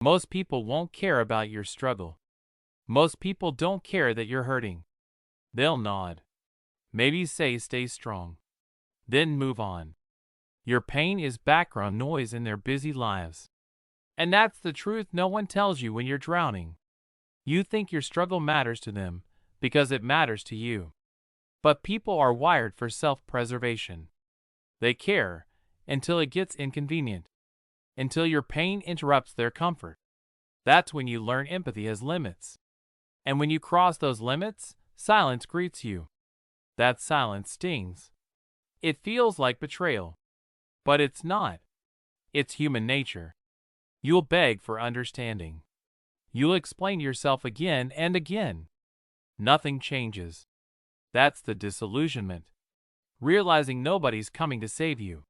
Most people won't care about your struggle. Most people don't care that you're hurting. They'll nod. Maybe say stay strong. Then move on. Your pain is background noise in their busy lives. And that's the truth no one tells you when you're drowning. You think your struggle matters to them because it matters to you. But people are wired for self-preservation. They care until it gets inconvenient, until your pain interrupts their comfort. That's when you learn empathy has limits. And when you cross those limits, silence greets you. That silence stings. It feels like betrayal. But it's not. It's human nature. You'll beg for understanding. You'll explain yourself again and again. Nothing changes. That's the disillusionment. Realizing nobody's coming to save you.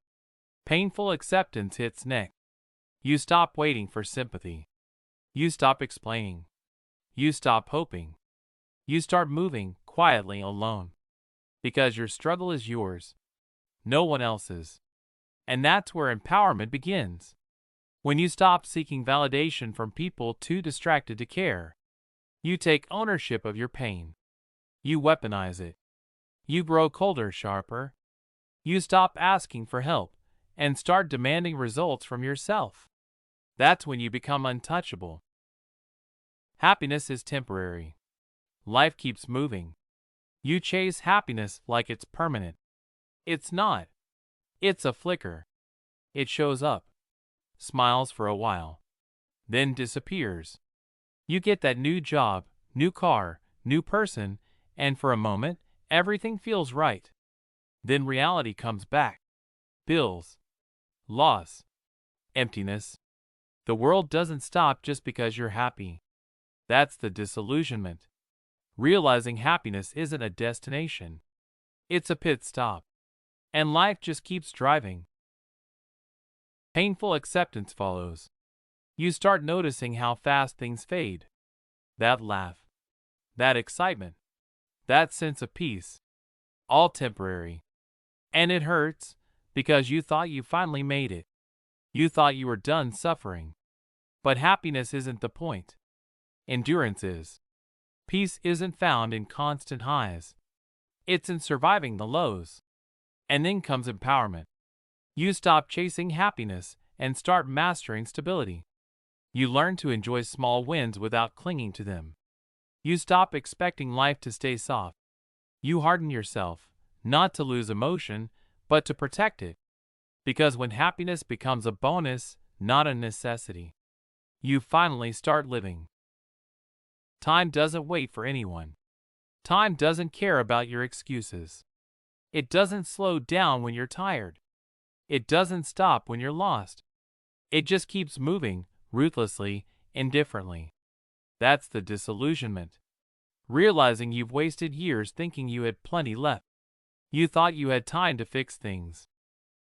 Painful acceptance hits next. You stop waiting for sympathy. You stop explaining. You stop hoping. You start moving quietly alone. Because your struggle is yours. No one else's. And that's where empowerment begins. When you stop seeking validation from people too distracted to care. You take ownership of your pain. You weaponize it. You grow colder, sharper. You stop asking for help and start demanding results from yourself. That's when you become untouchable. Happiness is temporary. Life keeps moving. You chase happiness like it's permanent. It's not. It's a flicker. It shows up, smiles for a while, then disappears. You get that new job, new car, new person, and for a moment, everything feels right. Then reality comes back. Bills, loss, emptiness. The world doesn't stop just because you're happy. That's the disillusionment. Realizing happiness isn't a destination. It's a pit stop. And life just keeps driving. Painful acceptance follows. You start noticing how fast things fade. That laugh, that excitement, that sense of peace, all temporary. And it hurts because you thought you finally made it. You thought you were done suffering. But happiness isn't the point. Endurance is. Peace isn't found in constant highs. It's in surviving the lows. And then comes empowerment. You stop chasing happiness and start mastering stability. You learn to enjoy small wins without clinging to them. You stop expecting life to stay soft. You harden yourself, not to lose emotion, but to protect it. Because when happiness becomes a bonus, not a necessity, you finally start living. Time doesn't wait for anyone. Time doesn't care about your excuses. It doesn't slow down when you're tired. It doesn't stop when you're lost. It just keeps moving, ruthlessly, indifferently. That's the disillusionment. Realizing you've wasted years thinking you had plenty left. You thought you had time to fix things,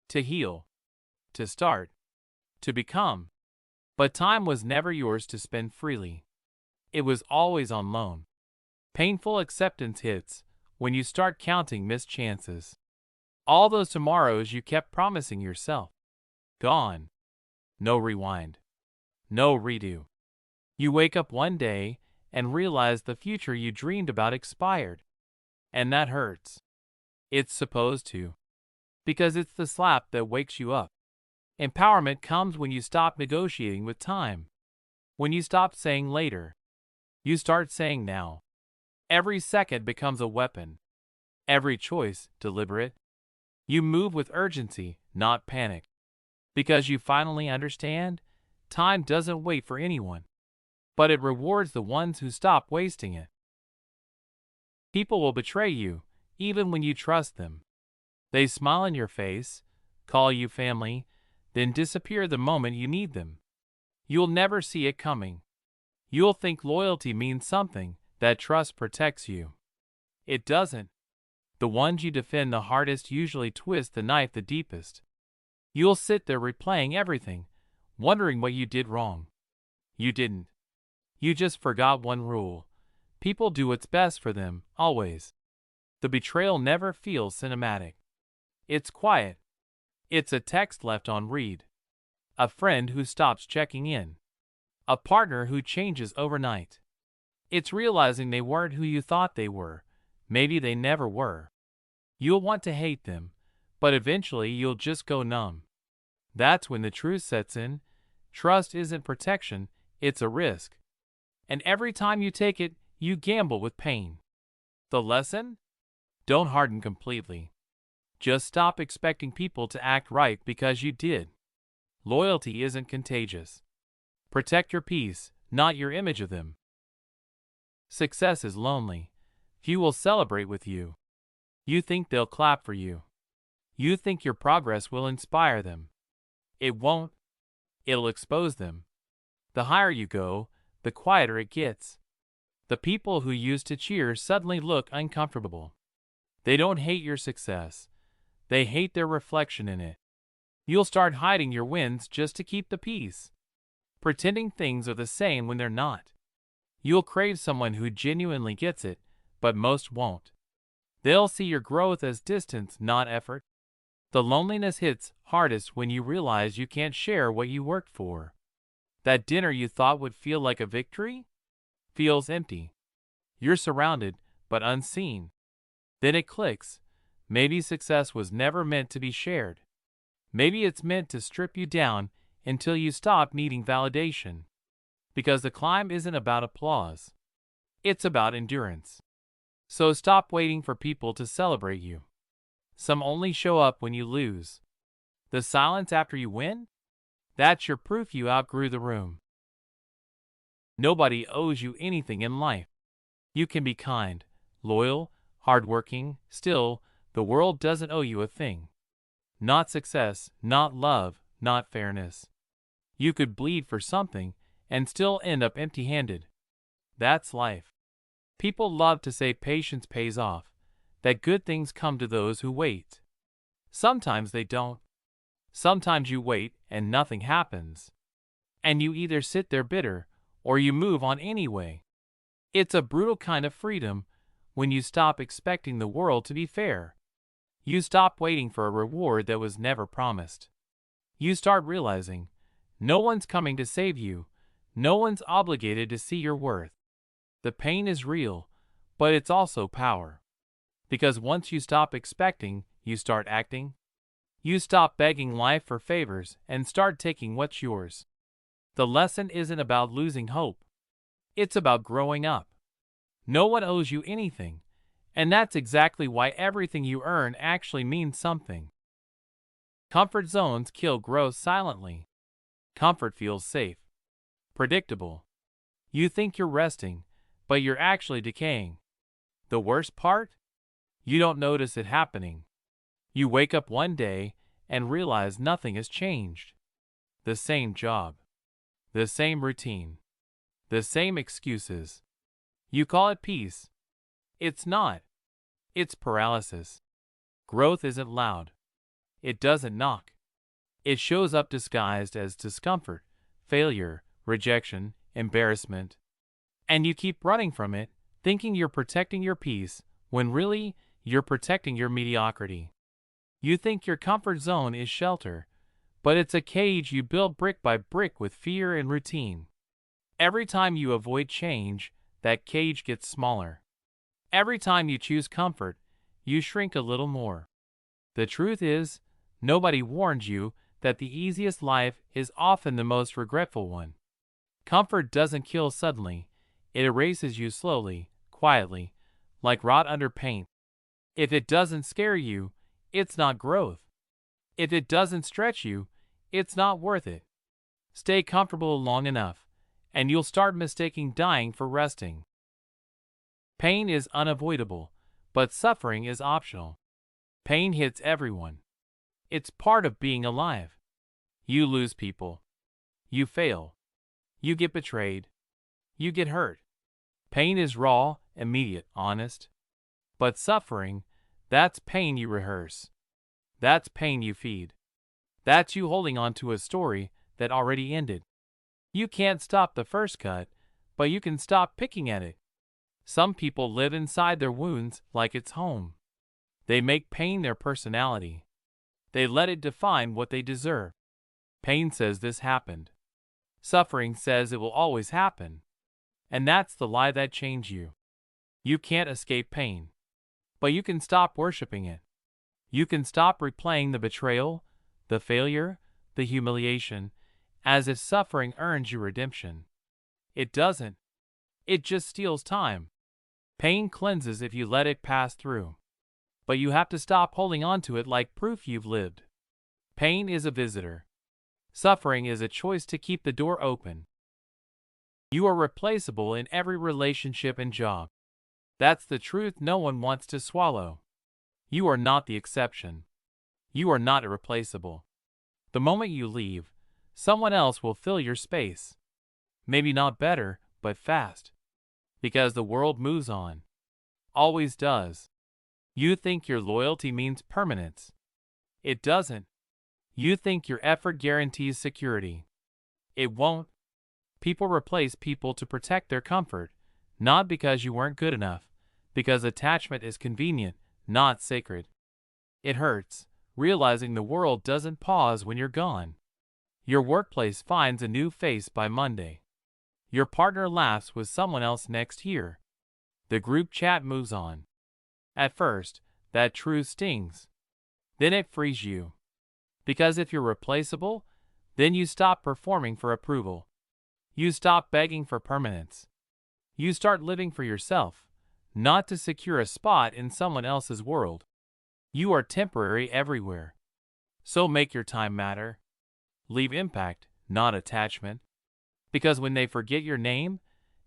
to heal, to start, to become. But time was never yours to spend freely. It was always on loan. Painful acceptance hits when you start counting missed chances. All those tomorrows you kept promising yourself. Gone. No rewind. No redo. You wake up one day and realize the future you dreamed about expired. And that hurts. It's supposed to. Because it's the slap that wakes you up. Empowerment comes when you stop negotiating with time. When you stop saying later. You start saying now. Every second becomes a weapon. Every choice deliberate. You move with urgency, not panic. Because you finally understand, time doesn't wait for anyone. But it rewards the ones who stop wasting it. People will betray you, even when you trust them. They smile in your face, call you family, then disappear the moment you need them. You'll never see it coming. You'll think loyalty means something, that trust protects you. It doesn't. The ones you defend the hardest usually twist the knife the deepest. You'll sit there replaying everything, wondering what you did wrong. You didn't. You just forgot one rule. People do what's best for them, always. The betrayal never feels cinematic. It's quiet. It's a text left on read. A friend who stops checking in. A partner who changes overnight. It's realizing they weren't who you thought they were. Maybe they never were. You'll want to hate them, but eventually you'll just go numb. That's when the truth sets in. Trust isn't protection, it's a risk. And every time you take it, you gamble with pain. The lesson? Don't harden completely. Just stop expecting people to act right because you did. Loyalty isn't contagious. Protect your peace, not your image of them. Success is lonely. Few will celebrate with you. You think they'll clap for you. You think your progress will inspire them. It won't. It'll expose them. The higher you go, the quieter it gets. The people who used to cheer suddenly look uncomfortable. They don't hate your success. They hate their reflection in it. You'll start hiding your wins just to keep the peace. Pretending things are the same when they're not. You'll crave someone who genuinely gets it, but most won't. They'll see your growth as distance, not effort. The loneliness hits hardest when you realize you can't share what you worked for. That dinner you thought would feel like a victory feels empty. You're surrounded, but unseen. Then it clicks. Maybe success was never meant to be shared. Maybe it's meant to strip you down until you stop needing validation. Because the climb isn't about applause. It's about endurance. So stop waiting for people to celebrate you. Some only show up when you lose. The silence after you win? That's your proof you outgrew the room. Nobody owes you anything in life. You can be kind, loyal, hardworking. Still, the world doesn't owe you a thing. Not success, not love, not fairness. You could bleed for something and still end up empty-handed. That's life. People love to say patience pays off, that good things come to those who wait. Sometimes they don't. Sometimes you wait and nothing happens. And you either sit there bitter or you move on anyway. It's a brutal kind of freedom when you stop expecting the world to be fair. You stop waiting for a reward that was never promised. You start realizing no one's coming to save you. No one's obligated to see your worth. The pain is real, but it's also power. Because once you stop expecting, you start acting. You stop begging life for favors and start taking what's yours. The lesson isn't about losing hope. It's about growing up. No one owes you anything, and that's exactly why everything you earn actually means something. Comfort zones kill growth silently. Comfort feels safe, predictable. You think you're resting, but you're actually decaying. The worst part? You don't notice it happening. You wake up one day and realize nothing has changed. The same job. The same routine. The same excuses. You call it peace. It's not. It's paralysis. Growth isn't loud. It doesn't knock. It shows up disguised as discomfort, failure, rejection, embarrassment. And you keep running from it, thinking you're protecting your peace, when really, you're protecting your mediocrity. You think your comfort zone is shelter, but it's a cage you build brick by brick with fear and routine. Every time you avoid change, that cage gets smaller. Every time you choose comfort, you shrink a little more. The truth is, nobody warned you that the easiest life is often the most regretful one. Comfort doesn't kill suddenly. It erases you slowly, quietly, like rot under paint. If it doesn't scare you, it's not growth. If it doesn't stretch you, it's not worth it. Stay comfortable long enough, and you'll start mistaking dying for resting. Pain is unavoidable, but suffering is optional. Pain hits everyone. It's part of being alive. You lose people. You fail. You get betrayed. You get hurt. Pain is raw, immediate, honest. But suffering, that's pain you rehearse. That's pain you feed. That's you holding on to a story that already ended. You can't stop the first cut, but you can stop picking at it. Some people live inside their wounds like it's home. They make pain their personality. They let it define what they deserve. Pain says this happened. Suffering says it will always happen. And that's the lie that chains you. You can't escape pain. But you can stop worshiping it. You can stop replaying the betrayal, the failure, the humiliation, as if suffering earns you redemption. It doesn't. It just steals time. Pain cleanses if you let it pass through. But you have to stop holding on to it like proof you've lived. Pain is a visitor. Suffering is a choice to keep the door open. You are replaceable in every relationship and job. That's the truth no one wants to swallow. You are not the exception. You are not irreplaceable. The moment you leave, someone else will fill your space. Maybe not better, but fast. Because the world moves on. Always does. You think your loyalty means permanence. It doesn't. You think your effort guarantees security. It won't. People replace people to protect their comfort, not because you weren't good enough, because attachment is convenient, not sacred. It hurts, realizing the world doesn't pause when you're gone. Your workplace finds a new face by Monday. Your partner laughs with someone else next year. The group chat moves on. At first, that truth stings. Then it frees you. Because if you're replaceable, then you stop performing for approval. You stop begging for permanence. You start living for yourself, not to secure a spot in someone else's world. You are temporary everywhere. So make your time matter. Leave impact, not attachment. Because when they forget your name,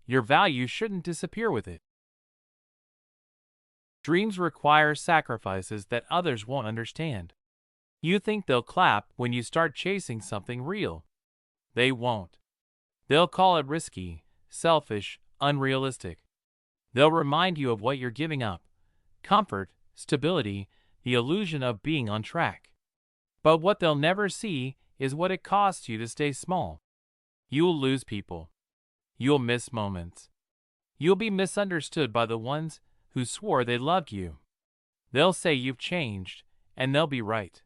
your value shouldn't disappear with it. Dreams require sacrifices that others won't understand. You think they'll clap when you start chasing something real. They won't. They'll call it risky, selfish, unrealistic. They'll remind you of what you're giving up: comfort, stability, the illusion of being on track. But what they'll never see is what it costs you to stay small. You'll lose people. You'll miss moments. You'll be misunderstood by the ones who swore they loved you. They'll say you've changed, and they'll be right.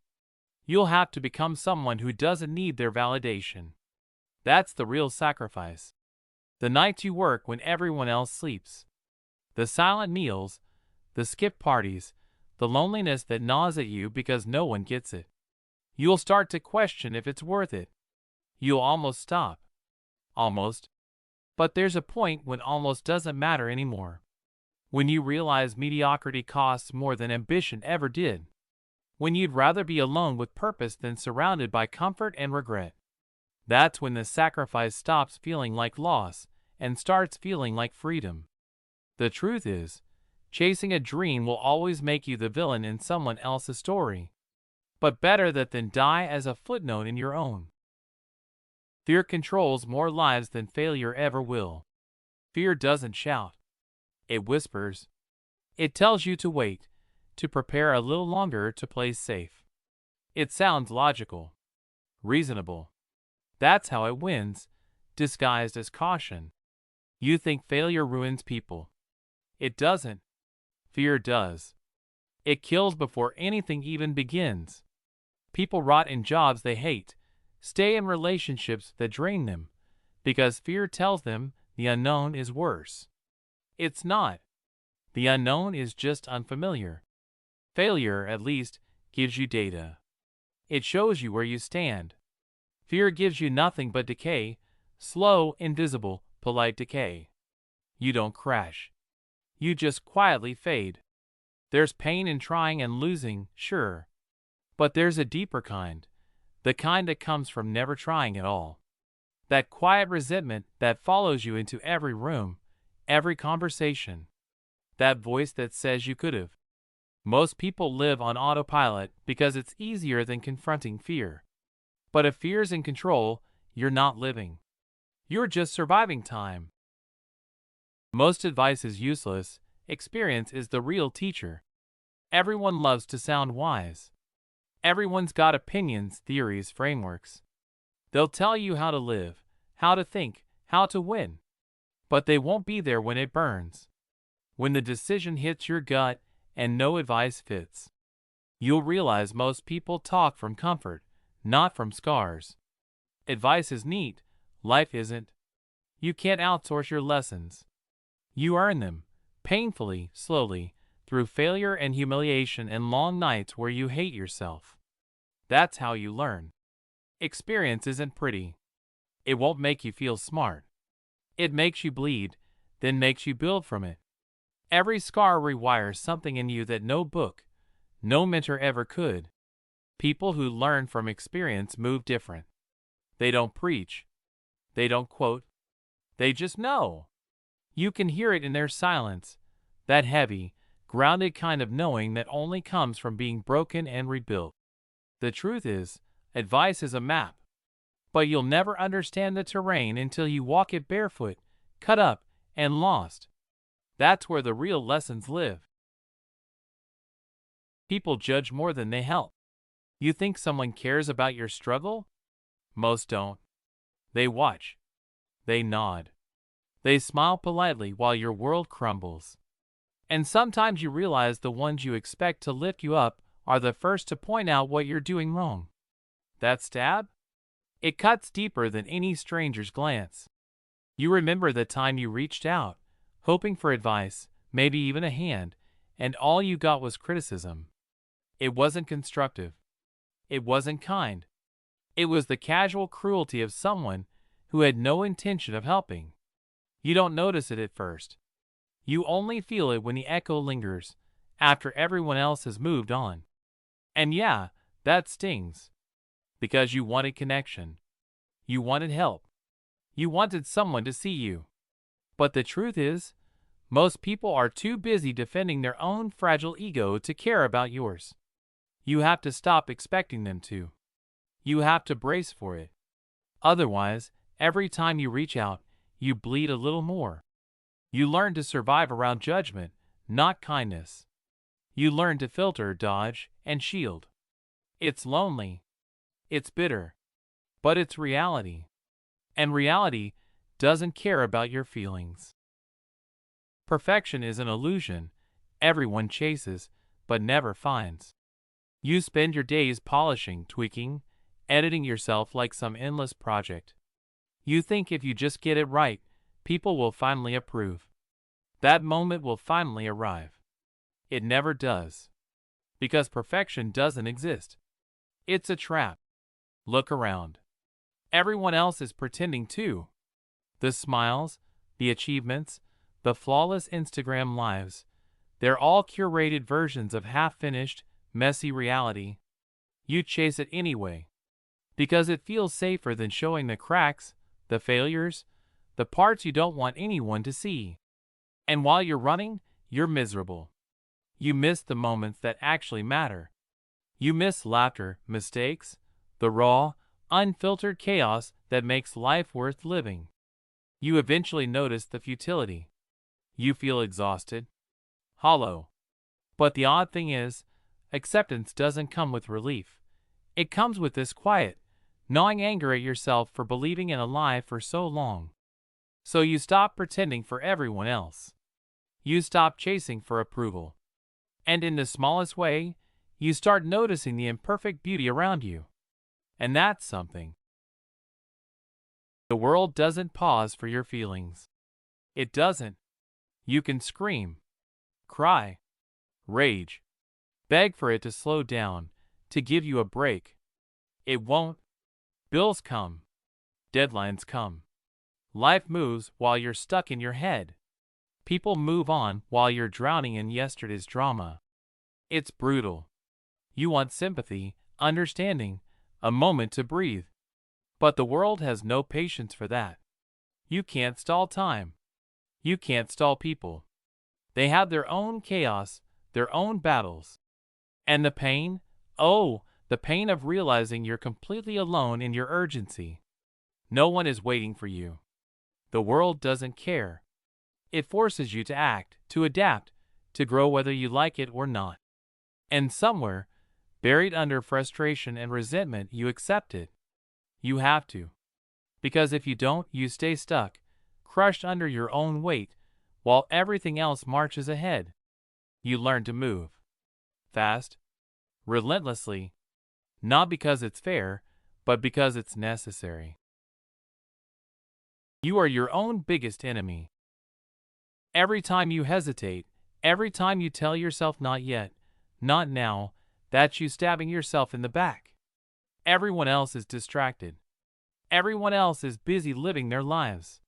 You'll have to become someone who doesn't need their validation. That's the real sacrifice. The nights you work when everyone else sleeps. The silent meals, the skipped parties, the loneliness that gnaws at you because no one gets it. You'll start to question if it's worth it. You'll almost stop. Almost. But there's a point when almost doesn't matter anymore. When you realize mediocrity costs more than ambition ever did. When you'd rather be alone with purpose than surrounded by comfort and regret. That's when the sacrifice stops feeling like loss and starts feeling like freedom. The truth is, chasing a dream will always make you the villain in someone else's story. But better that than die as a footnote in your own. Fear controls more lives than failure ever will. Fear doesn't shout. It whispers. It tells you to wait, to prepare a little longer, to play safe. It sounds logical, reasonable. That's how it wins, disguised as caution. You think failure ruins people. It doesn't. Fear does. It kills before anything even begins. People rot in jobs they hate, stay in relationships that drain them, because fear tells them the unknown is worse. It's not. The unknown is just unfamiliar. Failure, at least, gives you data. It shows you where you stand. Fear gives you nothing but decay, slow, invisible, polite decay. You don't crash. You just quietly fade. There's pain in trying and losing, sure. But there's a deeper kind, the kind that comes from never trying at all. That quiet resentment that follows you into every room, every conversation. That voice that says you could've. Most people live on autopilot because it's easier than confronting fear. But if fear's in control, you're not living. You're just surviving time. Most advice is useless. Experience is the real teacher. Everyone loves to sound wise. Everyone's got opinions, theories, frameworks. They'll tell you how to live, how to think, how to win. But they won't be there when it burns. When the decision hits your gut and no advice fits. You'll realize most people talk from comfort, not from scars. Advice is neat, Life isn't. You can't outsource your lessons. You earn them, painfully, slowly, through failure and humiliation and long nights where you hate yourself. That's how you learn. Experience isn't pretty. It won't make you feel smart. It makes you bleed, then makes you build from it. Every scar rewires something in you that no book, no mentor ever could. People who learn from experience move different. They don't preach. They don't quote. They just know. You can hear it in their silence, that heavy, grounded kind of knowing that only comes from being broken and rebuilt. The truth is, advice is a map, but you'll never understand the terrain until you walk it barefoot, cut up, and lost. That's where the real lessons live. People judge more than they help. You think someone cares about your struggle? Most don't. They watch. They nod. They smile politely while your world crumbles. And sometimes you realize the ones you expect to lift you up are the first to point out what you're doing wrong. That stab? It cuts deeper than any stranger's glance. You remember the time you reached out, hoping for advice, maybe even a hand, and all you got was criticism. It wasn't constructive. It wasn't kind. It was the casual cruelty of someone who had no intention of helping. You don't notice it at first. You only feel it when the echo lingers, after everyone else has moved on. And yeah, that stings. Because you wanted connection. You wanted help. You wanted someone to see you. But the truth is, most people are too busy defending their own fragile ego to care about yours. You have to stop expecting them to. You have to brace for it. Otherwise, every time you reach out, you bleed a little more. You learn to survive around judgment, not kindness. You learn to filter, dodge, and shield. It's lonely. It's bitter. But it's reality. And reality doesn't care about your feelings. Perfection is an illusion everyone chases, but never finds. You spend your days polishing, tweaking, editing yourself like some endless project. You think if you just get it right, people will finally approve. That moment will finally arrive. It never does. Because perfection doesn't exist. It's a trap. Look around. Everyone else is pretending too. The smiles, the achievements, the flawless Instagram lives, they're all curated versions of half-finished, messy reality. You chase it anyway. Because it feels safer than showing the cracks, the failures, the parts you don't want anyone to see. And while you're running, you're miserable. You miss the moments that actually matter. You miss laughter, mistakes, the raw, unfiltered chaos that makes life worth living. You eventually notice the futility. You feel exhausted, hollow. But the odd thing is, acceptance doesn't come with relief. It comes with this quiet, gnawing anger at yourself for believing in a lie for so long. So you stop pretending for everyone else. You stop chasing for approval. And in the smallest way, you start noticing the imperfect beauty around you. And that's something. The world doesn't pause for your feelings. It doesn't. You can scream, cry, rage, beg for it to slow down, to give you a break. It won't. Bills come. Deadlines come. Life moves while you're stuck in your head. People move on while you're drowning in yesterday's drama. It's brutal. You want sympathy, understanding, a moment to breathe. But the world has no patience for that. You can't stall time. You can't stall people. They have their own chaos, their own battles. And the pain? Oh, the pain of realizing you're completely alone in your urgency. No one is waiting for you. The world doesn't care. It forces you to act, to adapt, to grow whether you like it or not. And somewhere, buried under frustration and resentment, you accept it. You have to. Because if you don't, you stay stuck, crushed under your own weight, while everything else marches ahead. You learn to move. Fast. Relentlessly. Not because it's fair, but because it's necessary. You are your own biggest enemy. Every time you hesitate, every time you tell yourself not yet, not now, that's you stabbing yourself in the back. Everyone else is distracted. Everyone else is busy living their lives.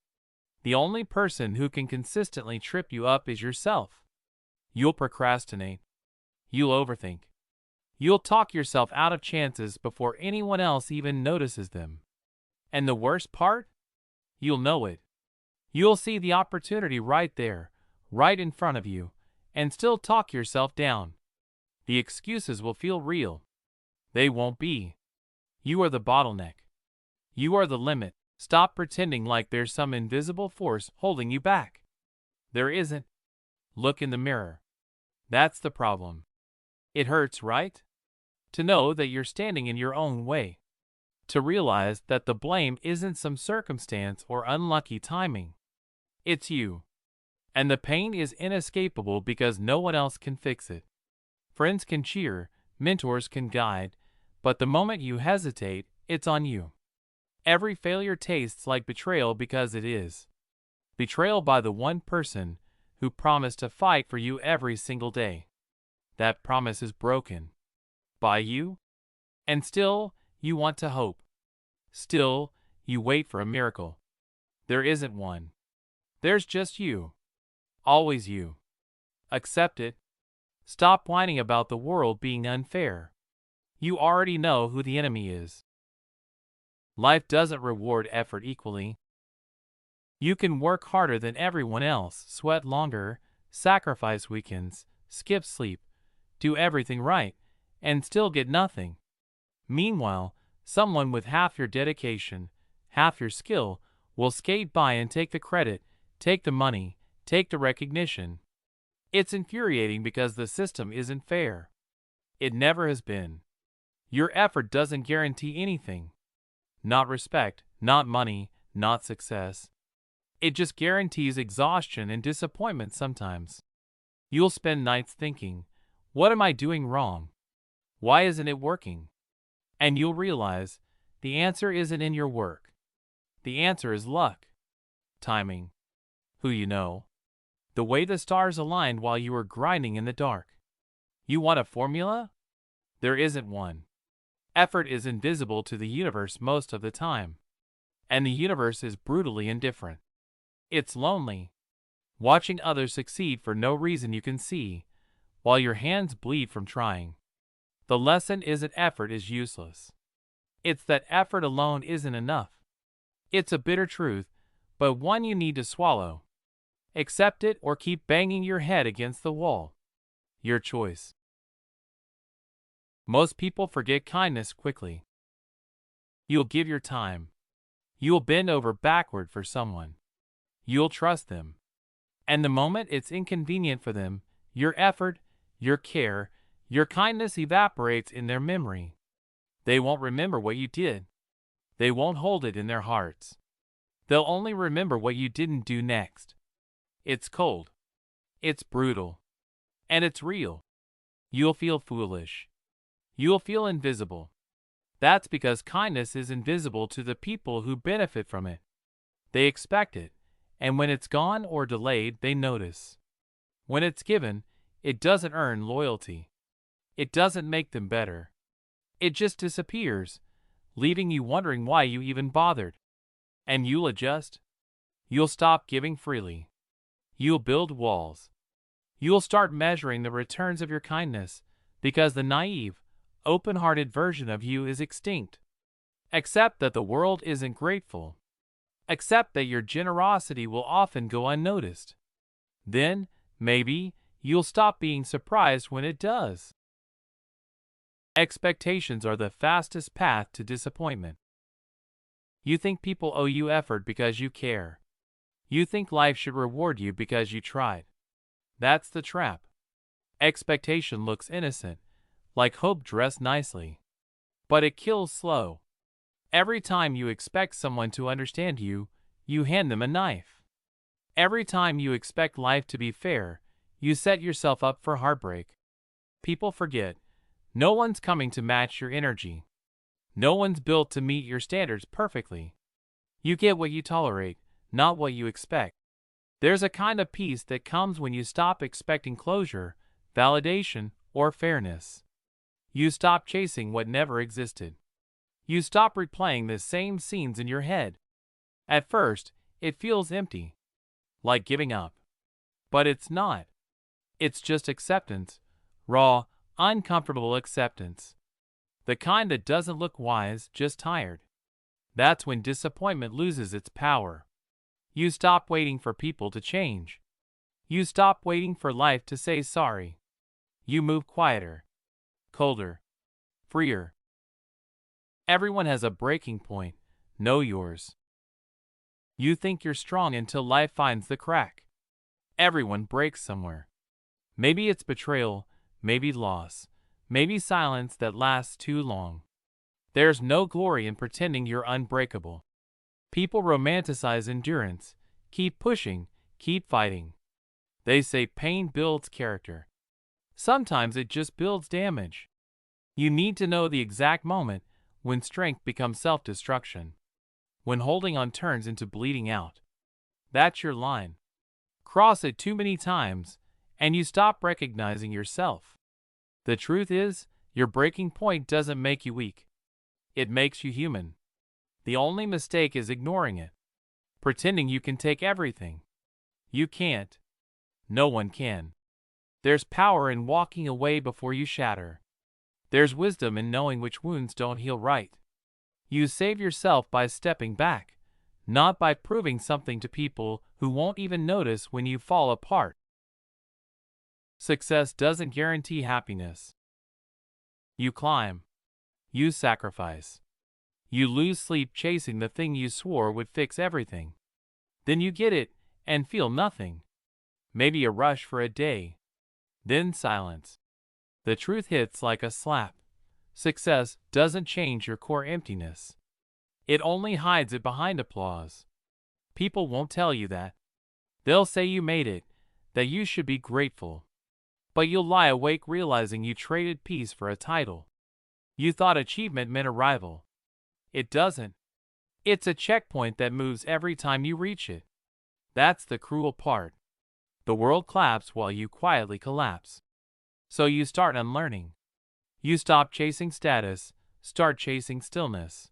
The only person who can consistently trip you up is yourself. You'll procrastinate. You'll overthink. You'll talk yourself out of chances before anyone else even notices them. And the worst part? You'll know it. You'll see the opportunity right there, right in front of you, and still talk yourself down. The excuses will feel real. They won't be. You are the bottleneck. You are the limit. Stop pretending like there's some invisible force holding you back. There isn't. Look in the mirror. That's the problem. It hurts, right? To know that you're standing in your own way. To realize that the blame isn't some circumstance or unlucky timing. It's you. And the pain is inescapable because no one else can fix it. Friends can cheer, mentors can guide, but the moment you hesitate, it's on you. Every failure tastes like betrayal because it is. Betrayal by the one person who promised to fight for you every single day. That promise is broken. By you? And still, you want to hope. Still, you wait for a miracle. There isn't one. There's just you. Always you. Accept it. Stop whining about the world being unfair. You already know who the enemy is. Life doesn't reward effort equally. You can work harder than everyone else, sweat longer, sacrifice weekends, skip sleep, do everything right, and still get nothing. Meanwhile, someone with half your dedication, half your skill, will skate by and take the credit, take the money, take the recognition. It's infuriating because the system isn't fair. It never has been. Your effort doesn't guarantee anything. Not respect, not money, not success. It just guarantees exhaustion and disappointment sometimes. You'll spend nights thinking, what am I doing wrong? Why isn't it working? And you'll realize the answer isn't in your work. The answer is luck, timing, who you know, the way the stars aligned while you were grinding in the dark. You want a formula? There isn't one. Effort is invisible to the universe most of the time. And the universe is brutally indifferent. It's lonely, watching others succeed for no reason you can see, while your hands bleed from trying. The lesson isn't effort is useless. It's that effort alone isn't enough. It's a bitter truth, but one you need to swallow. Accept it or keep banging your head against the wall. Your choice. Most people forget kindness quickly. You'll give your time. You'll bend over backward for someone. You'll trust them. And the moment it's inconvenient for them, your effort, your care, your kindness evaporates in their memory. They won't remember what you did. They won't hold it in their hearts. They'll only remember what you didn't do next. It's cold. It's brutal. And it's real. You'll feel foolish. You'll feel invisible. That's because kindness is invisible to the people who benefit from it. They expect it, and when it's gone or delayed, they notice. When it's given, it doesn't earn loyalty. It doesn't make them better. It just disappears, leaving you wondering why you even bothered. And you'll adjust. You'll stop giving freely. You'll build walls. You'll start measuring the returns of your kindness, because the naive, open-hearted version of you is extinct. Accept that the world isn't grateful. Accept that your generosity will often go unnoticed. Then, maybe, you'll stop being surprised when it does. Expectations are the fastest path to disappointment. You think people owe you effort because you care. You think life should reward you because you tried. That's the trap. Expectation looks innocent, like hope dressed nicely. But it kills slow. Every time you expect someone to understand you, you hand them a knife. Every time you expect life to be fair, you set yourself up for heartbreak. People forget, no one's coming to match your energy. No one's built to meet your standards perfectly. You get what you tolerate, not what you expect. There's a kind of peace that comes when you stop expecting closure, validation, or fairness. You stop chasing what never existed. You stop replaying the same scenes in your head. At first, it feels empty, like giving up. But it's not. It's just acceptance, raw, uncomfortable acceptance. The kind that doesn't look wise, just tired. That's when disappointment loses its power. You stop waiting for people to change. You stop waiting for life to say sorry. You move quieter, colder, freer. Everyone has a breaking point. Know yours. You think you're strong until life finds the crack. Everyone breaks somewhere. Maybe it's betrayal, maybe loss, maybe silence that lasts too long. There's no glory in pretending you're unbreakable. People romanticize endurance. Keep pushing, keep fighting. They say pain builds character. Sometimes it just builds damage. You need to know the exact moment when strength becomes self-destruction. When holding on turns into bleeding out. That's your line. Cross it too many times, and you stop recognizing yourself. The truth is, your breaking point doesn't make you weak. It makes you human. The only mistake is ignoring it. Pretending you can take everything. You can't. No one can. There's power in walking away before you shatter. There's wisdom in knowing which wounds don't heal right. You save yourself by stepping back, not by proving something to people who won't even notice when you fall apart. Success doesn't guarantee happiness. You climb. You sacrifice. You lose sleep chasing the thing you swore would fix everything. Then you get it and feel nothing. Maybe a rush for a day. Then silence. The truth hits like a slap. Success doesn't change your core emptiness. It only hides it behind applause. People won't tell you that. They'll say you made it, that you should be grateful. But you'll lie awake realizing you traded peace for a title. You thought achievement meant arrival. It doesn't. It's a checkpoint that moves every time you reach it. That's the cruel part. The world claps while you quietly collapse. So you start unlearning. You stop chasing status, start chasing stillness.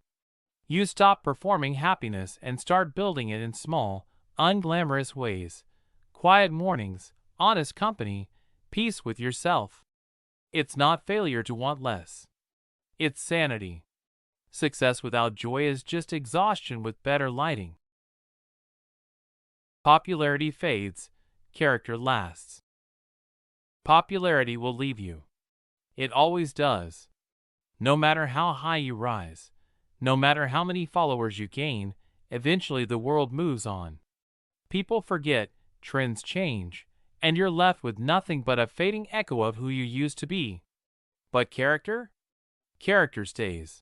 You stop performing happiness and start building it in small, unglamorous ways. Quiet mornings, honest company, peace with yourself. It's not failure to want less. It's sanity. Success without joy is just exhaustion with better lighting. Popularity fades, character lasts. Popularity will leave you. It always does. No matter how high you rise, no matter how many followers you gain, eventually the world moves on. People forget, trends change, and you're left with nothing but a fading echo of who you used to be. But character? Character stays.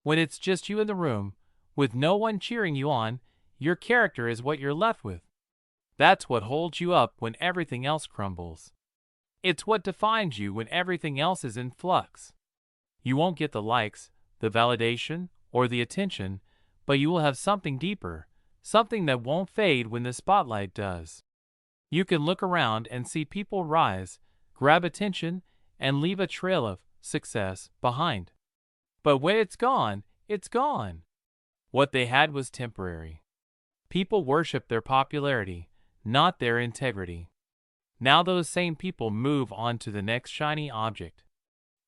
When it's just you in the room, with no one cheering you on, your character is what you're left with. That's what holds you up when everything else crumbles. It's what defines you when everything else is in flux. You won't get the likes, the validation, or the attention, but you will have something deeper, something that won't fade when the spotlight does. You can look around and see people rise, grab attention, and leave a trail of success behind. But when it's gone, it's gone. What they had was temporary. People worship their popularity, not their integrity. Now those same people move on to the next shiny object.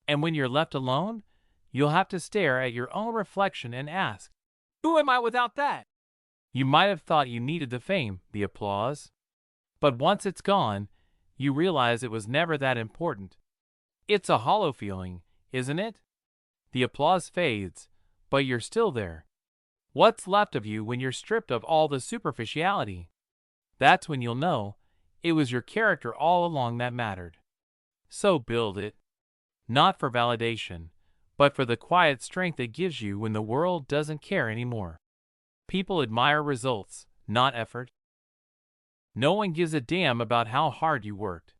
And when you're left alone, you'll have to stare at your own reflection and ask, who am I without that? You might have thought you needed the fame, the applause. But once it's gone, you realize it was never that important. It's a hollow feeling, isn't it? The applause fades, but you're still there. What's left of you when you're stripped of all the superficiality? That's when you'll know it was your character all along that mattered. So build it. Not for validation, but for the quiet strength it gives you when the world doesn't care anymore. People admire results, not effort. No one gives a damn about how hard you worked.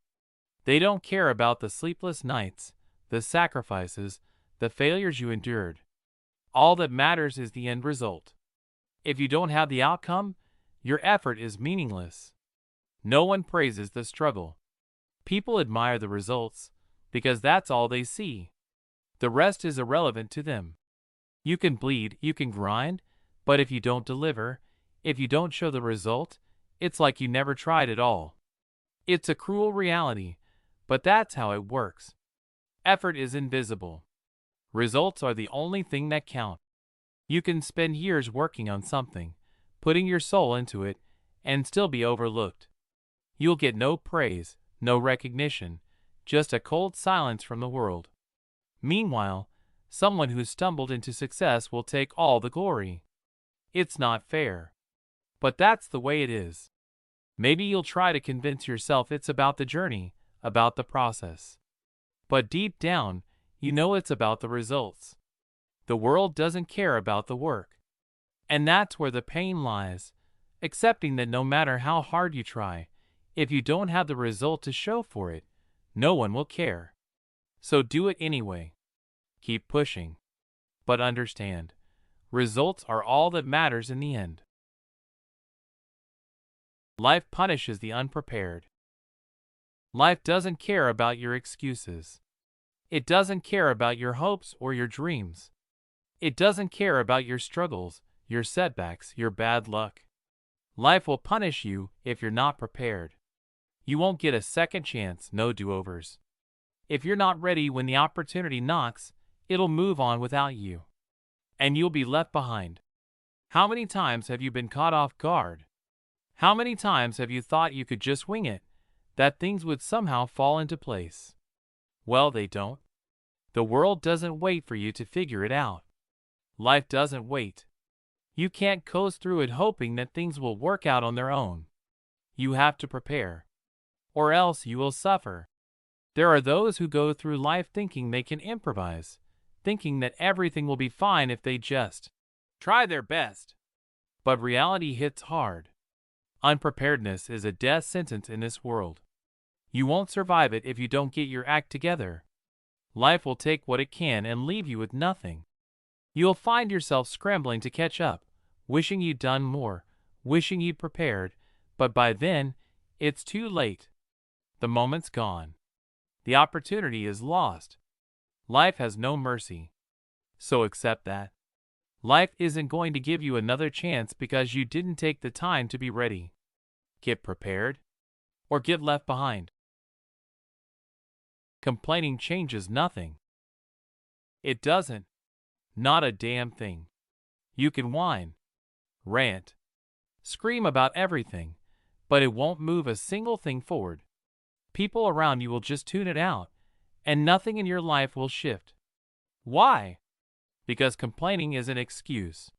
They don't care about the sleepless nights, the sacrifices, the failures you endured. All that matters is the end result. If you don't have the outcome, your effort is meaningless. No one praises the struggle. People admire the results because that's all they see. The rest is irrelevant to them. You can bleed, you can grind, but if you don't deliver, if you don't show the result, it's like you never tried at all. It's a cruel reality, but that's how it works. Effort is invisible. Results are the only thing that count. You can spend years working on something, putting your soul into it, and still be overlooked. You'll get no praise, no recognition, just a cold silence from the world. Meanwhile, someone who stumbled into success will take all the glory. It's not fair. But that's the way it is. Maybe you'll try to convince yourself it's about the journey, about the process. But deep down, you know it's about the results. The world doesn't care about the work. And that's where the pain lies, accepting that no matter how hard you try, if you don't have the result to show for it, no one will care. So do it anyway. Keep pushing. But understand, results are all that matters in the end. Life punishes the unprepared. Life doesn't care about your excuses. It doesn't care about your hopes or your dreams. It doesn't care about your struggles, your setbacks, your bad luck. Life will punish you if you're not prepared. You won't get a second chance, no do-overs. If you're not ready when the opportunity knocks, it'll move on without you. And you'll be left behind. How many times have you been caught off guard? How many times have you thought you could just wing it, that things would somehow fall into place? Well, they don't. The world doesn't wait for you to figure it out. Life doesn't wait. You can't coast through it hoping that things will work out on their own. You have to prepare. Or else you will suffer. There are those who go through life thinking they can improvise, thinking that everything will be fine if they just try their best. But reality hits hard. Unpreparedness is a death sentence in this world. You won't survive it if you don't get your act together. Life will take what it can and leave you with nothing. You'll find yourself scrambling to catch up, wishing you'd done more, wishing you'd prepared, but by then, it's too late. The moment's gone. The opportunity is lost. Life has no mercy. So accept that. Life isn't going to give you another chance because you didn't take the time to be ready. Get prepared, or get left behind. Complaining changes nothing. It doesn't. Not a damn thing. You can whine, rant, scream about everything, but it won't move a single thing forward. People around you will just tune it out, and nothing in your life will shift. Why? Because complaining is an excuse.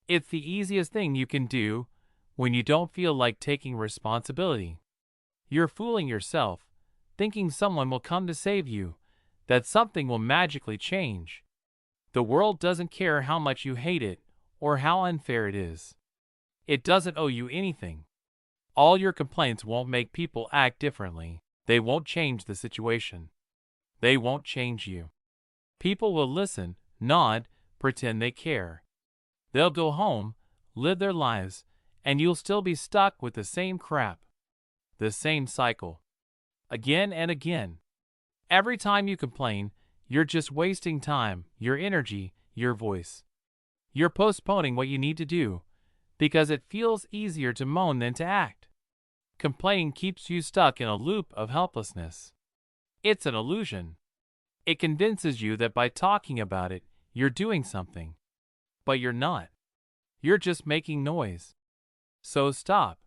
It's the easiest thing you can do when you don't feel like taking responsibility. You're fooling yourself, thinking someone will come to save you, that something will magically change. The world doesn't care how much you hate it or how unfair it is. It doesn't owe you anything. All your complaints won't make people act differently. They won't change the situation. They won't change you. People will listen, nod, pretend they care. They'll go home, live their lives, and you'll still be stuck with the same crap. The same cycle. Again and again. Every time you complain, you're just wasting time, your energy, your voice. You're postponing what you need to do, because it feels easier to moan than to act. Complaining keeps you stuck in a loop of helplessness. It's an illusion. It convinces you that by talking about it, you're doing something. But you're not. You're just making noise. So stop.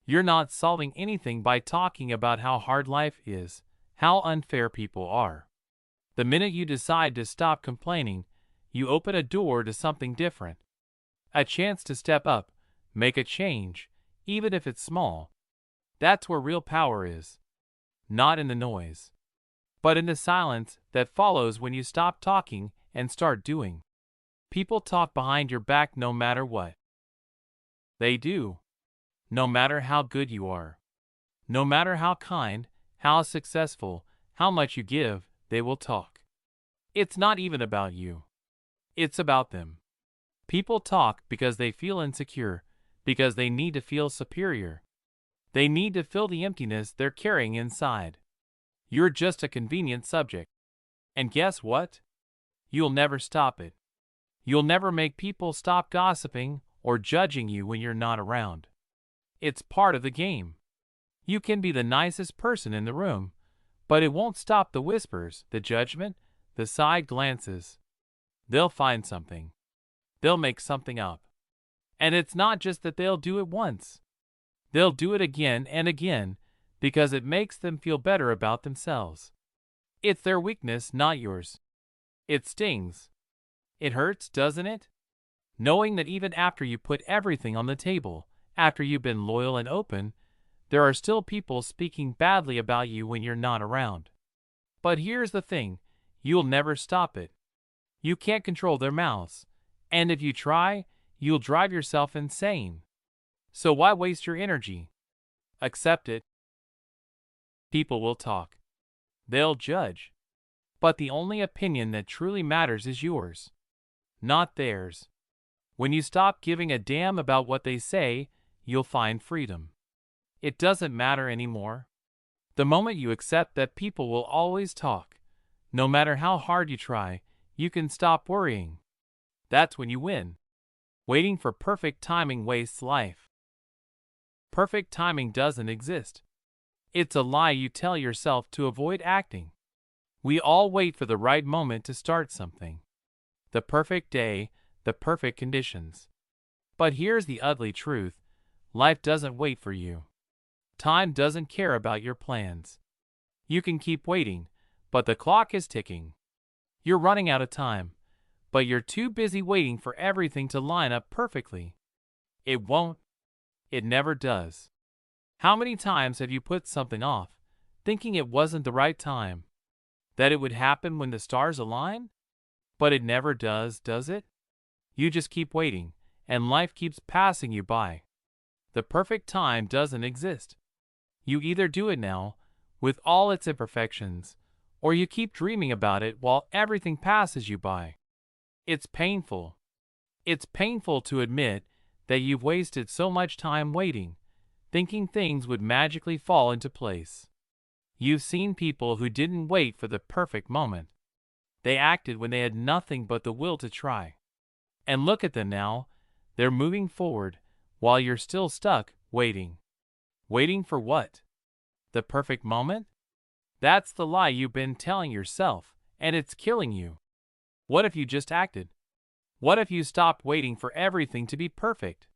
You're not solving anything by talking about how hard life is, how unfair people are. The minute you decide to stop complaining, you open a door to something different. A chance to step up, make a change, even if it's small. That's where real power is. Not in the noise, but in the silence that follows when you stop talking and start doing. People talk behind your back no matter what. They do. No matter how good you are. No matter how kind, how successful, how much you give, they will talk. It's not even about you. It's about them. People talk because they feel insecure, because they need to feel superior. They need to fill the emptiness they're carrying inside. You're just a convenient subject. And guess what? You'll never stop it. You'll never make people stop gossiping or judging you when you're not around. It's part of the game. You can be the nicest person in the room, but it won't stop the whispers, the judgment, the side glances. They'll find something. They'll make something up. And it's not just that they'll do it once. They'll do it again and again because it makes them feel better about themselves. It's their weakness, not yours. It stings. It hurts, doesn't it? Knowing that even after you put everything on the table, after you've been loyal and open, there are still people speaking badly about you when you're not around. But here's the thing, you'll never stop it. You can't control their mouths, and if you try, you'll drive yourself insane. So why waste your energy? Accept it. People will talk. They'll judge. But the only opinion that truly matters is yours, not theirs. When you stop giving a damn about what they say, you'll find freedom. It doesn't matter anymore. The moment you accept that people will always talk, no matter how hard you try, you can stop worrying. That's when you win. Waiting for perfect timing wastes life. Perfect timing doesn't exist. It's a lie you tell yourself to avoid acting. We all wait for the right moment to start something. The perfect day, the perfect conditions. But here's the ugly truth. Life doesn't wait for you. Time doesn't care about your plans. You can keep waiting, but the clock is ticking. You're running out of time, but you're too busy waiting for everything to line up perfectly. It won't. It never does. How many times have you put something off, thinking it wasn't the right time? That it would happen when the stars align? But it never does it? You just keep waiting, and life keeps passing you by. The perfect time doesn't exist. You either do it now, with all its imperfections, or you keep dreaming about it while everything passes you by. It's painful. It's painful to admit that you've wasted so much time waiting, thinking things would magically fall into place. You've seen people who didn't wait for the perfect moment. They acted when they had nothing but the will to try. And look at them now. They're moving forward, while you're still stuck, waiting. Waiting for what? The perfect moment? That's the lie you've been telling yourself, and it's killing you. What if you just acted? What if you stopped waiting for everything to be perfect?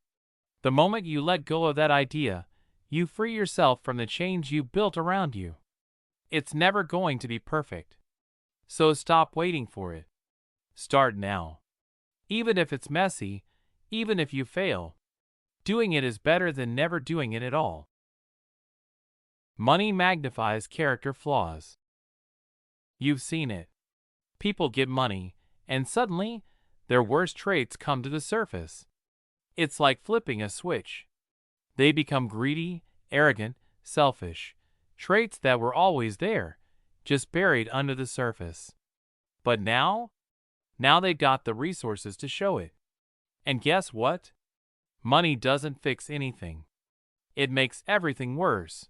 The moment you let go of that idea, you free yourself from the chains you built around you. It's never going to be perfect. So stop waiting for it. Start now. Even if it's messy, even if you fail, doing it is better than never doing it at all. Money magnifies character flaws. You've seen it. People get money, and suddenly, their worst traits come to the surface. It's like flipping a switch. They become greedy, arrogant, selfish, traits that were always there, just buried under the surface. But now they've got the resources to show it. And guess what? Money doesn't fix anything. It makes everything worse.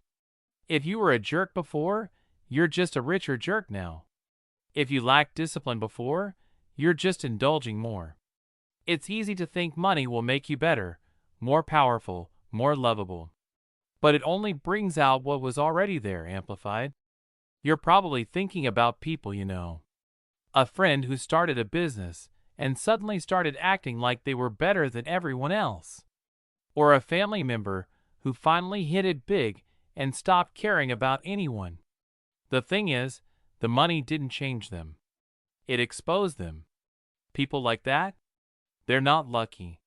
If you were a jerk before, you're just a richer jerk now. If you lacked discipline before, you're just indulging more. It's easy to think money will make you better, more powerful, more lovable. But it only brings out what was already there, amplified. You're probably thinking about people you know. A friend who started a business and suddenly started acting like they were better than everyone else. Or a family member who finally hit it big and stopped caring about anyone. The thing is, the money didn't change them. It exposed them. People like that? They're not lucky.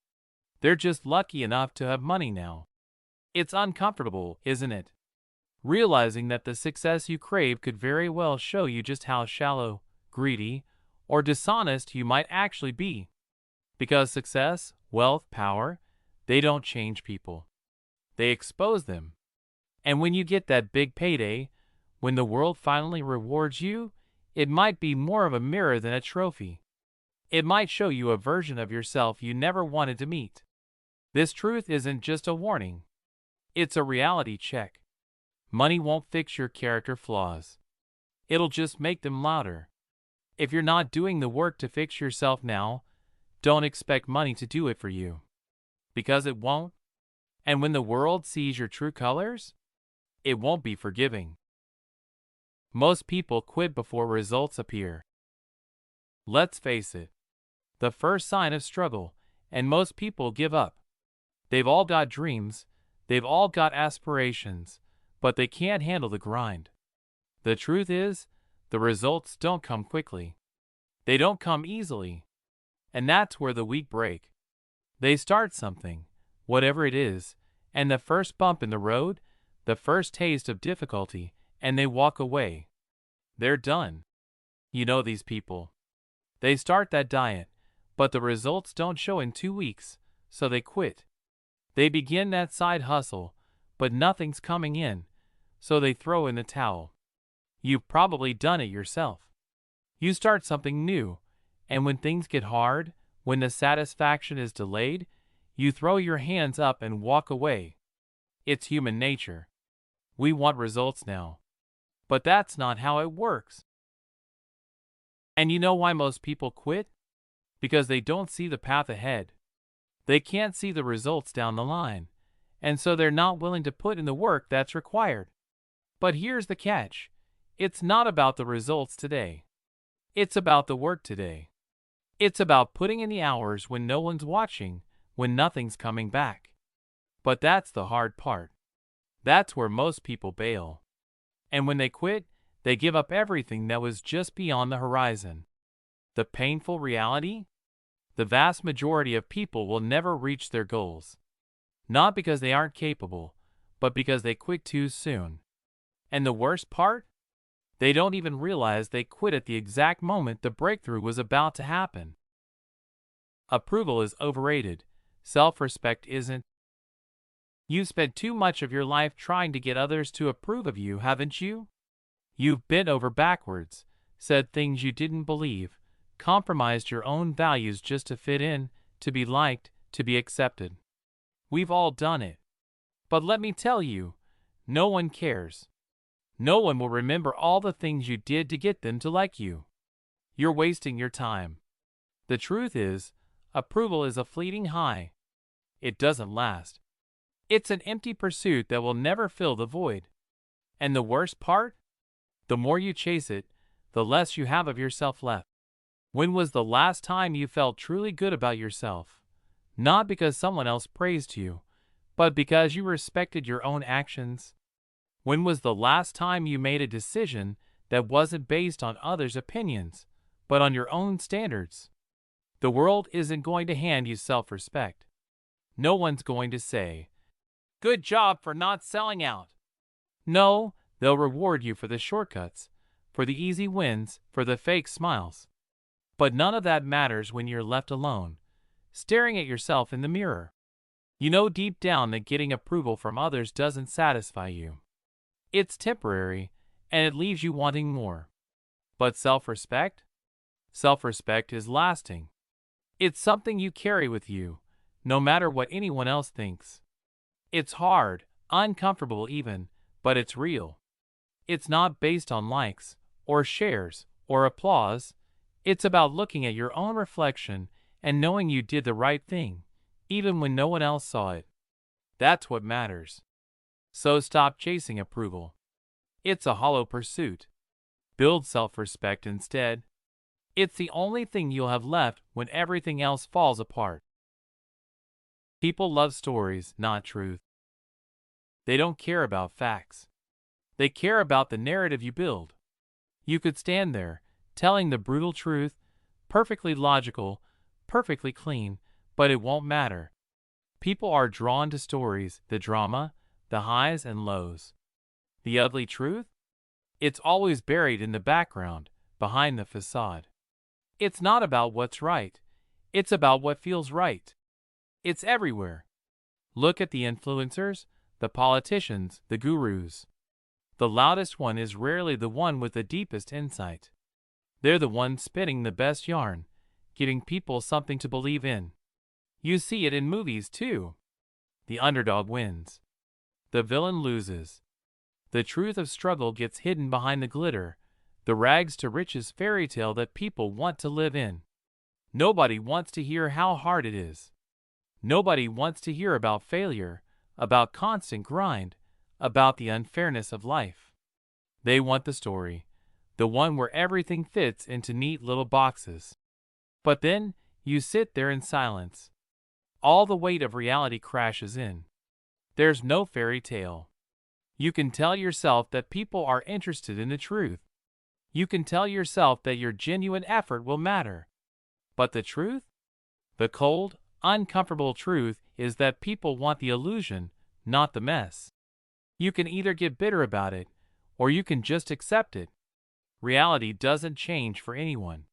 They're just lucky enough to have money now. It's uncomfortable, isn't it? Realizing that the success you crave could very well show you just how shallow, greedy, or dishonest you might actually be. Because success, wealth, power, they don't change people. They expose them. And when you get that big payday, when the world finally rewards you, it might be more of a mirror than a trophy. It might show you a version of yourself you never wanted to meet. This truth isn't just a warning, it's a reality check. Money won't fix your character flaws. It'll just make them louder. If you're not doing the work to fix yourself now, don't expect money to do it for you. Because it won't. And when the world sees your true colors, it won't be forgiving. Most people quit before results appear. Let's face it, the first sign of struggle, and most people give up. They've all got dreams, they've all got aspirations, but they can't handle the grind. The truth is, the results don't come quickly. They don't come easily. And that's where the weak break. They start something, whatever it is, and the first bump in the road, the first taste of difficulty, and they walk away. They're done. You know these people. They start that diet, but the results don't show in 2 weeks, so they quit. They begin that side hustle, but nothing's coming in, so they throw in the towel. You've probably done it yourself. You start something new, and when things get hard, when the satisfaction is delayed, you throw your hands up and walk away. It's human nature. We want results now. But that's not how it works. And you know why most people quit? Because they don't see the path ahead. They can't see the results down the line, and so they're not willing to put in the work that's required. But here's the catch. It's not about the results today. It's about the work today. It's about putting in the hours when no one's watching, when nothing's coming back. But that's the hard part. That's where most people bail. And when they quit, they give up everything that was just beyond the horizon. The painful reality? The vast majority of people will never reach their goals. Not because they aren't capable, but because they quit too soon. And the worst part? They don't even realize they quit at the exact moment the breakthrough was about to happen. Approval is overrated. Self-respect isn't. You've spent too much of your life trying to get others to approve of you, haven't you? You've bent over backwards, said things you didn't believe, compromised your own values just to fit in, to be liked, to be accepted. We've all done it. But let me tell you, no one cares. No one will remember all the things you did to get them to like you. You're wasting your time. The truth is, approval is a fleeting high. It doesn't last. It's an empty pursuit that will never fill the void. And the worst part? The more you chase it, the less you have of yourself left. When was the last time you felt truly good about yourself? Not because someone else praised you, but because you respected your own actions. When was the last time you made a decision that wasn't based on others' opinions, but on your own standards? The world isn't going to hand you self-respect. No one's going to say, "Good job for not selling out." No, they'll reward you for the shortcuts, for the easy wins, for the fake smiles. But none of that matters when you're left alone, staring at yourself in the mirror. You know deep down that getting approval from others doesn't satisfy you. It's temporary, and it leaves you wanting more. But self-respect? Self-respect is lasting. It's something you carry with you, no matter what anyone else thinks. It's hard, uncomfortable even, but it's real. It's not based on likes, or shares, or applause. It's about looking at your own reflection and knowing you did the right thing, even when no one else saw it. That's what matters. So stop chasing approval. It's a hollow pursuit. Build self-respect instead. It's the only thing you'll have left when everything else falls apart. People love stories, not truth. They don't care about facts. They care about the narrative you build. You could stand there, telling the brutal truth, perfectly logical, perfectly clean, but it won't matter. People are drawn to stories, the drama, the highs and lows. The ugly truth? It's always buried in the background, behind the facade. It's not about what's right. It's about what feels right. It's everywhere. Look at the influencers, the politicians, the gurus. The loudest one is rarely the one with the deepest insight. They're the ones spinning the best yarn, giving people something to believe in. You see it in movies too. The underdog wins. The villain loses. The truth of struggle gets hidden behind the glitter, the rags to riches fairy tale that people want to live in. Nobody wants to hear how hard it is. Nobody wants to hear about failure, about constant grind, about the unfairness of life. They want the story, the one where everything fits into neat little boxes. But then, you sit there in silence. All the weight of reality crashes in. There's no fairy tale. You can tell yourself that people are interested in the truth. You can tell yourself that your genuine effort will matter. But the truth? The cold, uncomfortable truth is that people want the illusion, not the mess. You can either get bitter about it, or you can just accept it. Reality doesn't change for anyone.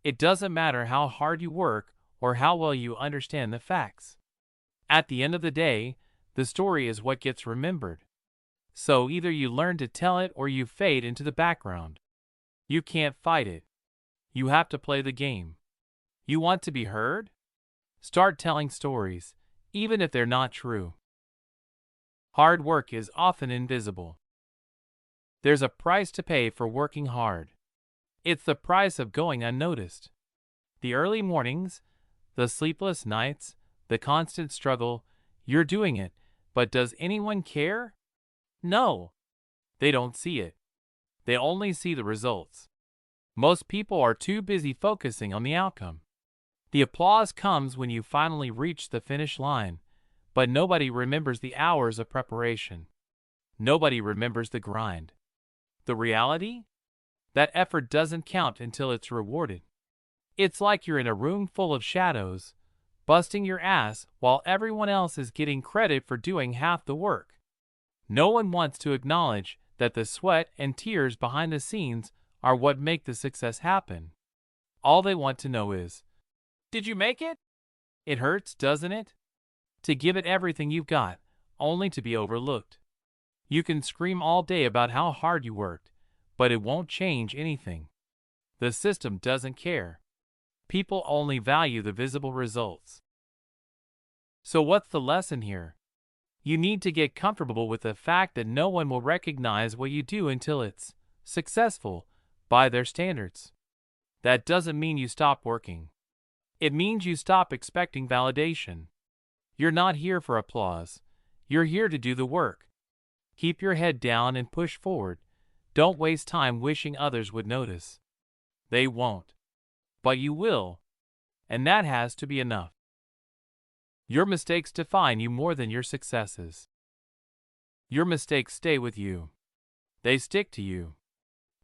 It doesn't matter how hard you work or how well you understand the facts. At the end of the day, the story is what gets remembered. So either you learn to tell it or you fade into the background. You can't fight it. You have to play the game. You want to be heard? Start telling stories, even if they're not true. Hard work is often invisible. There's a price to pay for working hard. It's the price of going unnoticed. The early mornings, the sleepless nights, the constant struggle, you're doing it, but does anyone care? No. They don't see it. They only see the results. Most people are too busy focusing on the outcome. The applause comes when you finally reach the finish line, but nobody remembers the hours of preparation. Nobody remembers the grind. The reality? That effort doesn't count until it's rewarded. It's like you're in a room full of shadows, busting your ass while everyone else is getting credit for doing half the work. No one wants to acknowledge that the sweat and tears behind the scenes are what make the success happen. All they want to know is, did you make it? It hurts, doesn't it? To give it everything you've got, only to be overlooked. You can scream all day about how hard you worked, but it won't change anything. The system doesn't care. People only value the visible results. So what's the lesson here? You need to get comfortable with the fact that no one will recognize what you do until it's successful by their standards. That doesn't mean you stop working. It means you stop expecting validation. You're not here for applause. You're here to do the work. Keep your head down and push forward. Don't waste time wishing others would notice. They won't. But you will. And that has to be enough. Your mistakes define you more than your successes. Your mistakes stay with you. They stick to you.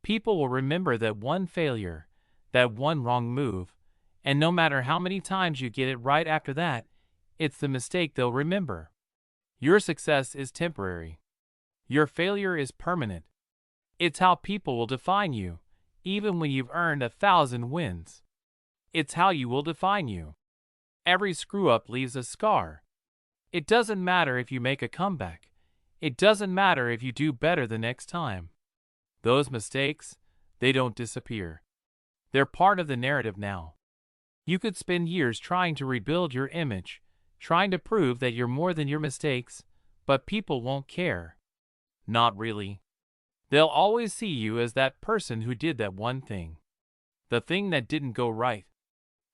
People will remember that one failure, that one wrong move, and no matter how many times you get it right after that, it's the mistake they'll remember. Your success is temporary. Your failure is permanent. It's how people will define you, even when you've earned 1,000 wins. It's how you will define you. Every screw-up leaves a scar. It doesn't matter if you make a comeback. It doesn't matter if you do better the next time. Those mistakes, they don't disappear. They're part of the narrative now. You could spend years trying to rebuild your image, trying to prove that you're more than your mistakes, but people won't care. Not really. They'll always see you as that person who did that one thing. The thing that didn't go right.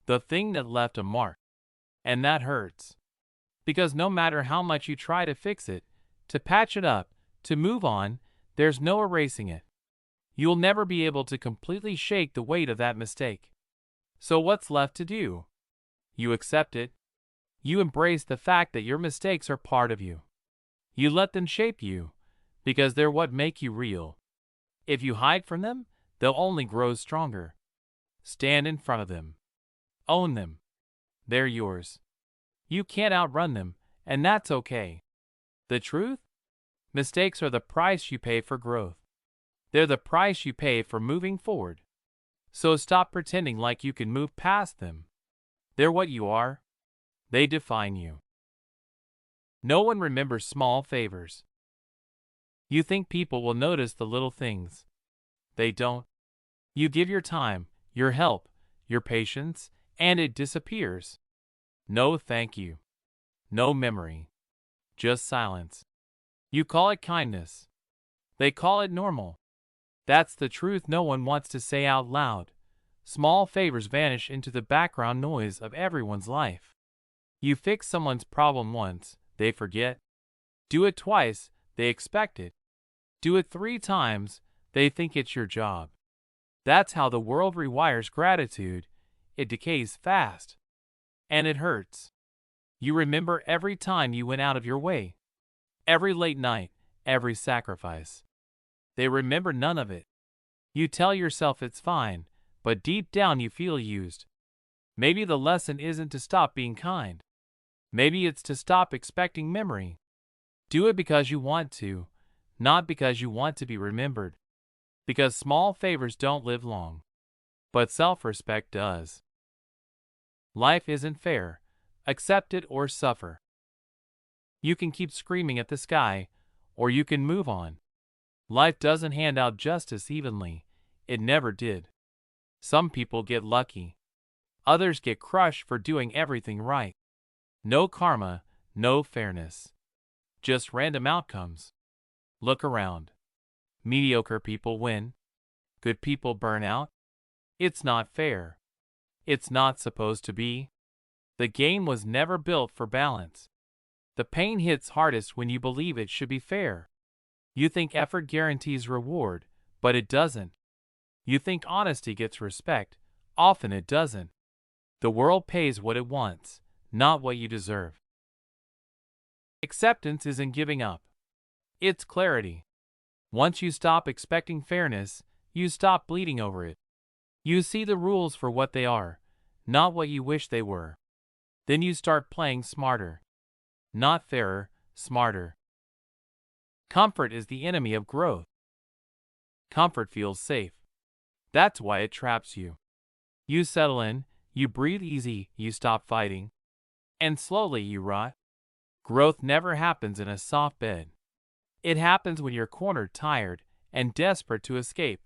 The thing that left a mark. And that hurts. Because no matter how much you try to fix it, to patch it up, to move on, there's no erasing it. You'll never be able to completely shake the weight of that mistake. So what's left to do? You accept it. You embrace the fact that your mistakes are part of you. You let them shape you, because they're what make you real. If you hide from them, they'll only grow stronger. Stand in front of them. Own them. They're yours. You can't outrun them, and that's okay. The truth? Mistakes are the price you pay for growth. They're the price you pay for moving forward. So stop pretending like you can move past them. They're what you are. They define you. No one remembers small favors. You think people will notice the little things. They don't. You give your time, your help, your patience, and it disappears. No thank you. No memory. just silence. You call it kindness. They call it normal. That's the truth no one wants to say out loud. Small favors vanish into the background noise of everyone's life. You fix someone's problem once, they forget. Do it twice, they expect it. Do it 3 times, they think it's your job. That's how the world rewires gratitude. It decays fast. And it hurts. You remember every time you went out of your way. Every late night, every sacrifice. They remember none of it. You tell yourself it's fine, but deep down you feel used. Maybe the lesson isn't to stop being kind. Maybe it's to stop expecting memory. Do it because you want to, not because you want to be remembered. Because small favors don't live long. But self-respect does. Life isn't fair. Accept it or suffer. You can keep screaming at the sky, or you can move on. Life doesn't hand out justice evenly. It never did. Some people get lucky. Others get crushed for doing everything right. No karma, no fairness. Just random outcomes. Look around. Mediocre people win. Good people burn out. It's not fair. It's not supposed to be. The game was never built for balance. The pain hits hardest when you believe it should be fair. You think effort guarantees reward, but it doesn't. You think honesty gets respect, often it doesn't. The world pays what it wants, not what you deserve. Acceptance isn't giving up. It's clarity. Once you stop expecting fairness, you stop bleeding over it. You see the rules for what they are, not what you wish they were. Then you start playing smarter. Not fairer, smarter. Comfort is the enemy of growth. Comfort feels safe. That's why it traps you. You settle in, you breathe easy, you stop fighting. And slowly you rot. Growth never happens in a soft bed. It happens when you're cornered, tired, and desperate to escape.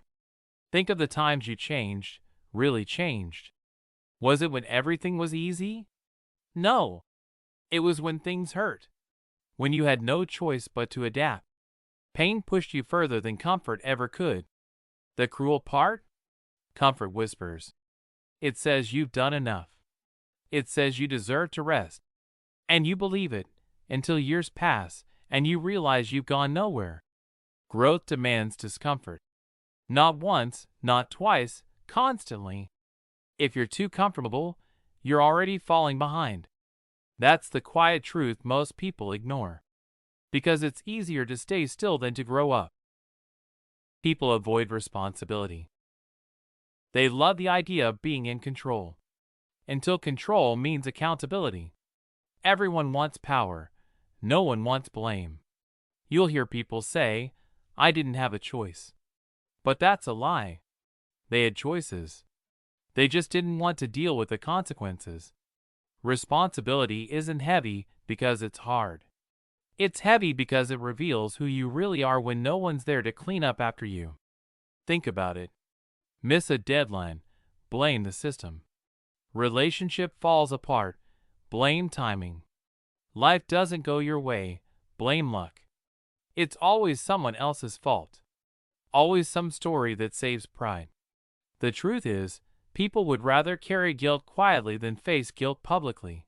Think of the times you changed, really changed. Was it when everything was easy? No. It was when things hurt. When you had no choice but to adapt. Pain pushed you further than comfort ever could. The cruel part? Comfort whispers. It says you've done enough. It says you deserve to rest. And you believe it, until years pass, and you realize you've gone nowhere. Growth demands discomfort. Not once, not twice, constantly. If you're too comfortable, you're already falling behind. That's the quiet truth most people ignore. Because it's easier to stay still than to grow up. People avoid responsibility. They love the idea of being in control. Until control means accountability. Everyone wants power. No one wants blame. You'll hear people say, I didn't have a choice. But that's a lie. They had choices. They just didn't want to deal with the consequences. Responsibility isn't heavy because it's hard. It's heavy because it reveals who you really are when no one's there to clean up after you. Think about it. Miss a deadline, blame the system. Relationship falls apart, blame timing. Life doesn't go your way, blame luck. It's always someone else's fault. Always some story that saves pride. The truth is, people would rather carry guilt quietly than face guilt publicly.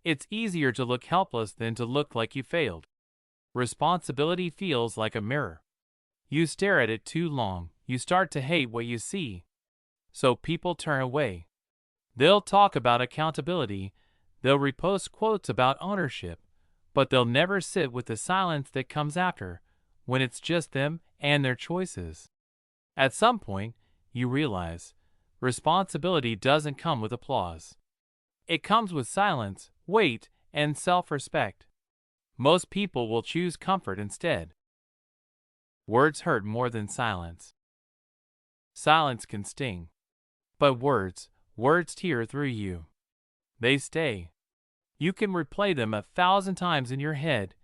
It's easier to look helpless than to look like you failed. Responsibility feels like a mirror. You stare at it too long, you start to hate what you see. So people turn away. They'll talk about accountability, they'll repost quotes about ownership, but they'll never sit with the silence that comes after, when it's just them and their choices. At some point, you realize, responsibility doesn't come with applause. It comes with silence, weight, and self-respect. Most people will choose comfort instead. Words hurt more than silence. Silence can sting. But words tear through you. They stay. You can replay them 1,000 times in your head,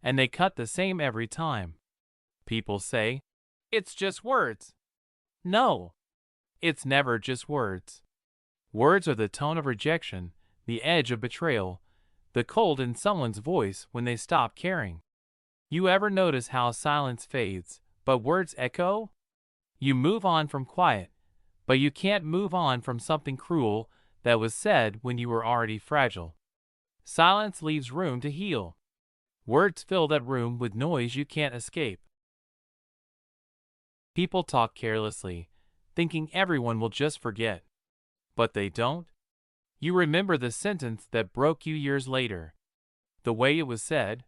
and they cut the same every time. People say, it's just words. No, it's never just words. Words are the tone of rejection, the edge of betrayal, the cold in someone's voice when they stop caring. You ever notice how silence fades, but words echo? You move on from quiet, but you can't move on from something cruel that was said when you were already fragile. Silence leaves room to heal. Words fill that room with noise you can't escape. People talk carelessly, thinking everyone will just forget. But they don't. You remember the sentence that broke you years later. The way it was said.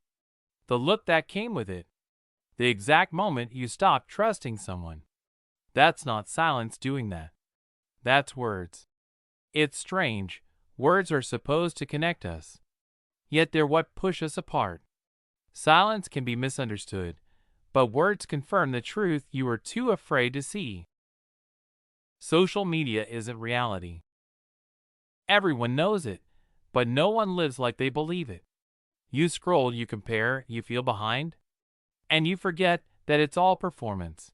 The look that came with it. The exact moment you stopped trusting someone. That's not silence doing that. That's words. It's strange. Words are supposed to connect us. Yet they're what push us apart. Silence can be misunderstood, but words confirm the truth you were too afraid to see. Social media isn't reality. Everyone knows it, but no one lives like they believe it. You scroll, you compare, you feel behind, and you forget that it's all performance.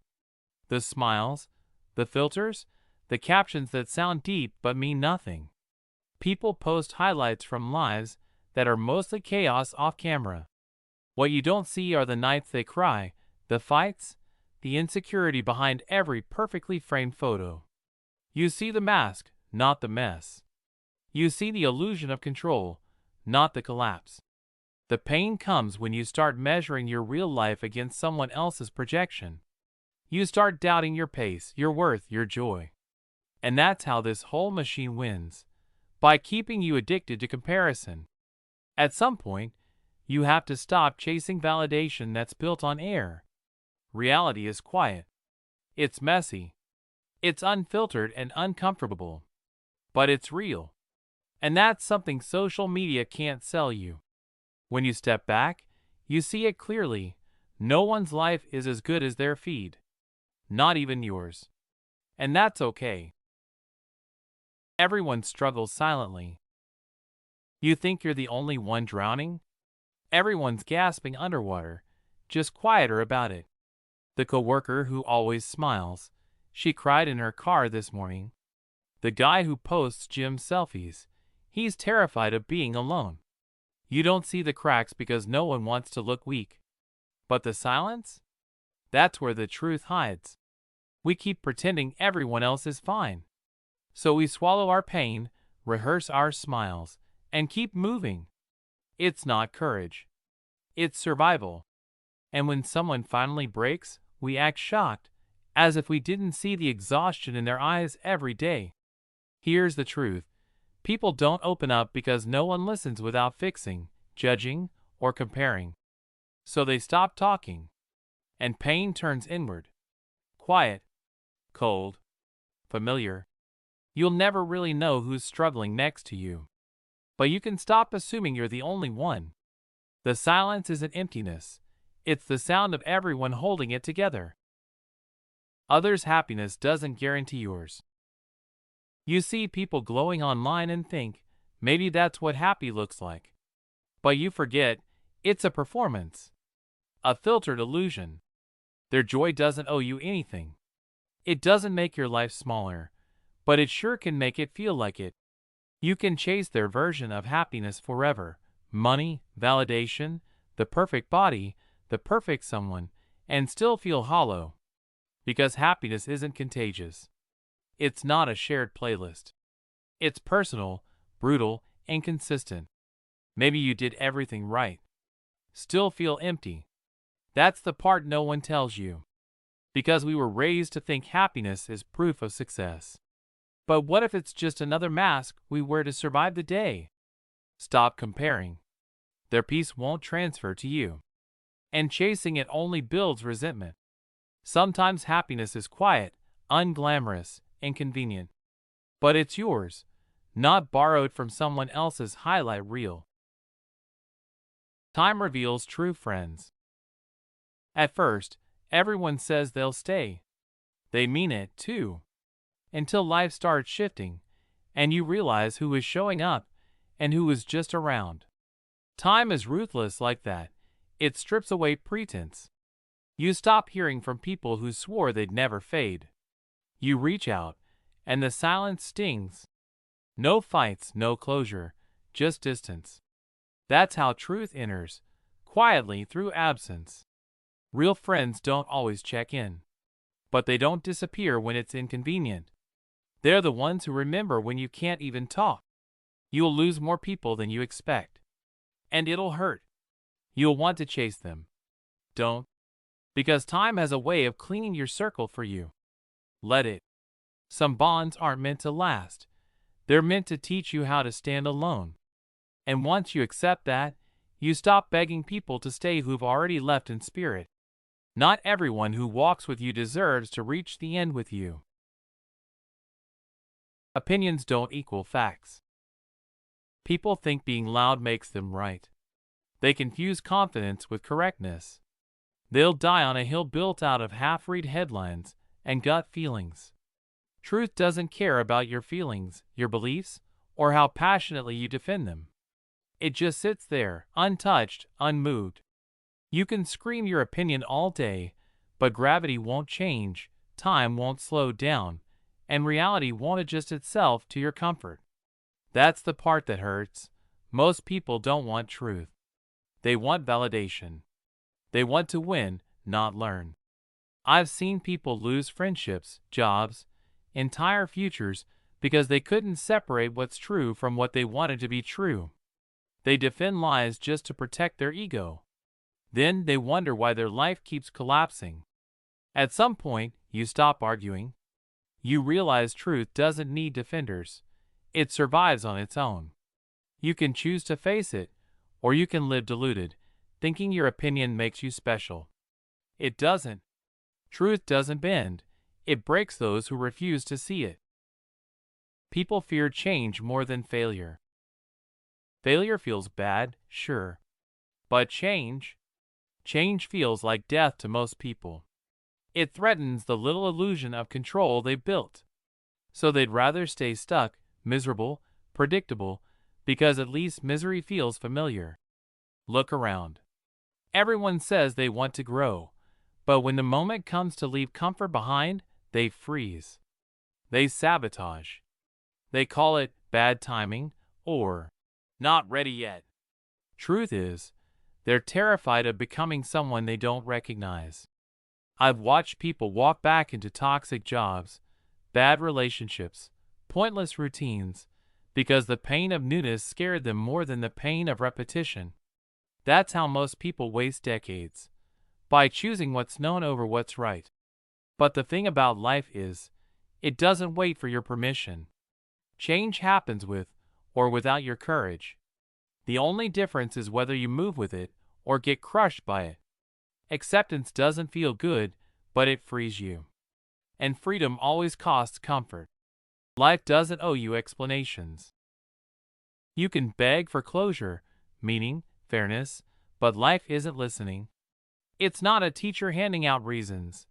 The smiles, the filters, the captions that sound deep but mean nothing. People post highlights from lives that are mostly chaos off camera. What you don't see are the nights they cry, the fights, the insecurity behind every perfectly framed photo. You see the mask, not the mess. You see the illusion of control, not the collapse. The pain comes when you start measuring your real life against someone else's projection. You start doubting your pace, your worth, your joy. And that's how this whole machine wins, by keeping you addicted to comparison. At some point, you have to stop chasing validation that's built on air. Reality is quiet. It's messy. It's unfiltered and uncomfortable. But it's real. And that's something social media can't sell you. When you step back, you see it clearly. No one's life is as good as their feed. Not even yours. And that's okay. Everyone struggles silently. You think you're the only one drowning? Everyone's gasping underwater, just quieter about it. The coworker who always smiles, she cried in her car this morning. The guy who posts gym selfies, he's terrified of being alone. You don't see the cracks because no one wants to look weak. But the silence? That's where the truth hides. We keep pretending everyone else is fine. So we swallow our pain, rehearse our smiles, and keep moving. It's not courage. It's survival. And when someone finally breaks, we act shocked, as if we didn't see the exhaustion in their eyes every day. Here's the truth. People don't open up because no one listens without fixing, judging, or comparing. So they stop talking. And pain turns inward. Quiet, cold, familiar. You'll never really know who's struggling next to you. But you can stop assuming you're the only one. The silence isn't emptiness. It's the sound of everyone holding it together. Others' happiness doesn't guarantee yours. You see people glowing online and think, maybe that's what happy looks like. But you forget, it's a performance. A filtered illusion. Their joy doesn't owe you anything. It doesn't make your life smaller, but it sure can make it feel like it. You can chase their version of happiness forever. Money, validation, the perfect body, the perfect someone, and still feel hollow. Because happiness isn't contagious. It's not a shared playlist. It's personal, brutal, and consistent. Maybe you did everything right. Still feel empty. That's the part no one tells you. Because we were raised to think happiness is proof of success. But what if it's just another mask we wear to survive the day? Stop comparing. Their peace won't transfer to you. And chasing it only builds resentment. Sometimes happiness is quiet, unglamorous, inconvenient. But it's yours, not borrowed from someone else's highlight reel. Time reveals true friends. At first, everyone says they'll stay. They mean it, too. Until life starts shifting, and you realize who is showing up and who is just around. Time is ruthless like that. It strips away pretense. You stop hearing from people who swore they'd never fade. You reach out, and the silence stings. No fights, no closure, just distance. That's how truth enters, quietly through absence. Real friends don't always check in, but they don't disappear when it's inconvenient. They're the ones who remember when you can't even talk. You'll lose more people than you expect. And it'll hurt. You'll want to chase them. Don't. Because time has a way of cleaning your circle for you. Let it. Some bonds aren't meant to last. They're meant to teach you how to stand alone. And once you accept that, you stop begging people to stay who've already left in spirit. Not everyone who walks with you deserves to reach the end with you. Opinions don't equal facts. People think being loud makes them right. They confuse confidence with correctness. They'll die on a hill built out of half-read headlines and gut feelings. Truth doesn't care about your feelings, your beliefs, or how passionately you defend them. It just sits there, untouched, unmoved. You can scream your opinion all day, but gravity won't change, time won't slow down, and reality won't adjust itself to your comfort. That's the part that hurts. Most people don't want truth. They want validation. They want to win, not learn. I've seen people lose friendships, jobs, entire futures because they couldn't separate what's true from what they wanted to be true. They defend lies just to protect their ego. Then they wonder why their life keeps collapsing. At some point, you stop arguing. You realize truth doesn't need defenders. It survives on its own. You can choose to face it, or you can live deluded, thinking your opinion makes you special. It doesn't. Truth doesn't bend. It breaks those who refuse to see it. People fear change more than failure. Failure feels bad, sure. But change feels like death to most people. It threatens the little illusion of control they built. So they'd rather stay stuck, miserable, predictable, because at least misery feels familiar. Look around. Everyone says they want to grow, but when the moment comes to leave comfort behind, they freeze. They sabotage. They call it bad timing or not ready yet. Truth is, they're terrified of becoming someone they don't recognize. I've watched people walk back into toxic jobs, bad relationships, pointless routines, because the pain of newness scared them more than the pain of repetition. That's how most people waste decades, by choosing what's known over what's right. But the thing about life is, it doesn't wait for your permission. Change happens with or without your courage. The only difference is whether you move with it or get crushed by it. Acceptance doesn't feel good, but it frees you. And freedom always costs comfort. Life doesn't owe you explanations. You can beg for closure, meaning, fairness, but life isn't listening. It's not a teacher handing out reasons.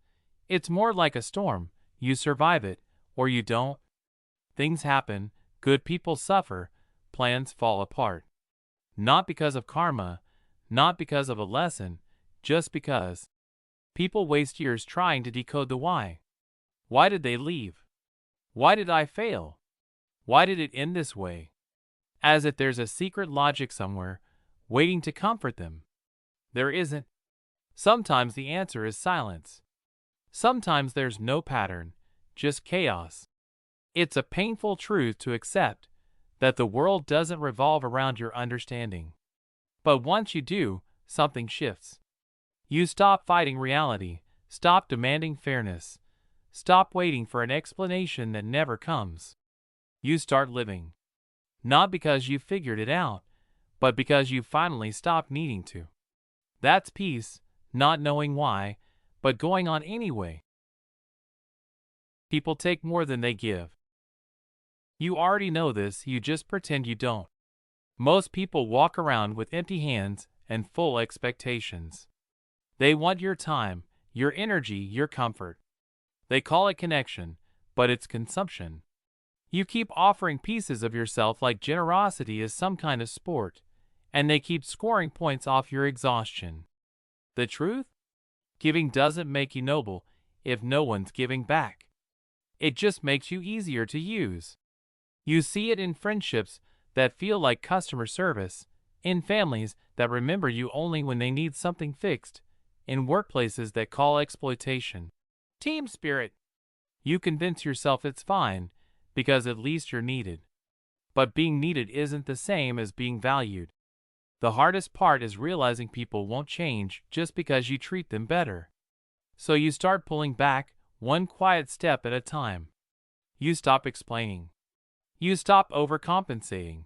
It's more like a storm. You survive it, or you don't. Things happen, good people suffer, plans fall apart. Not because of karma, not because of a lesson, just because. People waste years trying to decode the why. Why did they leave? Why did I fail? Why did it end this way? As if there's a secret logic somewhere, waiting to comfort them. There isn't. Sometimes the answer is silence. Sometimes there's no pattern, just chaos. It's a painful truth to accept, that the world doesn't revolve around your understanding. But once you do, something shifts. You stop fighting reality, stop demanding fairness, stop waiting for an explanation that never comes. You start living. Not because you figured it out, but because you finally stopped needing to. That's peace, not knowing why, but going on anyway. People take more than they give. You already know this, you just pretend you don't. Most people walk around with empty hands and full expectations. They want your time, your energy, your comfort. They call it connection, but it's consumption. You keep offering pieces of yourself like generosity is some kind of sport, and they keep scoring points off your exhaustion. The truth? Giving doesn't make you noble if no one's giving back. It just makes you easier to use. You see it in friendships that feel like customer service, in families that remember you only when they need something fixed, in workplaces that call exploitation. Team spirit. You convince yourself it's fine, because at least you're needed. But being needed isn't the same as being valued. The hardest part is realizing people won't change just because you treat them better. So you start pulling back, one quiet step at a time. You stop explaining. You stop overcompensating.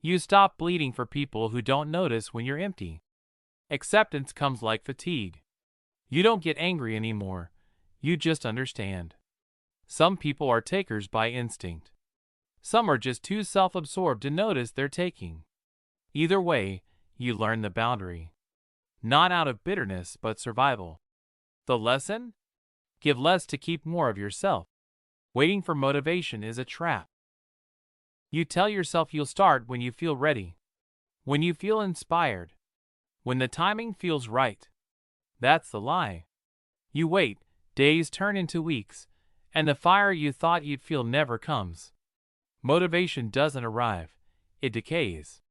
You stop bleeding for people who don't notice when you're empty. Acceptance comes like fatigue. You don't get angry anymore. You just understand. Some people are takers by instinct. Some are just too self-absorbed to notice they're taking. Either way, you learn the boundary. Not out of bitterness, but survival. The lesson? Give less to keep more of yourself. Waiting for motivation is a trap. You tell yourself you'll start when you feel ready, when you feel inspired, when the timing feels right. That's the lie. You wait, days turn into weeks, and the fire you thought you'd feel never comes. Motivation doesn't arrive, it decays.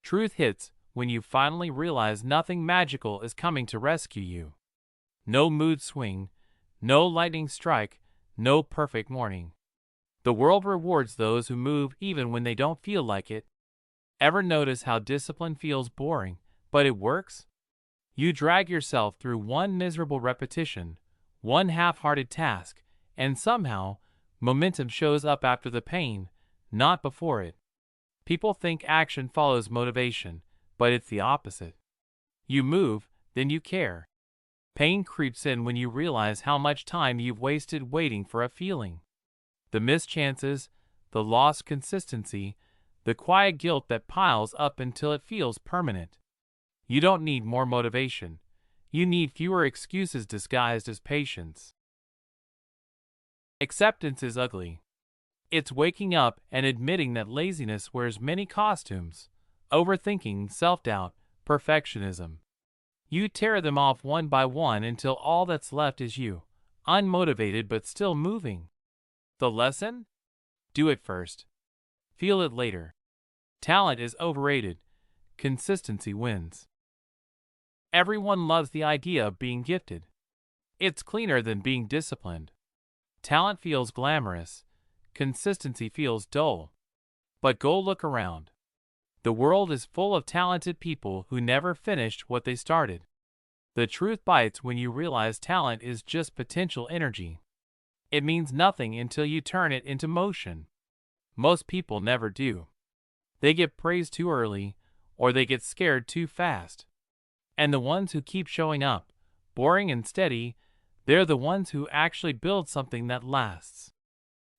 Truth hits when you finally realize nothing magical is coming to rescue you. No mood swing, no lightning strike, no perfect morning. The world rewards those who move even when they don't feel like it. Ever notice how discipline feels boring, but it works? You drag yourself through one miserable repetition, one half-hearted task, and somehow, momentum shows up after the pain, not before it. People think action follows motivation, but it's the opposite. You move, then you care. Pain creeps in when you realize how much time you've wasted waiting for a feeling. The missed chances, the lost consistency, the quiet guilt that piles up until it feels permanent. You don't need more motivation. You need fewer excuses disguised as patience. Acceptance is ugly. It's waking up and admitting that laziness wears many costumes: overthinking, self-doubt, perfectionism. You tear them off one by one until all that's left is you, unmotivated but still moving. The lesson? Do it first. Feel it later. Talent is overrated. Consistency wins. Everyone loves the idea of being gifted. It's cleaner than being disciplined. Talent feels glamorous. Consistency feels dull. But go look around. The world is full of talented people who never finished what they started. The truth bites when you realize talent is just potential energy. It means nothing until you turn it into motion. Most people never do. They get praised too early, or they get scared too fast. And the ones who keep showing up, boring and steady, they're the ones who actually build something that lasts.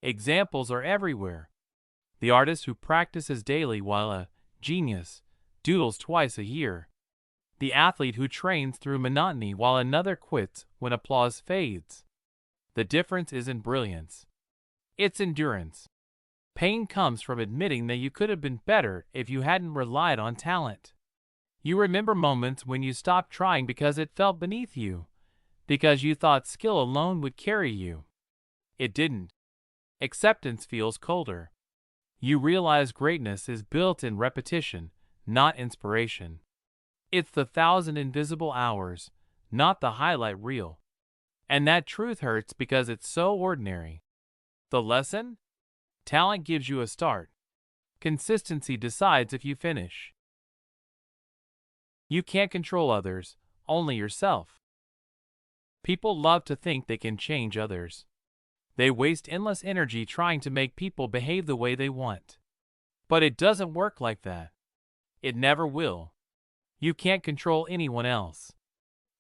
Examples are everywhere. The artist who practices daily while a genius doodles twice a year. The athlete who trains through monotony while another quits when applause fades. The difference isn't brilliance. It's endurance. Pain comes from admitting that you could have been better if you hadn't relied on talent. You remember moments when you stopped trying because it felt beneath you, because you thought skill alone would carry you. It didn't. Acceptance feels colder. You realize greatness is built in repetition, not inspiration. It's the 1,000 invisible hours, not the highlight reel. And that truth hurts because it's so ordinary. The lesson? Talent gives you a start. Consistency decides if you finish. You can't control others, only yourself. People love to think they can change others. They waste endless energy trying to make people behave the way they want. But it doesn't work like that. It never will. You can't control anyone else.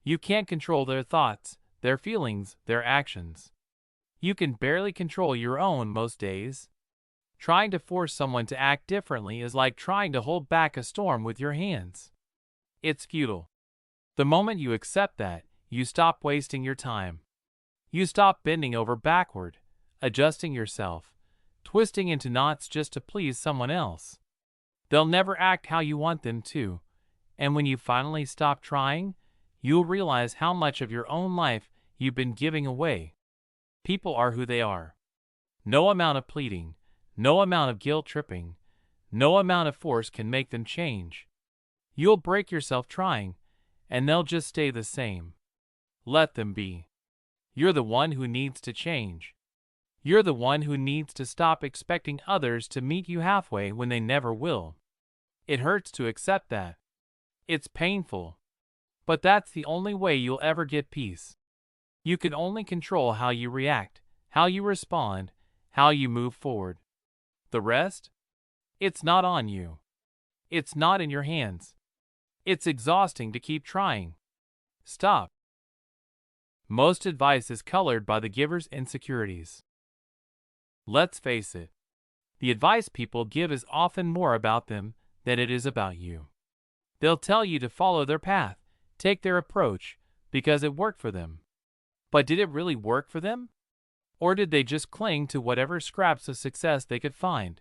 You can't control their thoughts, their feelings, their actions. You can barely control your own most days. Trying to force someone to act differently is like trying to hold back a storm with your hands. It's futile. The moment you accept that, you stop wasting your time. You stop bending over backward, adjusting yourself, twisting into knots just to please someone else. They'll never act how you want them to, and when you finally stop trying, you'll realize how much of your own life you've been giving away. People are who they are. No amount of pleading, no amount of guilt tripping, no amount of force can make them change. You'll break yourself trying, and they'll just stay the same. Let them be. You're the one who needs to change. You're the one who needs to stop expecting others to meet you halfway when they never will. It hurts to accept that. It's painful. But that's the only way you'll ever get peace. You can only control how you react, how you respond, how you move forward. The rest? It's not on you. It's not in your hands. It's exhausting to keep trying. Stop. Most advice is colored by the giver's insecurities. Let's face it. The advice people give is often more about them than it is about you. They'll tell you to follow their path, take their approach, because it worked for them. But did it really work for them? Or did they just cling to whatever scraps of success they could find,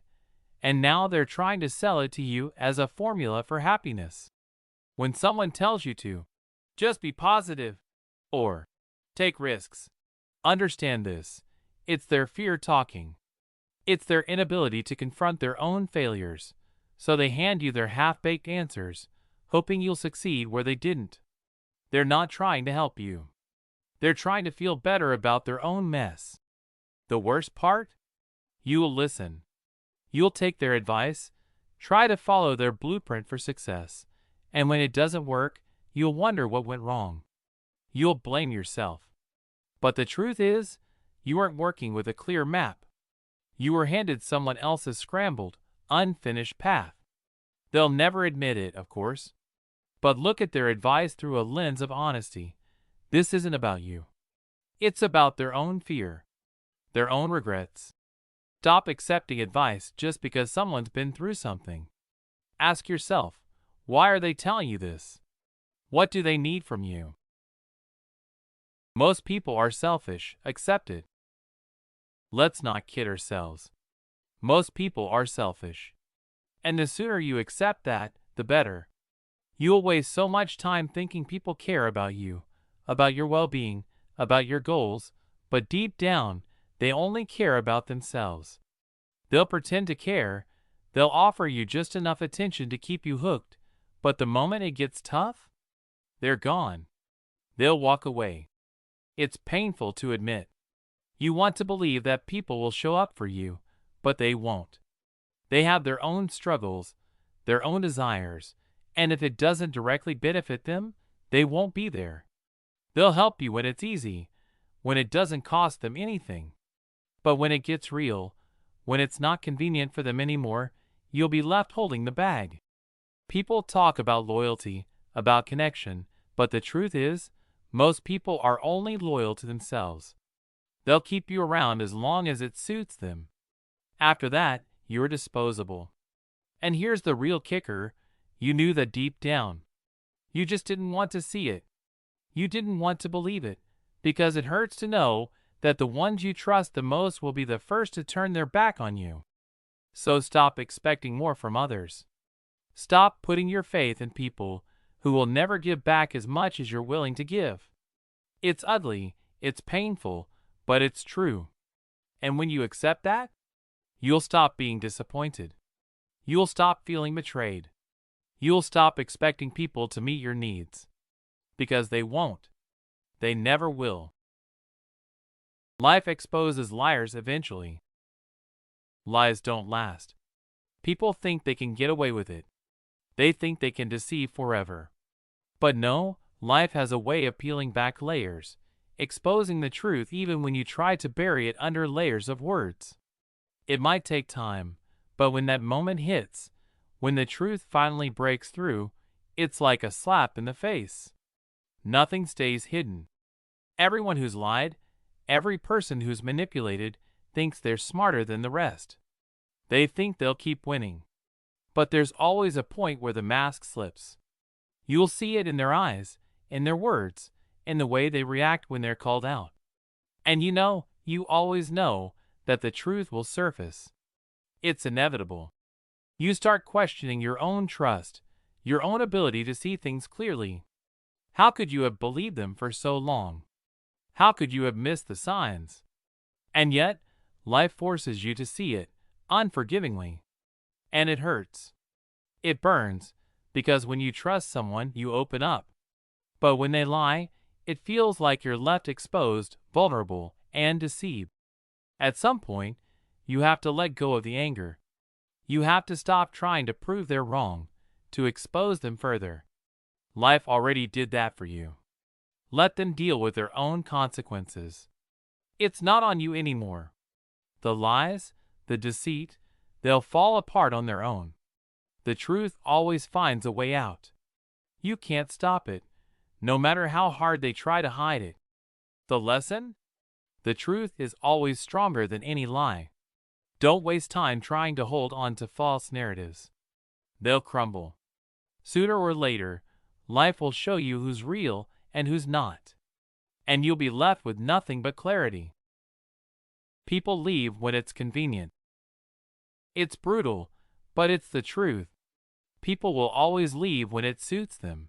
and now they're trying to sell it to you as a formula for happiness? When someone tells you to, just be positive, or take risks, understand this. It's their fear talking. It's their inability to confront their own failures, so they hand you their half-baked answers, hoping you'll succeed where they didn't. They're not trying to help you. They're trying to feel better about their own mess. The worst part? You'll listen. You'll take their advice, try to follow their blueprint for success, and when it doesn't work, you'll wonder what went wrong. You'll blame yourself. But the truth is, you aren't working with a clear map. You were handed someone else's scrambled, unfinished path. They'll never admit it, of course. But look at their advice through a lens of honesty. This isn't about you. It's about their own fear, their own regrets. Stop accepting advice just because someone's been through something. Ask yourself, why are they telling you this? What do they need from you? Most people are selfish, accept it. Let's not kid ourselves. Most people are selfish. And the sooner you accept that, the better. You'll waste so much time thinking people care about you, about your well-being, about your goals, but deep down, they only care about themselves. They'll pretend to care, they'll offer you just enough attention to keep you hooked, but the moment it gets tough, they're gone. They'll walk away. It's painful to admit. You want to believe that people will show up for you, but they won't. They have their own struggles, their own desires, and if it doesn't directly benefit them, they won't be there. They'll help you when it's easy, when it doesn't cost them anything. But when it gets real, when it's not convenient for them anymore, you'll be left holding the bag. People talk about loyalty, about connection, but the truth is, most people are only loyal to themselves. They'll keep you around as long as it suits them. After that, you're disposable. And here's the real kicker, you knew that deep down. You just didn't want to see it. You didn't want to believe it, because it hurts to know that the ones you trust the most will be the first to turn their back on you. So stop expecting more from others. Stop putting your faith in people who will never give back as much as you're willing to give. It's ugly, it's painful, but it's true. And when you accept that, you'll stop being disappointed. You'll stop feeling betrayed. You'll stop expecting people to meet your needs. Because they won't. They never will. Life exposes liars eventually. Lies don't last. People think they can get away with it. They think they can deceive forever. But no, life has a way of peeling back layers, exposing the truth even when you try to bury it under layers of words. It might take time, but when that moment hits, when the truth finally breaks through, it's like a slap in the face. Nothing stays hidden. Everyone who's lied, every person who's manipulated, thinks they're smarter than the rest. They think they'll keep winning. But there's always a point where the mask slips. You'll see it in their eyes, in their words, in the way they react when they're called out. And you always know that the truth will surface. It's inevitable. You start questioning your own trust, your own ability to see things clearly. How could you have believed them for so long? How could you have missed the signs? And yet, life forces you to see it, unforgivingly. And it hurts. It burns, because when you trust someone, you open up. But when they lie, it feels like you're left exposed, vulnerable, and deceived. At some point, you have to let go of the anger. You have to stop trying to prove they're wrong, to expose them further. Life already did that for you. Let them deal with their own consequences. It's not on you anymore. The lies, the deceit, they'll fall apart on their own. The truth always finds a way out. You can't stop it, no matter how hard they try to hide it. The lesson? The truth is always stronger than any lie. Don't waste time trying to hold on to false narratives. They'll crumble. Sooner or later, life will show you who's real and who's not. And you'll be left with nothing but clarity. People leave when it's convenient. It's brutal, but it's the truth. People will always leave when it suits them.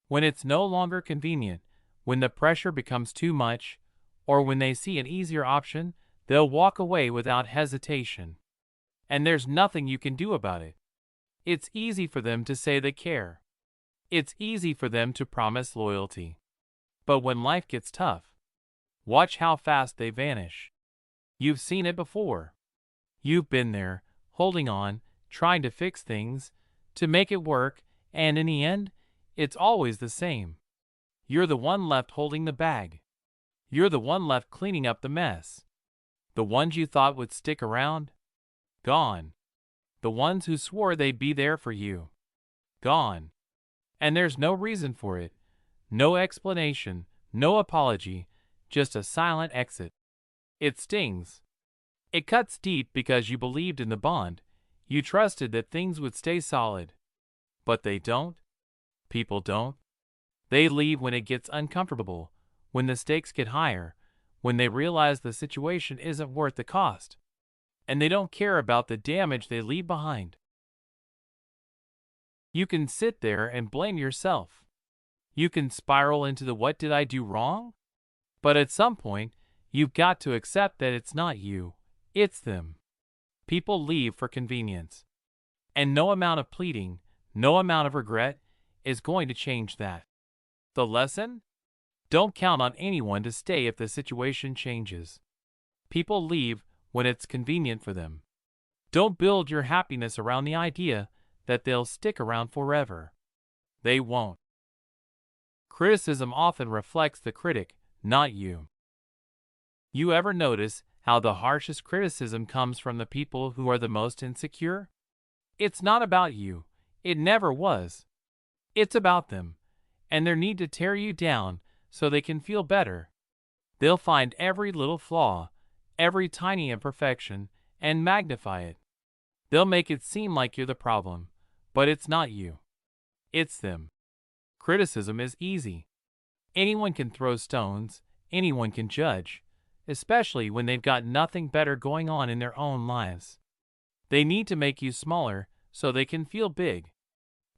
When it's no longer convenient, when the pressure becomes too much, or when they see an easier option, they'll walk away without hesitation. And there's nothing you can do about it. It's easy for them to say they care. It's easy for them to promise loyalty. But when life gets tough, watch how fast they vanish. You've seen it before. You've been there, holding on, trying to fix things, to make it work, and in the end, it's always the same. You're the one left holding the bag. You're the one left cleaning up the mess. The ones you thought would stick around? Gone. The ones who swore they'd be there for you? Gone. And there's no reason for it. No explanation, no apology, just a silent exit. It stings. It cuts deep because you believed in the bond. You trusted that things would stay solid. But they don't. People don't. They leave when it gets uncomfortable, when the stakes get higher, when they realize the situation isn't worth the cost. And they don't care about the damage they leave behind. You can sit there and blame yourself. You can spiral into the "what did I do wrong?" But at some point, you've got to accept that it's not you, it's them. People leave for convenience. And no amount of pleading, no amount of regret is going to change that. The lesson? Don't count on anyone to stay if the situation changes. People leave when it's convenient for them. Don't build your happiness around the idea that they'll stick around forever. They won't. Criticism often reflects the critic, not you. You ever notice how the harshest criticism comes from the people who are the most insecure? It's not about you. It never was. It's about them, and their need to tear you down so they can feel better. They'll find every little flaw, every tiny imperfection, and magnify it. They'll make it seem like you're the problem, but it's not you. It's them. Criticism is easy. Anyone can throw stones, anyone can judge, especially when they've got nothing better going on in their own lives. They need to make you smaller so they can feel big.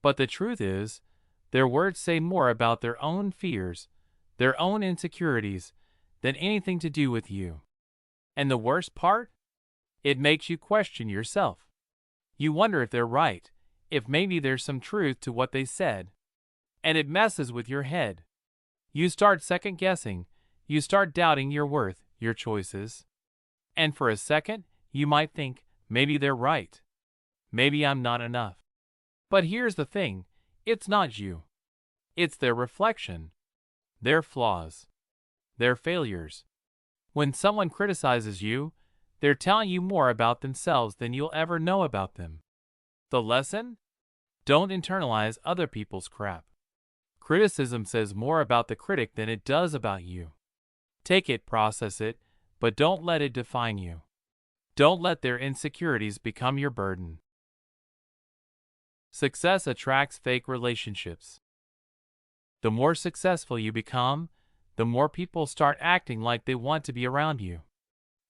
But the truth is, their words say more about their own fears, their own insecurities, than anything to do with you. And the worst part? It makes you question yourself. You wonder if they're right, if maybe there's some truth to what they said. And it messes with your head. You start second-guessing, you start doubting your worth, your choices. And for a second, you might think, maybe they're right. Maybe I'm not enough. But here's the thing, it's not you. It's their reflection, their flaws, their failures. When someone criticizes you, they're telling you more about themselves than you'll ever know about them. The lesson? Don't internalize other people's crap. Criticism says more about the critic than it does about you. Take it, process it, but don't let it define you. Don't let their insecurities become your burden. Success attracts fake relationships. The more successful you become, the more people start acting like they want to be around you.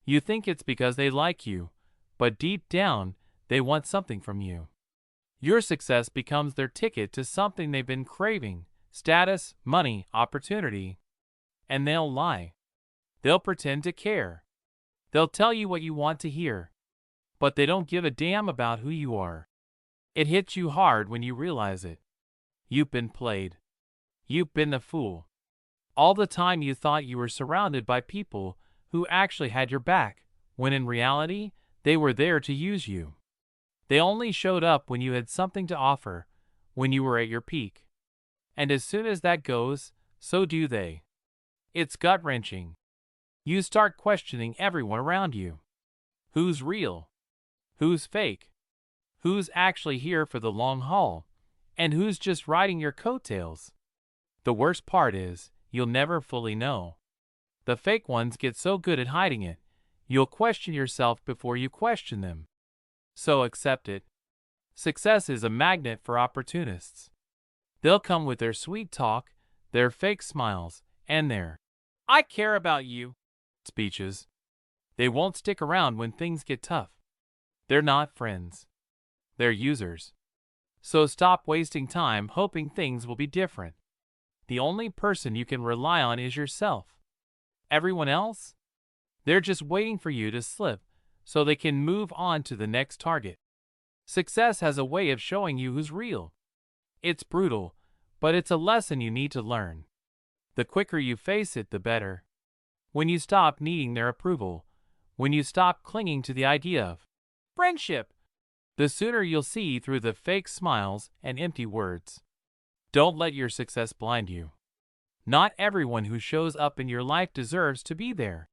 You think it's because they like you, but deep down, they want something from you. Your success becomes their ticket to something they've been craving: status, money, opportunity. And they'll lie. They'll pretend to care. They'll tell you what you want to hear. But they don't give a damn about who you are. It hits you hard when you realize it. You've been played. You've been the fool. All the time you thought you were surrounded by people who actually had your back, when in reality, they were there to use you. They only showed up when you had something to offer, when you were at your peak. And as soon as that goes, so do they. It's gut-wrenching. You start questioning everyone around you. Who's real? Who's fake? Who's actually here for the long haul? And who's just riding your coattails? The worst part is, you'll never fully know. The fake ones get so good at hiding it, you'll question yourself before you question them. So accept it. Success is a magnet for opportunists. They'll come with their sweet talk, their fake smiles, and their "I care about you" speeches. They won't stick around when things get tough. They're not friends. They're users. So stop wasting time hoping things will be different. The only person you can rely on is yourself. Everyone else? They're just waiting for you to slip so they can move on to the next target. Success has a way of showing you who's real. It's brutal, but it's a lesson you need to learn. The quicker you face it, the better. When you stop needing their approval, when you stop clinging to the idea of friendship, the sooner you'll see through the fake smiles and empty words. Don't let your success blind you. Not everyone who shows up in your life deserves to be there.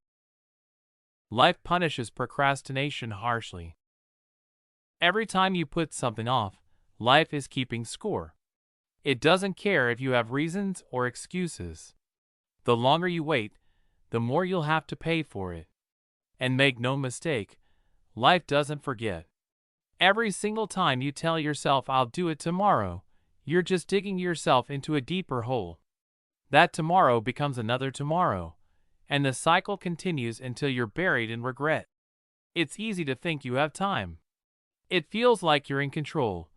Life punishes procrastination harshly. Every time you put something off, life is keeping score. It doesn't care if you have reasons or excuses. The longer you wait, the more you'll have to pay for it. And make no mistake, life doesn't forget. Every single time you tell yourself I'll do it tomorrow, you're just digging yourself into a deeper hole. That tomorrow becomes another tomorrow, and the cycle continues until you're buried in regret. It's easy to think you have time. It feels like you're in control,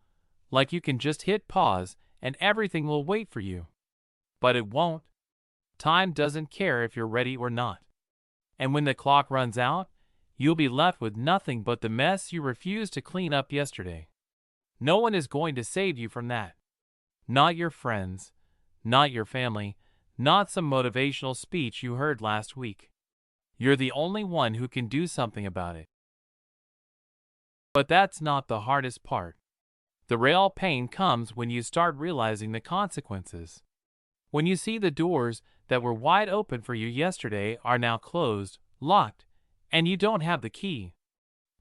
like you can just hit pause and everything will wait for you. But it won't. Time doesn't care if you're ready or not. And when the clock runs out, you'll be left with nothing but the mess you refused to clean up yesterday. No one is going to save you from that. Not your friends, not your family, not some motivational speech you heard last week. You're the only one who can do something about it. But that's not the hardest part. The real pain comes when you start realizing the consequences. When you see the doors that were wide open for you yesterday are now closed, locked, and you don't have the key.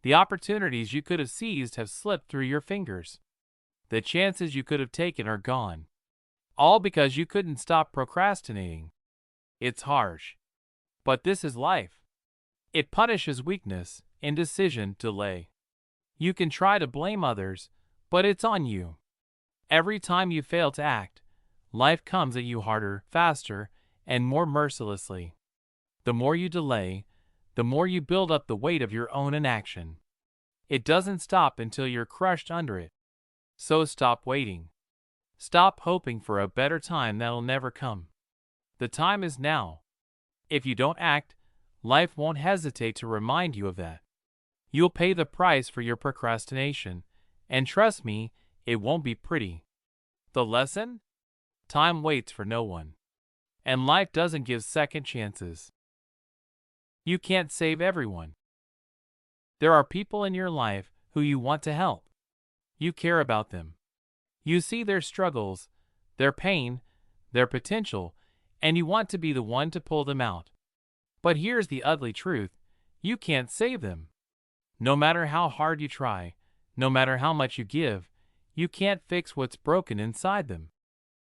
The opportunities you could have seized have slipped through your fingers. The chances you could have taken are gone. All because you couldn't stop procrastinating. It's harsh. But this is life. It punishes weakness, indecision, delay. You can try to blame others, but it's on you. Every time you fail to act, life comes at you harder, faster, and more mercilessly. The more you delay, the more you build up the weight of your own inaction. It doesn't stop until you're crushed under it. So stop waiting. Stop hoping for a better time that'll never come. The time is now. If you don't act, life won't hesitate to remind you of that. You'll pay the price for your procrastination, and trust me, it won't be pretty. The lesson? Time waits for no one. And life doesn't give second chances. You can't save everyone. There are people in your life who you want to help. You care about them. You see their struggles, their pain, their potential, and you want to be the one to pull them out. But here's the ugly truth: you can't save them. No matter how hard you try, no matter how much you give, you can't fix what's broken inside them.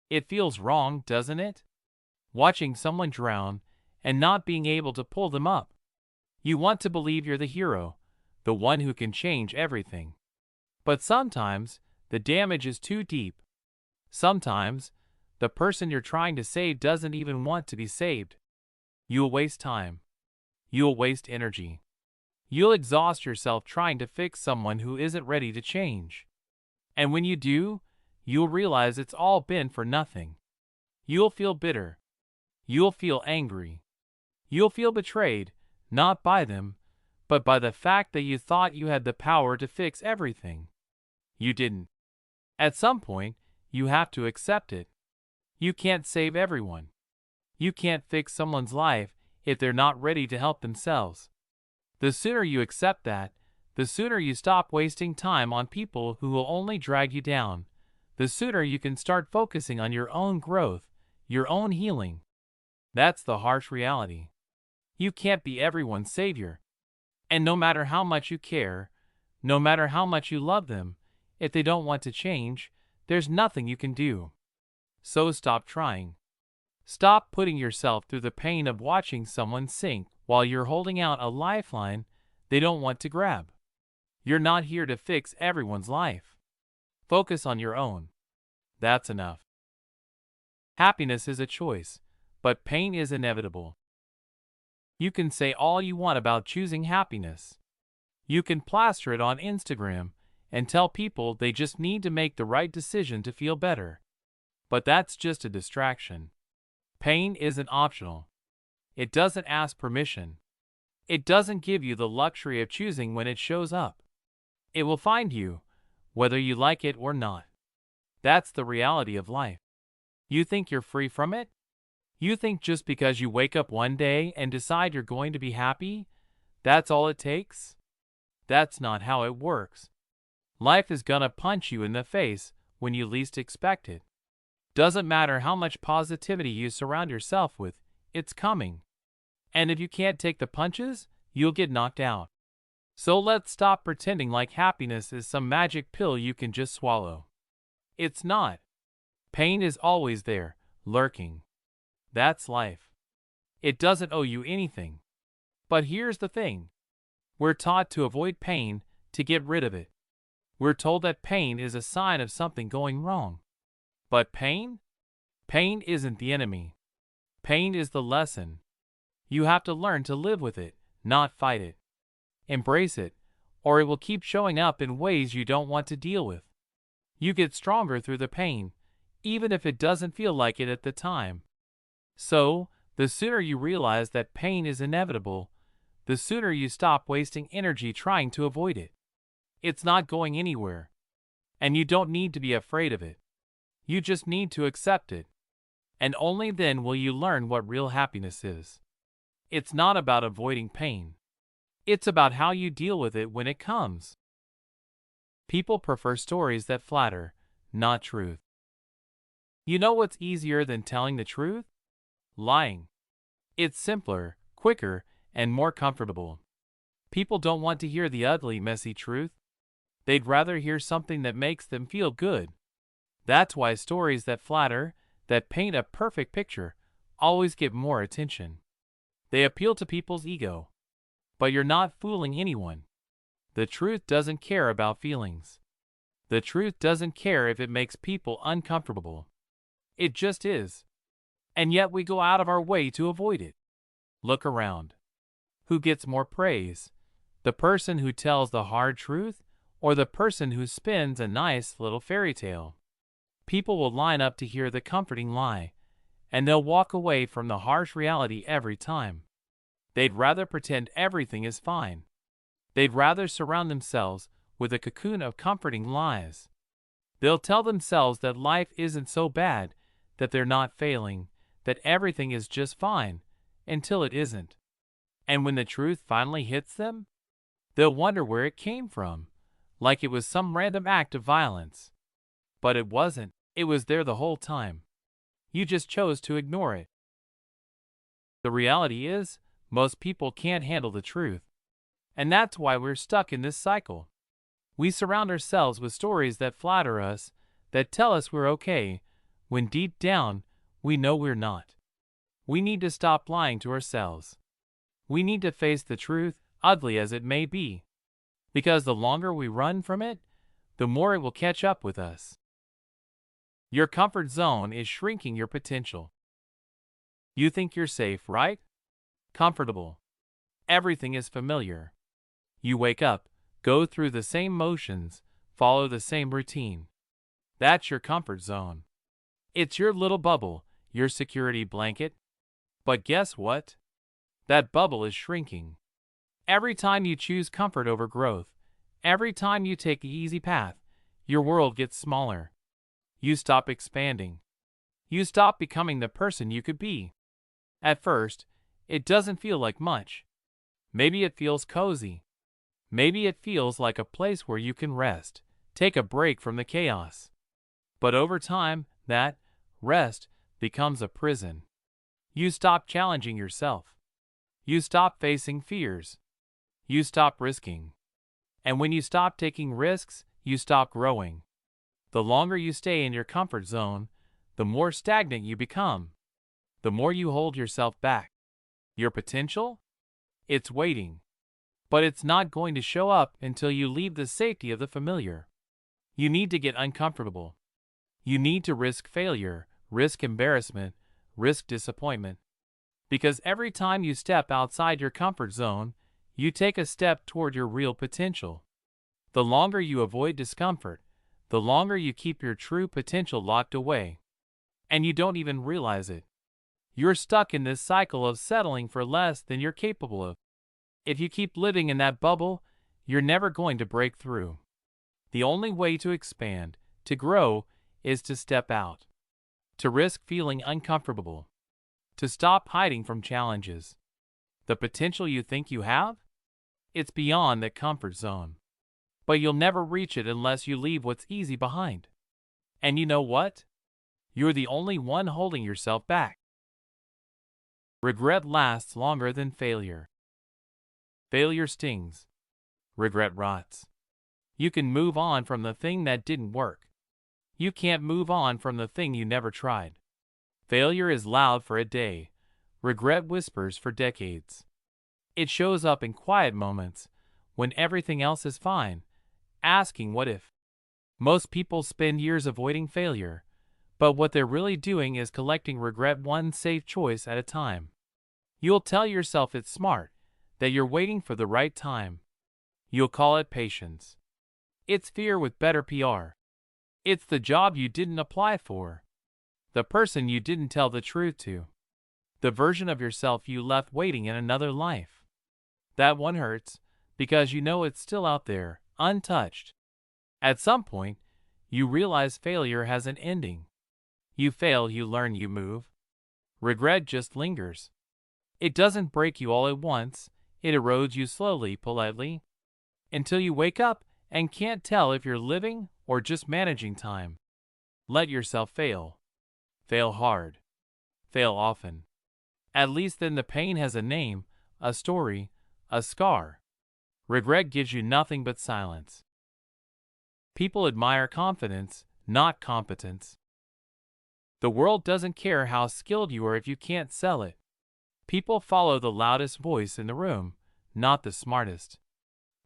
It feels wrong, doesn't it? Watching someone drown and not being able to pull them up. You want to believe you're the hero, the one who can change everything. But sometimes the damage is too deep. Sometimes the person you're trying to save doesn't even want to be saved. You'll waste time. You'll waste energy. You'll exhaust yourself trying to fix someone who isn't ready to change. And when you do, you'll realize it's all been for nothing. You'll feel bitter. You'll feel angry. You'll feel betrayed, not by them, but by the fact that you thought you had the power to fix everything. You didn't. At some point, you have to accept it. You can't save everyone. You can't fix someone's life if they're not ready to help themselves. The sooner you accept that, the sooner you stop wasting time on people who will only drag you down. The sooner you can start focusing on your own growth, your own healing. That's the harsh reality. You can't be everyone's savior. And no matter how much you care, no matter how much you love them, if they don't want to change, there's nothing you can do. So stop trying. Stop putting yourself through the pain of watching someone sink while you're holding out a lifeline they don't want to grab. You're not here to fix everyone's life. Focus on your own. That's enough. Happiness is a choice, but pain is inevitable. You can say all you want about choosing happiness. You can plaster it on Instagram and tell people they just need to make the right decision to feel better. But that's just a distraction. Pain isn't optional. It doesn't ask permission. It doesn't give you the luxury of choosing when it shows up. It will find you, whether you like it or not. That's the reality of life. You think you're free from it? You think just because you wake up one day and decide you're going to be happy, that's all it takes? That's not how it works. Life is gonna punch you in the face when you least expect it. Doesn't matter how much positivity you surround yourself with, it's coming. And if you can't take the punches, you'll get knocked out. So let's stop pretending like happiness is some magic pill you can just swallow. It's not. Pain is always there, lurking. That's life. It doesn't owe you anything. But here's the thing. We're taught to avoid pain, to get rid of it. We're told that pain is a sign of something going wrong. But pain? Pain isn't the enemy. Pain is the lesson. You have to learn to live with it, not fight it. Embrace it, or it will keep showing up in ways you don't want to deal with. You get stronger through the pain, even if it doesn't feel like it at the time. So, the sooner you realize that pain is inevitable, the sooner you stop wasting energy trying to avoid it. It's not going anywhere. And you don't need to be afraid of it. You just need to accept it. And only then will you learn what real happiness is. It's not about avoiding pain. It's about how you deal with it when it comes. People prefer stories that flatter, not truth. You know what's easier than telling the truth? Lying. It's simpler, quicker, and more comfortable. People don't want to hear the ugly, messy truth. They'd rather hear something that makes them feel good. That's why stories that flatter, that paint a perfect picture, always get more attention. They appeal to people's ego. But you're not fooling anyone. The truth doesn't care about feelings. The truth doesn't care if it makes people uncomfortable. It just is. And yet we go out of our way to avoid it. Look around. Who gets more praise? The person who tells the hard truth, or the person who spins a nice little fairy tale? People will line up to hear the comforting lie, and they'll walk away from the harsh reality every time. They'd rather pretend everything is fine. They'd rather surround themselves with a cocoon of comforting lies. They'll tell themselves that life isn't so bad, that they're not failing, that everything is just fine, until it isn't. And when the truth finally hits them, they'll wonder where it came from, like it was some random act of violence. But it wasn't. It was there the whole time. You just chose to ignore it. The reality is, most people can't handle the truth. And that's why we're stuck in this cycle. We surround ourselves with stories that flatter us, that tell us we're okay, when deep down, we know we're not. We need to stop lying to ourselves. We need to face the truth, ugly as it may be. Because the longer we run from it, the more it will catch up with us. Your comfort zone is shrinking your potential. You think you're safe, right? Comfortable. Everything is familiar. You wake up, go through the same motions, follow the same routine. That's your comfort zone. It's your little bubble, your security blanket. But guess what? That bubble is shrinking. Every time you choose comfort over growth, every time you take the easy path, your world gets smaller. You stop expanding. You stop becoming the person you could be. At first, it doesn't feel like much. Maybe it feels cozy. Maybe it feels like a place where you can rest, take a break from the chaos. But over time, that rest becomes a prison. You stop challenging yourself. You stop facing fears. You stop risking. And when you stop taking risks, you stop growing. The longer you stay in your comfort zone, the more stagnant you become. The more you hold yourself back. Your potential? It's waiting. But it's not going to show up until you leave the safety of the familiar. You need to get uncomfortable. You need to risk failure, risk embarrassment, risk disappointment. Because every time you step outside your comfort zone, you take a step toward your real potential. The longer you avoid discomfort, the longer you keep your true potential locked away. And you don't even realize it. You're stuck in this cycle of settling for less than you're capable of. If you keep living in that bubble, you're never going to break through. The only way to expand, to grow, is to step out. To risk feeling uncomfortable. To stop hiding from challenges. The potential you think you have? It's beyond that comfort zone. But you'll never reach it unless you leave what's easy behind. And you know what? You're the only one holding yourself back. Regret lasts longer than failure. Failure stings. Regret rots. You can move on from the thing that didn't work. You can't move on from the thing you never tried. Failure is loud for a day. Regret whispers for decades. It shows up in quiet moments, when everything else is fine, asking what if. Most people spend years avoiding failure, but what they're really doing is collecting regret one safe choice at a time. You'll tell yourself it's smart, that you're waiting for the right time. You'll call it patience. It's fear with better PR. It's the job you didn't apply for. The person you didn't tell the truth to. The version of yourself you left waiting in another life. That one hurts, because you know it's still out there, untouched. At some point, you realize failure has an ending. You fail, you learn, you move. Regret just lingers. It doesn't break you all at once, it erodes you slowly, politely, until you wake up and can't tell if you're living or just managing time. Let yourself fail. Fail hard. Fail often. At least then the pain has a name, a story, a scar. Regret gives you nothing but silence. People admire confidence, not competence. The world doesn't care how skilled you are if you can't sell it. People follow the loudest voice in the room, not the smartest.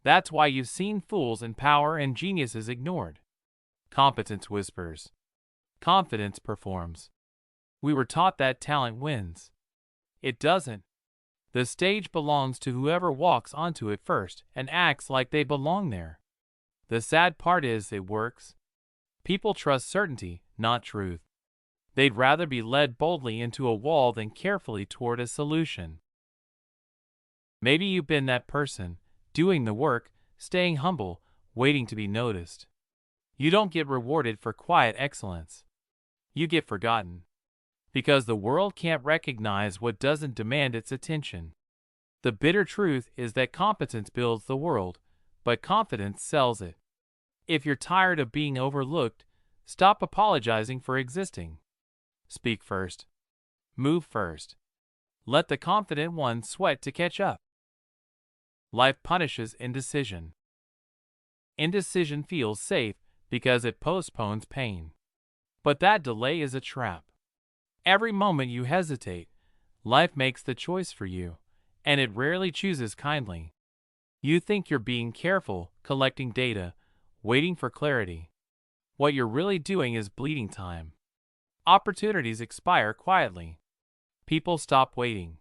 That's why you've seen fools in power and geniuses ignored. Competence whispers. Confidence performs. We were taught that talent wins. It doesn't. The stage belongs to whoever walks onto it first and acts like they belong there. The sad part is it works. People trust certainty, not truth. They'd rather be led boldly into a wall than carefully toward a solution. Maybe you've been that person, doing the work, staying humble, waiting to be noticed. You don't get rewarded for quiet excellence. You get forgotten. Because the world can't recognize what doesn't demand its attention. The bitter truth is that competence builds the world, but confidence sells it. If you're tired of being overlooked, stop apologizing for existing. Speak first. Move first. Let the confident one sweat to catch up. Life punishes indecision. Indecision feels safe because it postpones pain. But that delay is a trap. Every moment you hesitate, life makes the choice for you, and it rarely chooses kindly. You think you're being careful, collecting data, waiting for clarity. What you're really doing is bleeding time. Opportunities expire quietly. People stop waiting.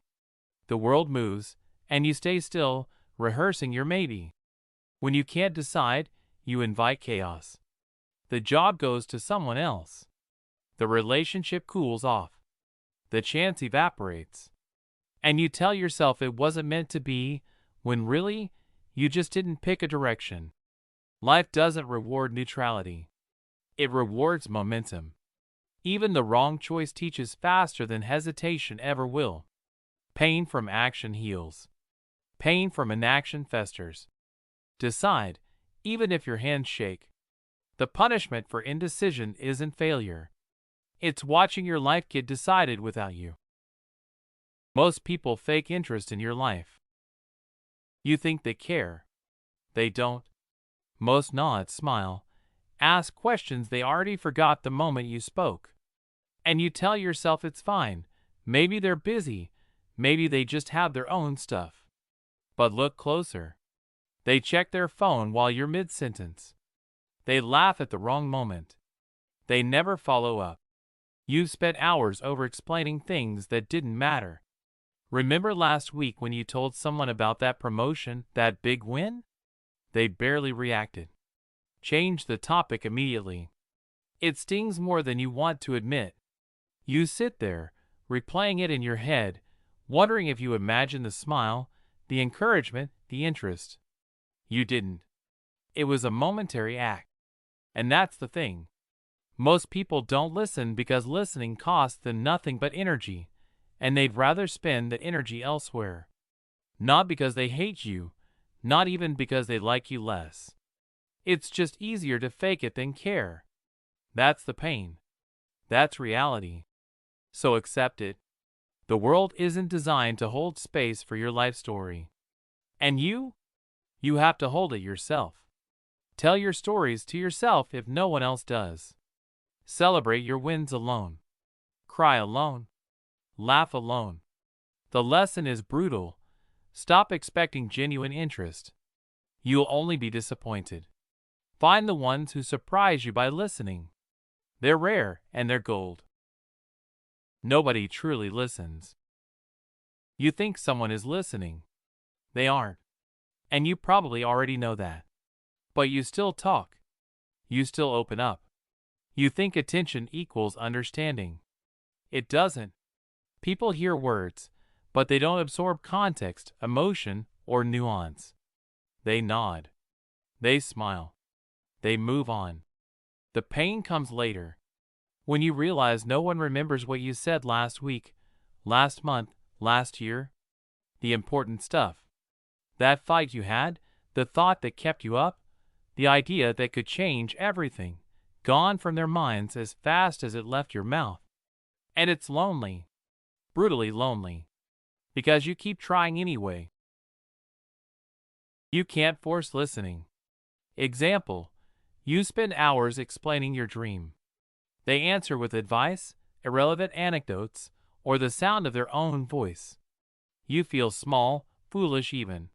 The world moves, and you stay still, rehearsing your maybe. When you can't decide, you invite chaos. The job goes to someone else. The relationship cools off. The chance evaporates. And you tell yourself it wasn't meant to be, when really, you just didn't pick a direction. Life doesn't reward neutrality. It rewards momentum. Even the wrong choice teaches faster than hesitation ever will. Pain from action heals. Pain from inaction festers. Decide, even if your hands shake. The punishment for indecision isn't failure. It's watching your life get decided without you. Most people fake interest in your life. You think they care. They don't. Most nod, smile, ask questions they already forgot the moment you spoke. And you tell yourself it's fine. Maybe they're busy. Maybe they just have their own stuff. But look closer. They check their phone while you're mid-sentence. They laugh at the wrong moment. They never follow up. You've spent hours over-explaining things that didn't matter. Remember last week when you told someone about that promotion, that big win? They barely reacted. Change the topic immediately. It stings more than you want to admit. You sit there, replaying it in your head, wondering if you imagined the smile, the encouragement, the interest. You didn't. It was a momentary act. And that's the thing. Most people don't listen because listening costs them nothing but energy, and they'd rather spend that energy elsewhere. Not because they hate you, not even because they like you less. It's just easier to fake it than care. That's the pain. That's reality. So accept it. The world isn't designed to hold space for your life story. And you have to hold it yourself. Tell your stories to yourself if no one else does. Celebrate your wins alone. Cry alone. Laugh alone. The lesson is brutal. Stop expecting genuine interest. You'll only be disappointed. Find the ones who surprise you by listening. They're rare and they're gold. Nobody truly listens. You think someone is listening. They aren't. And you probably already know that. But you still talk. You still open up. You think attention equals understanding. It doesn't. People hear words, but they don't absorb context, emotion, or nuance. They nod. They smile. They move on. The pain comes later. When you realize no one remembers what you said last week, last month, last year. The important stuff. That fight you had, the thought that kept you up, the idea that could change everything, gone from their minds as fast as it left your mouth. And it's lonely. Brutally lonely. Because you keep trying anyway. You can't force listening. Example, you spend hours explaining your dream. They answer with advice, irrelevant anecdotes, or the sound of their own voice. You feel small, foolish even.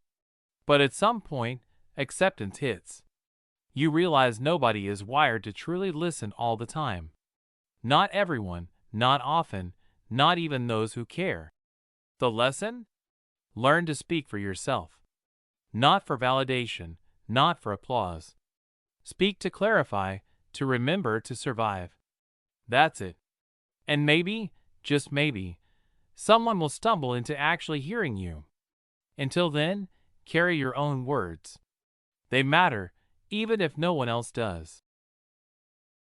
But at some point, acceptance hits. You realize nobody is wired to truly listen all the time. Not everyone, not often, not even those who care. The lesson? Learn to speak for yourself. Not for validation, not for applause. Speak to clarify, to remember, to survive. That's it. And maybe, just maybe, someone will stumble into actually hearing you. Until then, carry your own words. They matter, even if no one else does.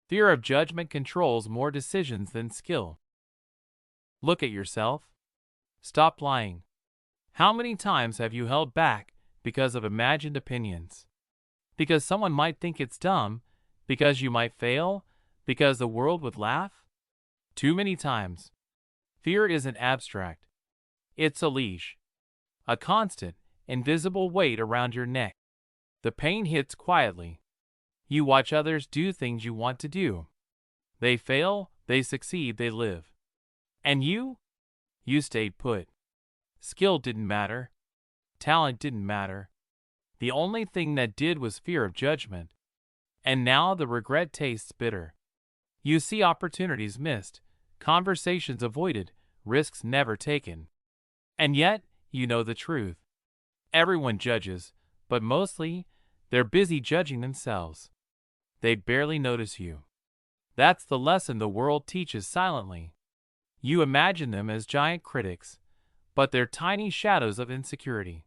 Fear of judgment controls more decisions than skill. Look at yourself. Stop lying. How many times have you held back because of imagined opinions? Because someone might think it's dumb, because you might fail, because the world would laugh? Too many times. Fear isn't abstract. It's a leash. A constant, invisible weight around your neck. The pain hits quietly. You watch others do things you want to do. They fail, they succeed, they live. And you? You stayed put. Skill didn't matter. Talent didn't matter. The only thing that did was fear of judgment. And now the regret tastes bitter. You see opportunities missed, conversations avoided, risks never taken. And yet, you know the truth. Everyone judges, but mostly, they're busy judging themselves. They barely notice you. That's the lesson the world teaches silently. You imagine them as giant critics, but they're tiny shadows of insecurity.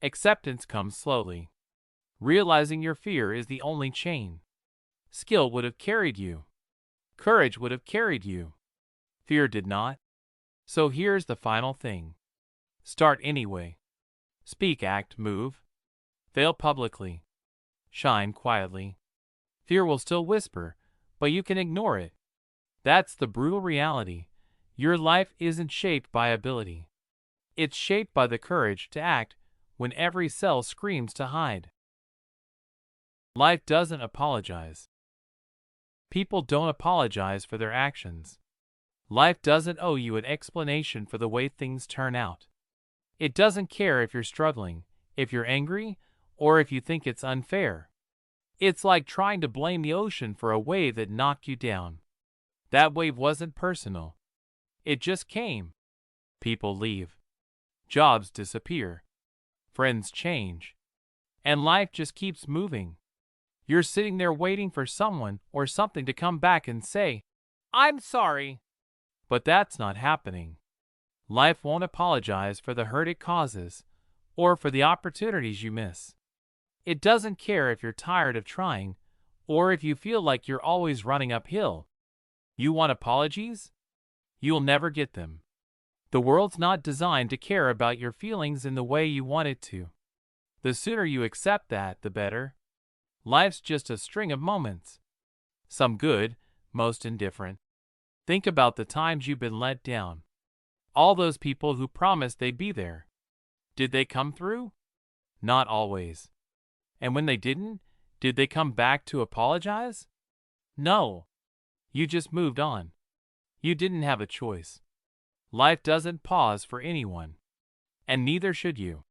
Acceptance comes slowly. Realizing your fear is the only chain. Skill would have carried you. Courage would have carried you. Fear did not. So here's the final thing. Start anyway. Speak, act, move. Fail publicly. Shine quietly. Fear will still whisper, but you can ignore it. That's the brutal reality. Your life isn't shaped by ability. It's shaped by the courage to act when every cell screams to hide. Life doesn't apologize. People don't apologize for their actions. Life doesn't owe you an explanation for the way things turn out. It doesn't care if you're struggling, if you're angry, or if you think it's unfair. It's like trying to blame the ocean for a wave that knocked you down. That wave wasn't personal. It just came. People leave. Jobs disappear. Friends change. And life just keeps moving. You're sitting there waiting for someone or something to come back and say, "I'm sorry." But that's not happening. Life won't apologize for the hurt it causes or for the opportunities you miss. It doesn't care if you're tired of trying or if you feel like you're always running uphill. You want apologies? You'll never get them. The world's not designed to care about your feelings in the way you want it to. The sooner you accept that, the better. Life's just a string of moments. Some good, most indifferent. Think about the times you've been let down. All those people who promised they'd be there. Did they come through? Not always. And when they didn't, did they come back to apologize? No. You just moved on. You didn't have a choice. Life doesn't pause for anyone. And neither should you.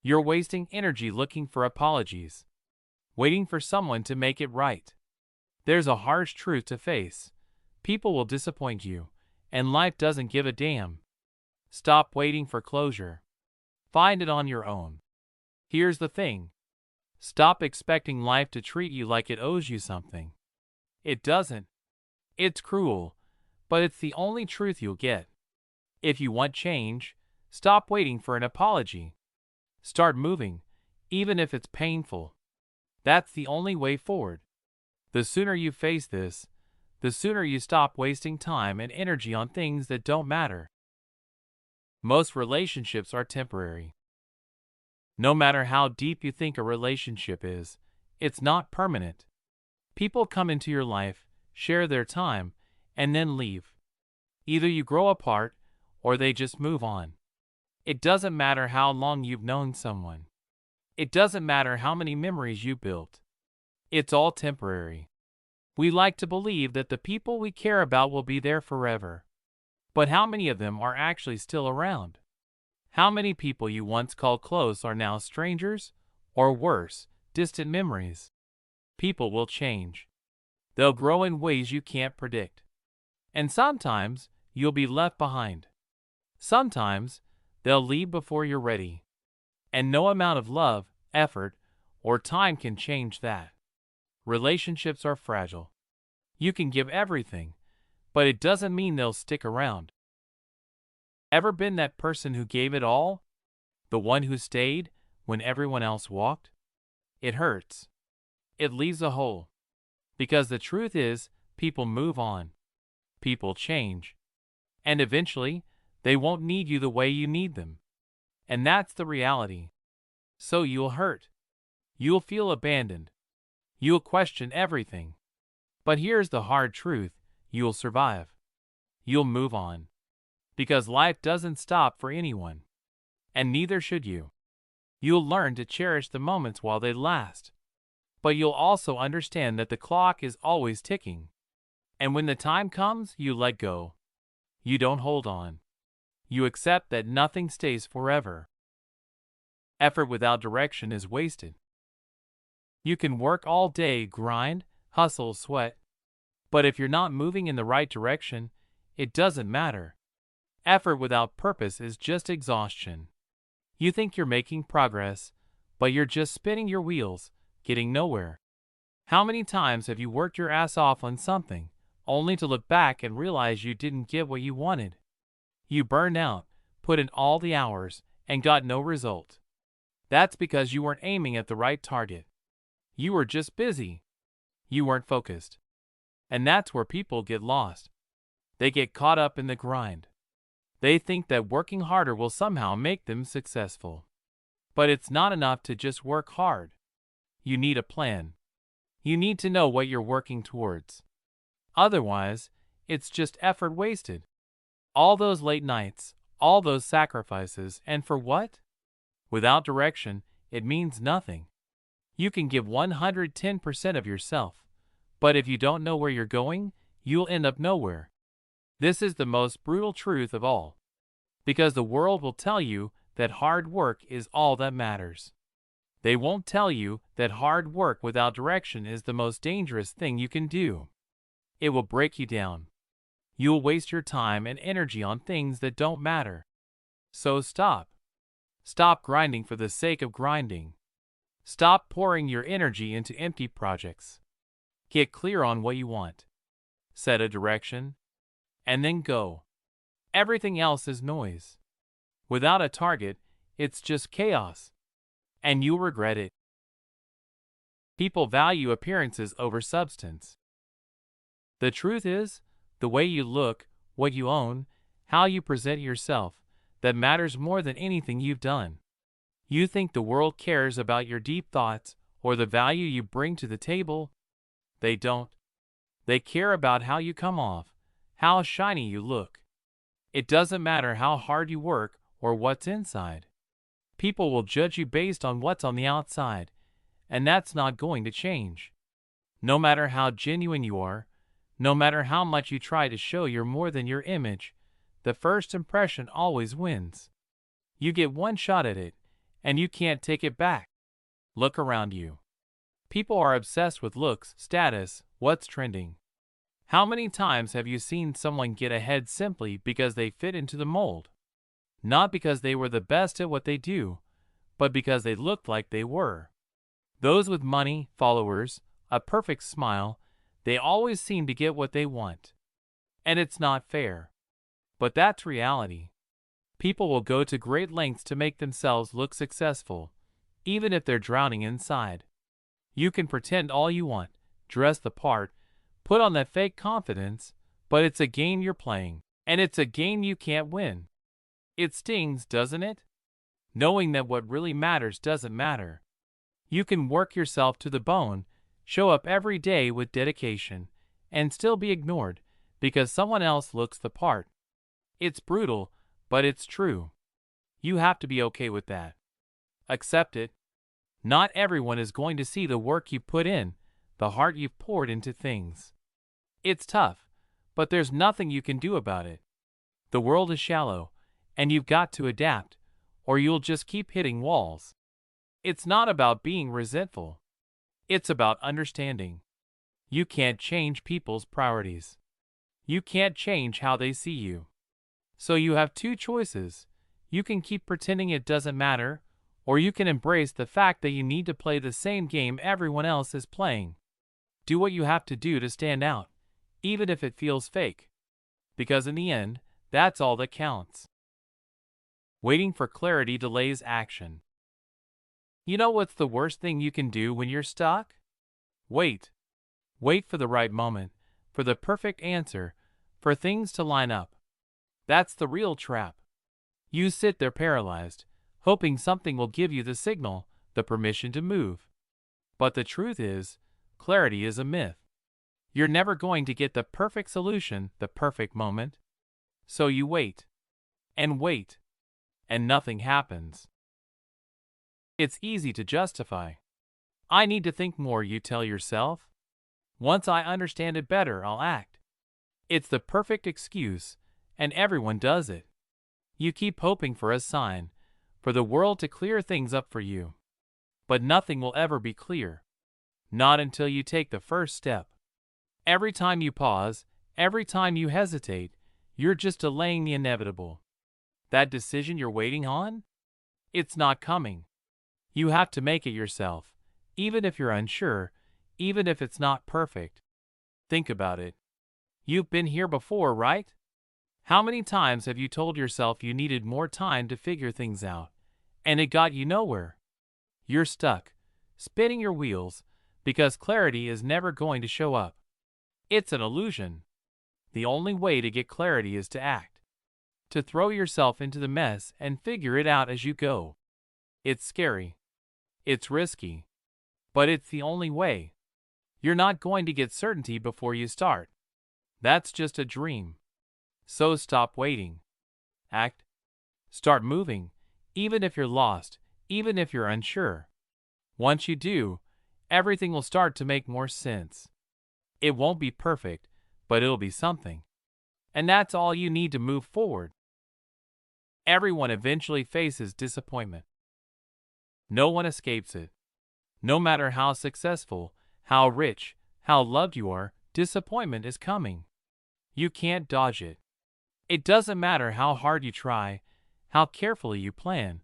You're wasting energy looking for apologies. Waiting for someone to make it right. There's a harsh truth to face. People will disappoint you, and life doesn't give a damn. Stop waiting for closure. Find it on your own. Here's the thing. Stop expecting life to treat you like it owes you something. It doesn't. It's cruel, but it's the only truth you'll get. If you want change, stop waiting for an apology. Start moving, even if it's painful. That's the only way forward. The sooner you face this, the sooner you stop wasting time and energy on things that don't matter. Most relationships are temporary. No matter how deep you think a relationship is, it's not permanent. People come into your life, share their time, and then leave. Either you grow apart, or they just move on. It doesn't matter how long you've known someone. It doesn't matter how many memories you built. It's all temporary. We like to believe that the people we care about will be there forever. But how many of them are actually still around? How many people you once called close are now strangers, or worse, distant memories? People will change. They'll grow in ways you can't predict. And sometimes you'll be left behind. Sometimes they'll leave before you're ready. And no amount of love, effort, or time can change that. Relationships are fragile. You can give everything, but it doesn't mean they'll stick around. Ever been that person who gave it all? The one who stayed when everyone else walked? It hurts. It leaves a hole. Because the truth is, people move on. People change. And eventually, they won't need you the way you need them. And that's the reality. So you'll hurt. You'll feel abandoned. You'll question everything. But here's the hard truth, you'll survive. You'll move on. Because life doesn't stop for anyone. And neither should you. You'll learn to cherish the moments while they last. But you'll also understand that the clock is always ticking. And when the time comes, you let go. You don't hold on. You accept that nothing stays forever. Effort without direction is wasted. You can work all day, grind, hustle, sweat. But if you're not moving in the right direction, it doesn't matter. Effort without purpose is just exhaustion. You think you're making progress, but you're just spinning your wheels, getting nowhere. How many times have you worked your ass off on something, only to look back and realize you didn't get what you wanted? You burned out, put in all the hours, and got no result. That's because you weren't aiming at the right target. You were just busy. You weren't focused. And that's where people get lost. They get caught up in the grind. They think that working harder will somehow make them successful. But it's not enough to just work hard. You need a plan. You need to know what you're working towards. Otherwise, it's just effort wasted. All those late nights, all those sacrifices, and for what? Without direction, it means nothing. You can give 110% of yourself, but if you don't know where you're going, you'll end up nowhere. This is the most brutal truth of all, because the world will tell you that hard work is all that matters. They won't tell you that hard work without direction is the most dangerous thing you can do. It will break you down. You'll waste your time and energy on things that don't matter. So stop. Stop grinding for the sake of grinding. Stop pouring your energy into empty projects. Get clear on what you want. Set a direction, and then go. Everything else is noise. Without a target, it's just chaos. And you'll regret it. People value appearances over substance. The truth is, the way you look, what you own, how you present yourself, that matters more than anything you've done. You think the world cares about your deep thoughts or the value you bring to the table? They don't. They care about how you come off, how shiny you look. It doesn't matter how hard you work or what's inside. People will judge you based on what's on the outside, and that's not going to change. No matter how genuine you are, no matter how much you try to show you're more than your image, the first impression always wins. You get one shot at it, and you can't take it back. Look around you. People are obsessed with looks, status, what's trending. How many times have you seen someone get ahead simply because they fit into the mold? Not because they were the best at what they do, but because they looked like they were. Those with money, followers, a perfect smile, they always seem to get what they want. And it's not fair. But that's reality. People will go to great lengths to make themselves look successful, even if they're drowning inside. You can pretend all you want, dress the part, put on that fake confidence, but it's a game you're playing, and it's a game you can't win. It stings, doesn't it? Knowing that what really matters doesn't matter. You can work yourself to the bone, show up every day with dedication, and still be ignored because someone else looks the part. It's brutal, but it's true. You have to be okay with that. Accept it. Not everyone is going to see the work you put in, the heart you've poured into things. It's tough, but there's nothing you can do about it. The world is shallow, and you've got to adapt, or you'll just keep hitting walls. It's not about being resentful. It's about understanding. You can't change people's priorities. You can't change how they see you. So you have two choices. You can keep pretending it doesn't matter, or you can embrace the fact that you need to play the same game everyone else is playing. Do what you have to do to stand out, even if it feels fake. Because in the end, that's all that counts. Waiting for clarity delays action. You know what's the worst thing you can do when you're stuck? Wait. Wait for the right moment, for the perfect answer, for things to line up. That's the real trap. You sit there paralyzed, hoping something will give you the signal, the permission to move. But the truth is, clarity is a myth. You're never going to get the perfect solution, the perfect moment. So you wait. And wait. And nothing happens. It's easy to justify. I need to think more, you tell yourself. Once I understand it better, I'll act. It's the perfect excuse, and everyone does it. You keep hoping for a sign, for the world to clear things up for you. But nothing will ever be clear. Not until you take the first step. Every time you pause, every time you hesitate, you're just delaying the inevitable. That decision you're waiting on? It's not coming. You have to make it yourself, even if you're unsure, even if it's not perfect. Think about it. You've been here before, right? How many times have you told yourself you needed more time to figure things out, and it got you nowhere? You're stuck, spinning your wheels, because clarity is never going to show up. It's an illusion. The only way to get clarity is to act, to throw yourself into the mess and figure it out as you go. It's scary. It's risky. But it's the only way. You're not going to get certainty before you start. That's just a dream. So stop waiting. Act. Start moving, even if you're lost, even if you're unsure. Once you do, everything will start to make more sense. It won't be perfect, but it'll be something. And that's all you need to move forward. Everyone eventually faces disappointment. No one escapes it. No matter how successful, how rich, how loved you are, disappointment is coming. You can't dodge it. It doesn't matter how hard you try, how carefully you plan.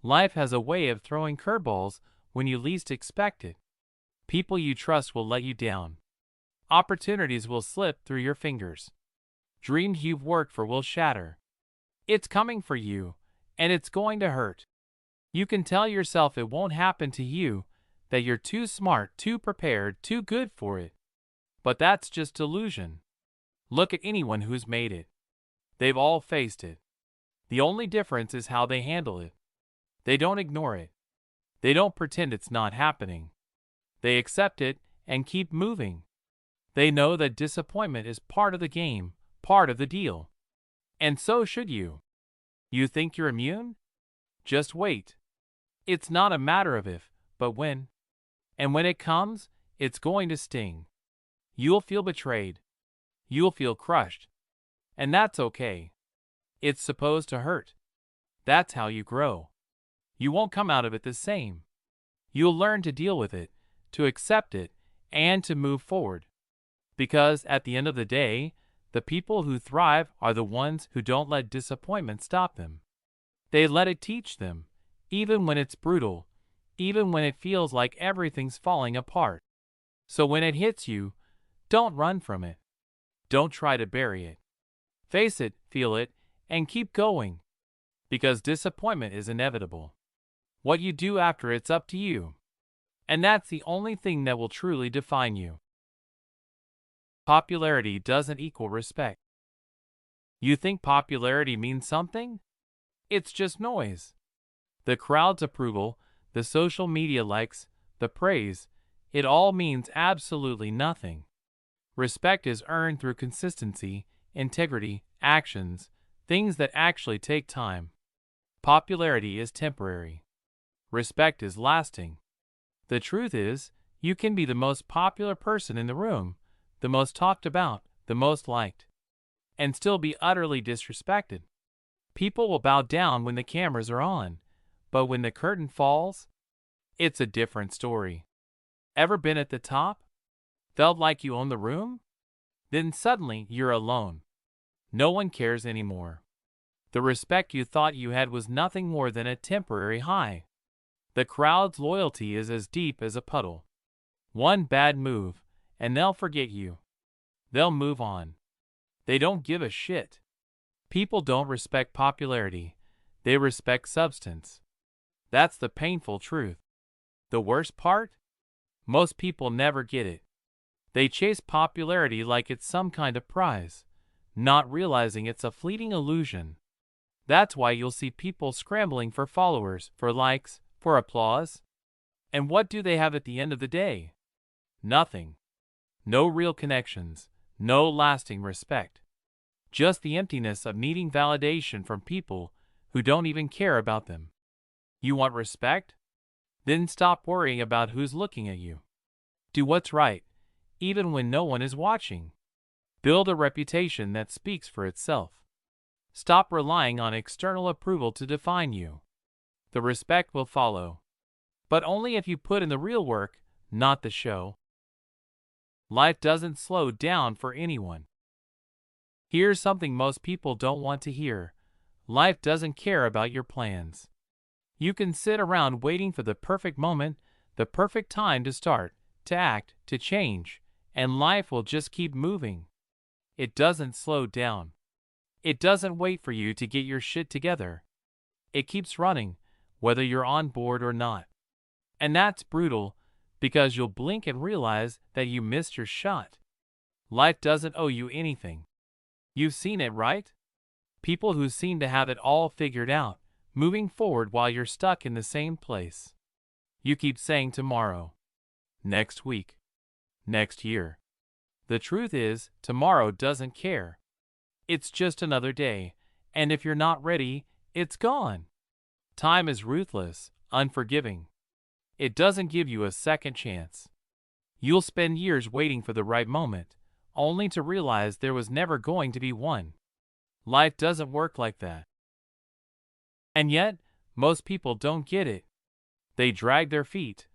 Life has a way of throwing curveballs when you least expect it. People you trust will let you down. Opportunities will slip through your fingers. Dreams you've worked for will shatter. It's coming for you, and it's going to hurt. You can tell yourself it won't happen to you, that you're too smart, too prepared, too good for it. But that's just delusion. Look at anyone who's made it. They've all faced it. The only difference is how they handle it. They don't ignore it. They don't pretend it's not happening. They accept it and keep moving. They know that disappointment is part of the game, part of the deal. And so should you. You think you're immune? Just wait. It's not a matter of if, but when. And when it comes, it's going to sting. You'll feel betrayed. You'll feel crushed. And that's okay. It's supposed to hurt. That's how you grow. You won't come out of it the same. You'll learn to deal with it, to accept it, and to move forward. Because at the end of the day, the people who thrive are the ones who don't let disappointment stop them. They let it teach them, even when it's brutal, even when it feels like everything's falling apart. So when it hits you, don't run from it. Don't try to bury it. Face it, feel it, and keep going. Because disappointment is inevitable. What you do after it's up to you. And that's the only thing that will truly define you. Popularity doesn't equal respect. You think popularity means something? It's just noise. The crowd's approval, the social media likes, the praise, it all means absolutely nothing. Respect is earned through consistency, integrity, actions, things that actually take time. Popularity is temporary. Respect is lasting. The truth is, you can be the most popular person in the room, the most talked about, the most liked, and still be utterly disrespected. People will bow down when the cameras are on, but when the curtain falls, it's a different story. Ever been at the top? Felt like you own the room? Then suddenly you're alone. No one cares anymore. The respect you thought you had was nothing more than a temporary high. The crowd's loyalty is as deep as a puddle. One bad move, and they'll forget you. They'll move on. They don't give a shit. People don't respect popularity. They respect substance. That's the painful truth. The worst part? Most people never get it. They chase popularity like it's some kind of prize, not realizing it's a fleeting illusion. That's why you'll see people scrambling for followers, for likes, for applause. And what do they have at the end of the day? Nothing. No real connections, no lasting respect. Just the emptiness of needing validation from people who don't even care about them. You want respect? Then stop worrying about who's looking at you. Do what's right, even when no one is watching. Build a reputation that speaks for itself. Stop relying on external approval to define you. The respect will follow. But only if you put in the real work, not the show. Life doesn't slow down for anyone. Here's something most people don't want to hear. Life doesn't care about your plans. You can sit around waiting for the perfect moment, the perfect time to start, to act, to change, and life will just keep moving. It doesn't slow down. It doesn't wait for you to get your shit together. It keeps running, whether you're on board or not. And that's brutal, because you'll blink and realize that you missed your shot. Life doesn't owe you anything. You've seen it, right? People who seem to have it all figured out, moving forward while you're stuck in the same place. You keep saying tomorrow, next week, next year. The truth is, tomorrow doesn't care. It's just another day, and if you're not ready, it's gone. Time is ruthless, unforgiving. It doesn't give you a second chance. You'll spend years waiting for the right moment, only to realize there was never going to be one. Life doesn't work like that. And yet, most people don't get it. They drag their feet,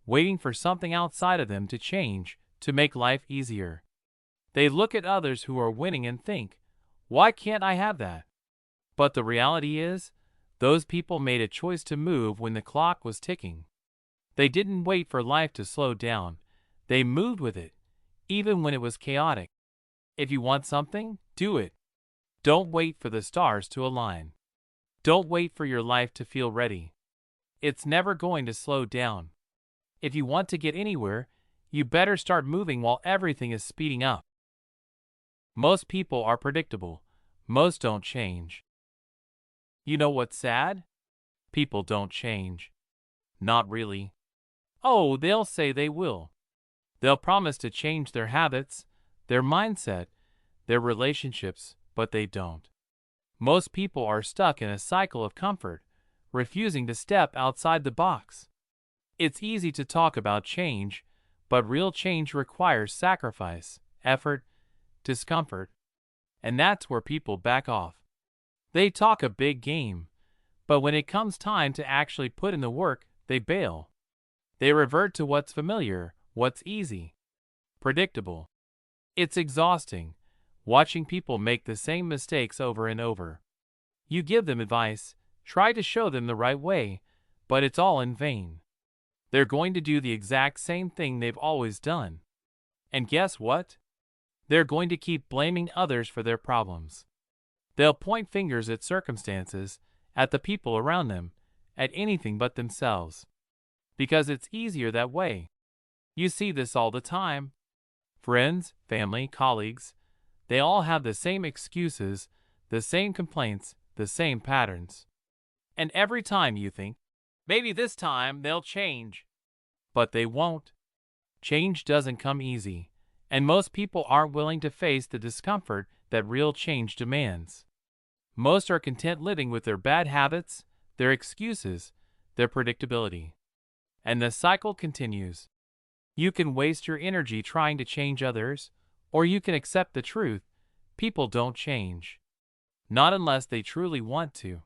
waiting for something outside of them to change, to make life easier. They look at others who are winning and think, why can't I have that? But the reality is, those people made a choice to move when the clock was ticking. They didn't wait for life to slow down. They moved with it, even when it was chaotic. If you want something, do it. Don't wait for the stars to align. Don't wait for your life to feel ready. It's never going to slow down. If you want to get anywhere, you better start moving while everything is speeding up. Most people are predictable. Most don't change. You know what's sad? People don't change. Not really. Oh, they'll say they will. They'll promise to change their habits, their mindset, their relationships, but they don't. Most people are stuck in a cycle of comfort, refusing to step outside the box. It's easy to talk about change, but real change requires sacrifice, effort, discomfort, and that's where people back off. They talk a big game, but when it comes time to actually put in the work, they bail. They revert to what's familiar, what's easy, predictable. It's exhausting, watching people make the same mistakes over and over. You give them advice, try to show them the right way, but it's all in vain. They're going to do the exact same thing they've always done. And guess what? They're going to keep blaming others for their problems. They'll point fingers at circumstances, at the people around them, at anything but themselves. Because it's easier that way. You see this all the time. Friends, family, colleagues, they all have the same excuses, the same complaints, the same patterns. And every time you think, maybe this time they'll change. But they won't. Change doesn't come easy, and most people aren't willing to face the discomfort that real change demands. Most are content living with their bad habits, their excuses, their predictability. And the cycle continues. You can waste your energy trying to change others, or you can accept the truth. People don't change. Not unless they truly want to.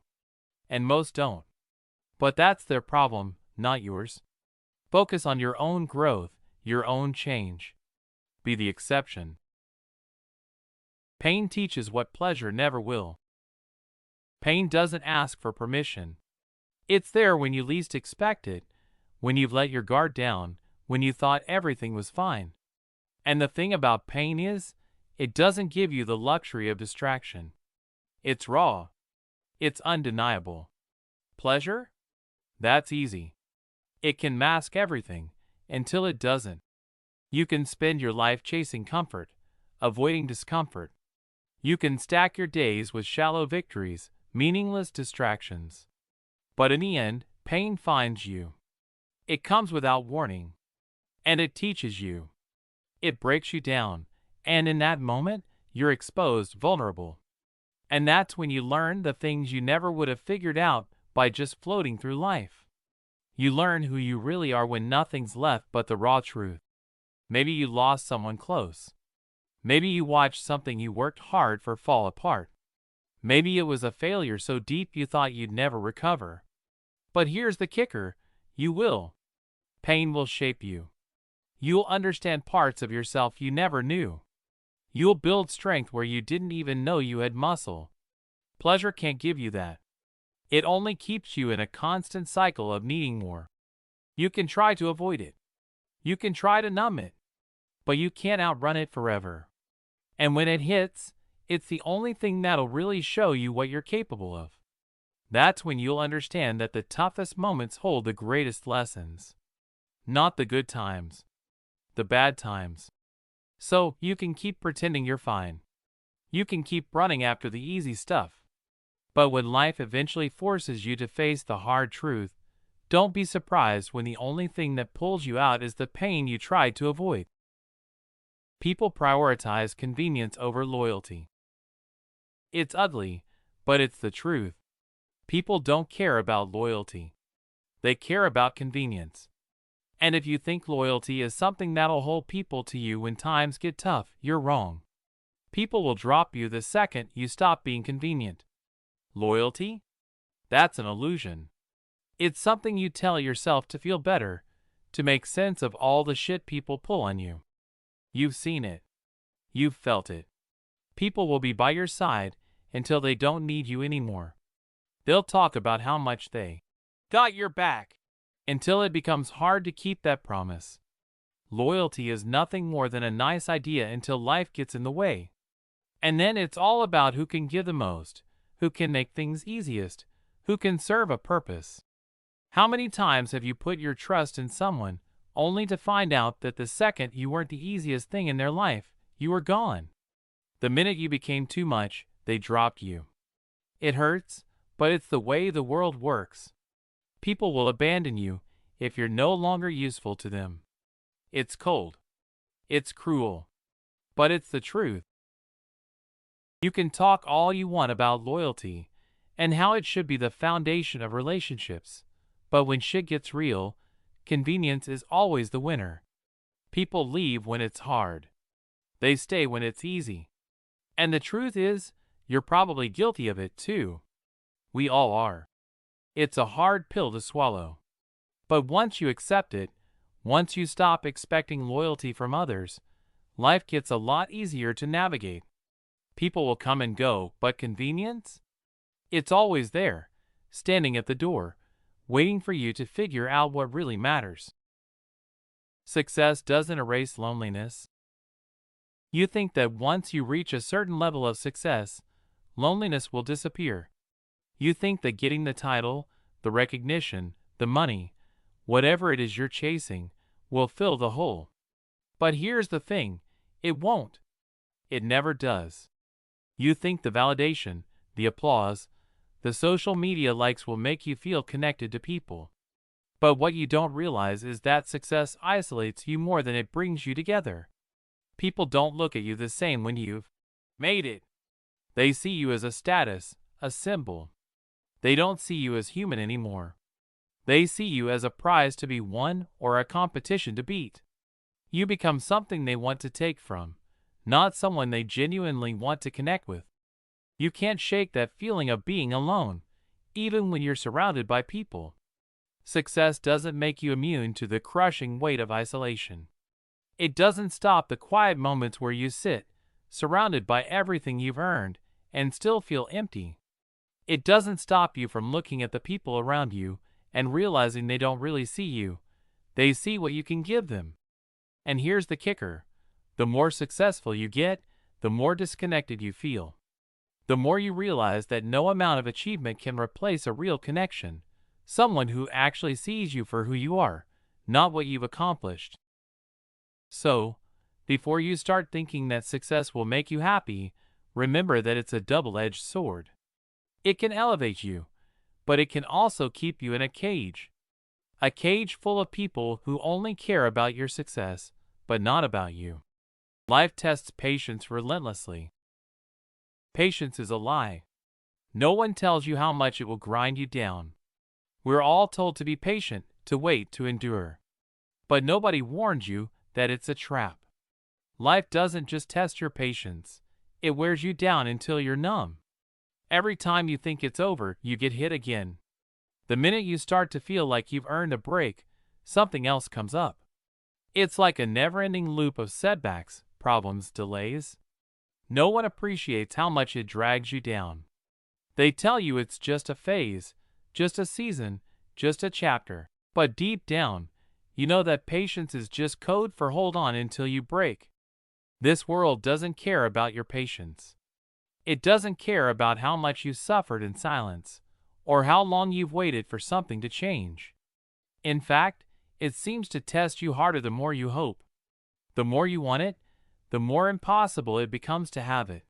And most don't. But that's their problem, not yours. Focus on your own growth, your own change. Be the exception. Pain teaches what pleasure never will. Pain doesn't ask for permission. It's there when you least expect it, when you've let your guard down, when you thought everything was fine. And the thing about pain is, it doesn't give you the luxury of distraction. It's raw. It's undeniable. Pleasure? That's easy. It can mask everything, until it doesn't. You can spend your life chasing comfort, avoiding discomfort. You can stack your days with shallow victories, meaningless distractions. But in the end, pain finds you. It comes without warning. And it teaches you. It breaks you down, and in that moment, you're exposed, vulnerable. And that's when you learn the things you never would have figured out by just floating through life. You learn who you really are when nothing's left but the raw truth. Maybe you lost someone close. Maybe you watched something you worked hard for fall apart. Maybe it was a failure so deep you thought you'd never recover. But here's the kicker, you will. Pain will shape you. You'll understand parts of yourself you never knew. You'll build strength where you didn't even know you had muscle. Pleasure can't give you that. It only keeps you in a constant cycle of needing more. You can try to avoid it. You can try to numb it. But you can't outrun it forever. And when it hits, it's the only thing that'll really show you what you're capable of. That's when you'll understand that the toughest moments hold the greatest lessons. not the good times, the bad times. So you can keep pretending you're fine. You can keep running after the easy stuff. But when life eventually forces you to face the hard truth, don't be surprised when the only thing that pulls you out is the pain you tried to avoid. People prioritize convenience over loyalty. It's ugly, but it's the truth. People don't care about loyalty. They care about convenience. And if you think loyalty is something that'll hold people to you when times get tough, you're wrong. People will drop you the second you stop being convenient. Loyalty? That's an illusion. It's something you tell yourself to feel better, to make sense of all the shit people pull on you. You've seen it. You've felt it. People will be by your side until they don't need you anymore. They'll talk about how much they got your back until it becomes hard to keep that promise. Loyalty is nothing more than a nice idea until life gets in the way. And then it's all about who can give the most, who can make things easiest, who can serve a purpose. How many times have you put your trust in someone only to find out that the second you weren't the easiest thing in their life, you were gone? The minute you became too much, they dropped you. It hurts, but it's the way the world works. People will abandon you if you're no longer useful to them. It's cold. It's cruel. But it's the truth. You can talk all you want about loyalty and how it should be the foundation of relationships, but when shit gets real, convenience is always the winner. People leave when it's hard. They stay when it's easy. And the truth is, you're probably guilty of it too. We all are. It's a hard pill to swallow. But once you accept it, once you stop expecting loyalty from others, life gets a lot easier to navigate. People will come and go, but convenience? It's always there, standing at the door, waiting for you to figure out what really matters. Success doesn't erase loneliness. You think that once you reach a certain level of success, loneliness will disappear. You think that getting the title, the recognition, the money, whatever it is you're chasing, will fill the hole. But here's the thing, it won't. It never does. You think the validation, the applause, the social media likes will make you feel connected to people. But what you don't realize is that success isolates you more than it brings you together. People don't look at you the same when you've made it. They see you as a status, a symbol. They don't see you as human anymore. They see you as a prize to be won or a competition to beat. You become something they want to take from, not someone they genuinely want to connect with. You can't shake that feeling of being alone, even when you're surrounded by people. Success doesn't make you immune to the crushing weight of isolation. It doesn't stop the quiet moments where you sit, surrounded by everything you've earned, and still feel empty. It doesn't stop you from looking at the people around you and realizing they don't really see you. They see what you can give them. And here's the kicker. The more successful you get, the more disconnected you feel. The more you realize that no amount of achievement can replace a real connection, someone who actually sees you for who you are, not what you've accomplished. So, before you start thinking that success will make you happy, remember that it's a double-edged sword. It can elevate you, but it can also keep you in a cage. A cage full of people who only care about your success, but not about you. Life tests patience relentlessly. Patience is a lie. No one tells you how much it will grind you down. We're all told to be patient, to wait, to endure. But nobody warns you that it's a trap. Life doesn't just test your patience. It wears you down until you're numb. Every time you think it's over, you get hit again. The minute you start to feel like you've earned a break, something else comes up. It's like a never-ending loop of setbacks, problems, delays. No one appreciates how much it drags you down. They tell you it's just a phase, just a season, just a chapter. But deep down, you know that patience is just code for hold on until you break. This world doesn't care about your patience. It doesn't care about how much you suffered in silence, or how long you've waited for something to change. In fact, It seems to test you harder the more you hope. The more you want it, the more impossible it becomes to have it.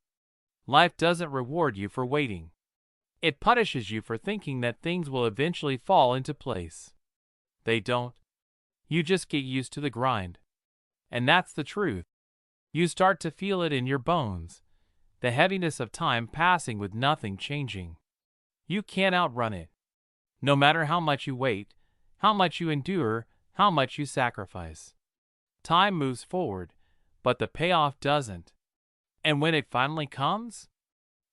Life doesn't reward you for waiting. It punishes you for thinking that things will eventually fall into place. They don't. You just get used to the grind. And that's the truth. You start to feel it in your bones, the heaviness of time passing with nothing changing. You can't outrun it. No matter how much you wait, how much you endure, how much you sacrifice. Time moves forward, but the payoff doesn't. And when it finally comes,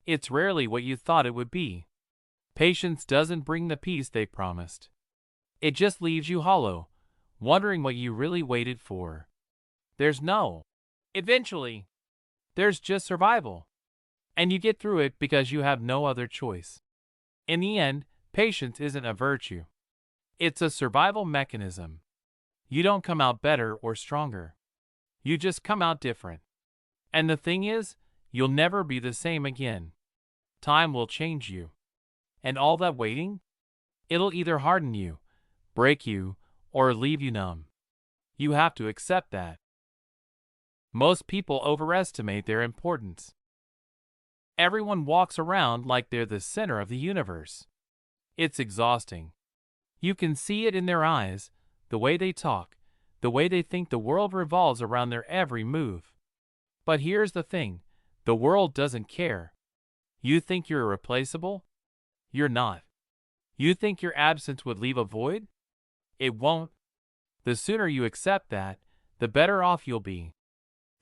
it's rarely what you thought it would be. Patience doesn't bring the peace they promised. It just leaves you hollow, wondering what you really waited for. There's no eventually. There's just survival. And you get through it because you have no other choice. In the end, patience isn't a virtue. It's a survival mechanism. You don't come out better or stronger. You just come out different. And the thing is, you'll never be the same again. Time will change you. And all that waiting? It'll either harden you, break you, or leave you numb. You have to accept that. Most people overestimate their importance. Everyone walks around like they're the center of the universe. It's exhausting. You can see it in their eyes, the way they talk, the way they think the world revolves around their every move. But here's the thing, the world doesn't care. You think you're irreplaceable? You're not. You think your absence would leave a void? It won't. The sooner you accept that, the better off you'll be.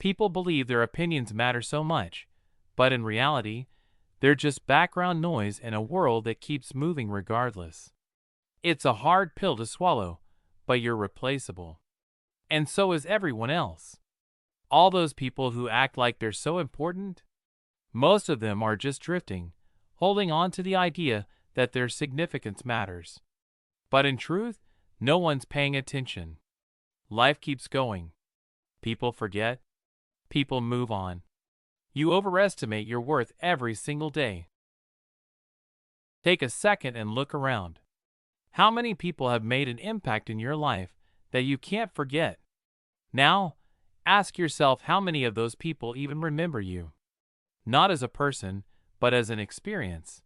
People believe their opinions matter so much, but in reality, they're just background noise in a world that keeps moving regardless. It's a hard pill to swallow, but you're replaceable. And so is everyone else. All those people who act like they're so important, most of them are just drifting, holding on to the idea that their significance matters. But in truth, no one's paying attention. Life keeps going. People forget. People move on. You overestimate your worth every single day. Take a second and look around. How many people have made an impact in your life that you can't forget? Now, ask yourself how many of those people even remember you. Not as a person, but as an experience.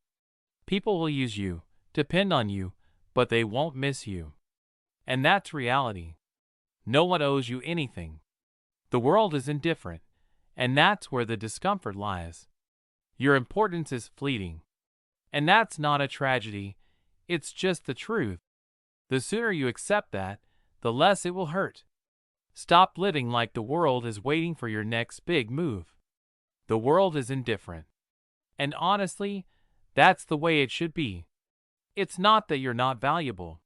People will use you, depend on you, but they won't miss you. And that's reality. No one owes you anything. The world is indifferent, and that's where the discomfort lies. Your importance is fleeting. And that's not a tragedy, it's just the truth. The sooner you accept that, the less it will hurt. Stop living like the world is waiting for your next big move. The world is indifferent. And honestly, that's the way it should be. It's not that you're not valuable.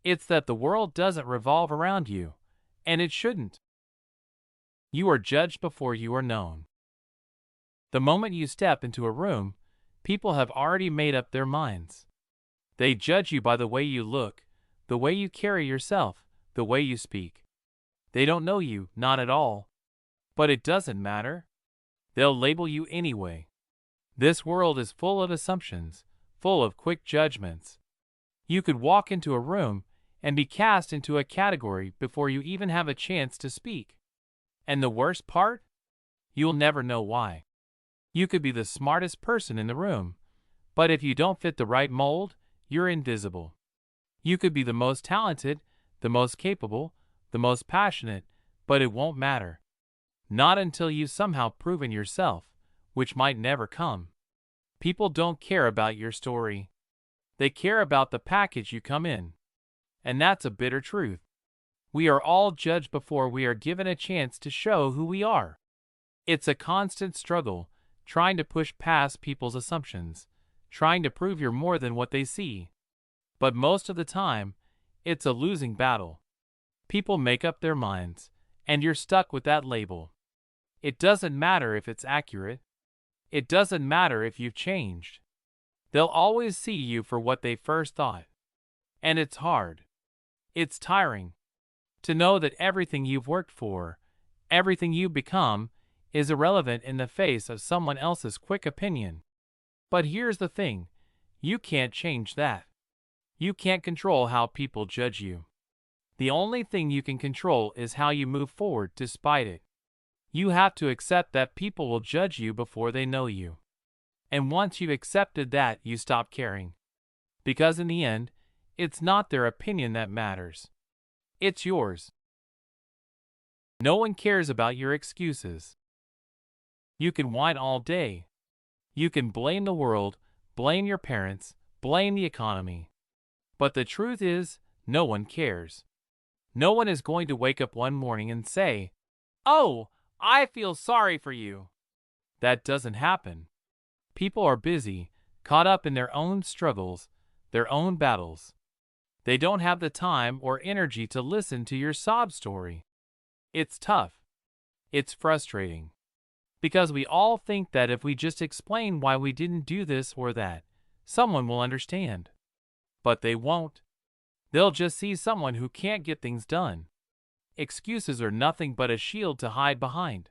It's that the world doesn't revolve around you, and it shouldn't. You are judged before you are known. The moment you step into a room, people have already made up their minds. They judge you by the way you look, the way you carry yourself, the way you speak. They don't know you, not at all. But it doesn't matter. They'll label you anyway. This world is full of assumptions, full of quick judgments. You could walk into a room and be cast into a category before you even have a chance to speak. And the worst part? You'll never know why. You could be the smartest person in the room, but if you don't fit the right mold, you're invisible. You could be the most talented, the most capable, the most passionate, but it won't matter. Not until you've somehow proven yourself, which might never come. People don't care about your story. They care about the package you come in. And that's a bitter truth. We are all judged before we are given a chance to show who we are. It's a constant struggle, trying to push past people's assumptions, trying to prove you're more than what they see. But most of the time, it's a losing battle. People make up their minds, and you're stuck with that label. It doesn't matter if it's accurate. It doesn't matter if you've changed. They'll always see you for what they first thought. And it's hard. It's tiring to know that everything you've worked for, everything you've become, is irrelevant in the face of someone else's quick opinion. But here's the thing, you can't change that. You can't control how people judge you. The only thing you can control is how you move forward despite it. You have to accept that people will judge you before they know you. And once you've accepted that, you stop caring. Because in the end, it's not their opinion that matters. It's yours. No one cares about your excuses. You can whine all day. You can blame the world, blame your parents, blame the economy. But the truth is, no one cares. No one is going to wake up one morning and say, "Oh, I feel sorry for you." That doesn't happen. People are busy, caught up in their own struggles, their own battles. They don't have the time or energy to listen to your sob story. It's tough. It's frustrating. Because we all think that if we just explain why we didn't do this or that, someone will understand. But they won't. They'll just see someone who can't get things done. Excuses are nothing but a shield to hide behind.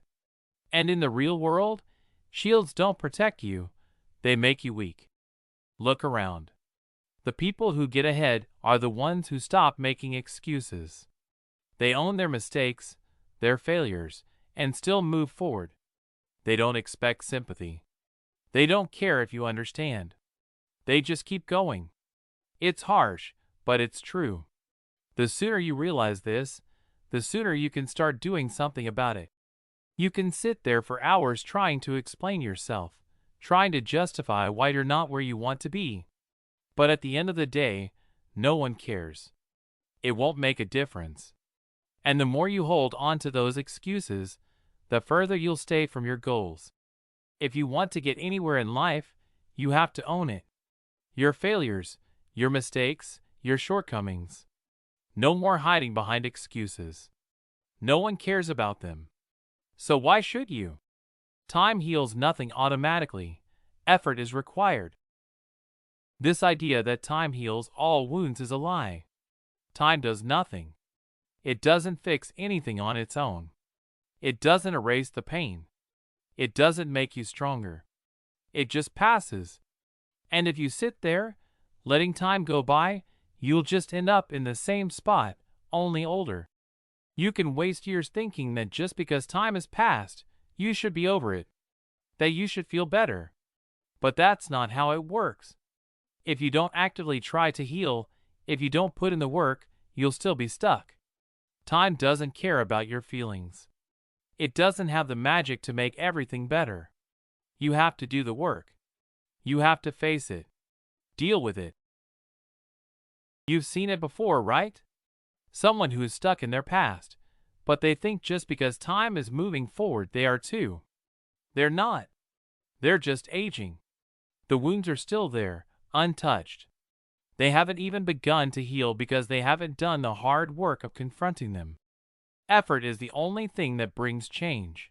And in the real world, shields don't protect you, they make you weak. Look around. The people who get ahead are the ones who stop making excuses. They own their mistakes, their failures, and still move forward. They don't expect sympathy. They don't care if you understand. They just keep going. It's harsh, but it's true. The sooner you realize this, the sooner you can start doing something about it. You can sit there for hours trying to explain yourself, trying to justify why you're not where you want to be. But at the end of the day, no one cares. It won't make a difference. And the more you hold on to those excuses, the further you'll stay from your goals. If you want to get anywhere in life, you have to own it. Your failures, your mistakes, your shortcomings. No more hiding behind excuses. No one cares about them. So why should you? Time heals nothing automatically. Effort is required. This idea that time heals all wounds is a lie. Time does nothing. It doesn't fix anything on its own. It doesn't erase the pain. It doesn't make you stronger. It just passes. And if you sit there, letting time go by, you'll just end up in the same spot, only older. You can waste years thinking that just because time has passed, you should be over it, that you should feel better. But that's not how it works. If you don't actively try to heal, if you don't put in the work, you'll still be stuck. Time doesn't care about your feelings. It doesn't have the magic to make everything better. You have to do the work. You have to face it. Deal with it. You've seen it before, right? Someone who is stuck in their past, but they think just because time is moving forward they are too. They're not. They're just aging. The wounds are still there, untouched. They haven't even begun to heal because they haven't done the hard work of confronting them. Effort is the only thing that brings change.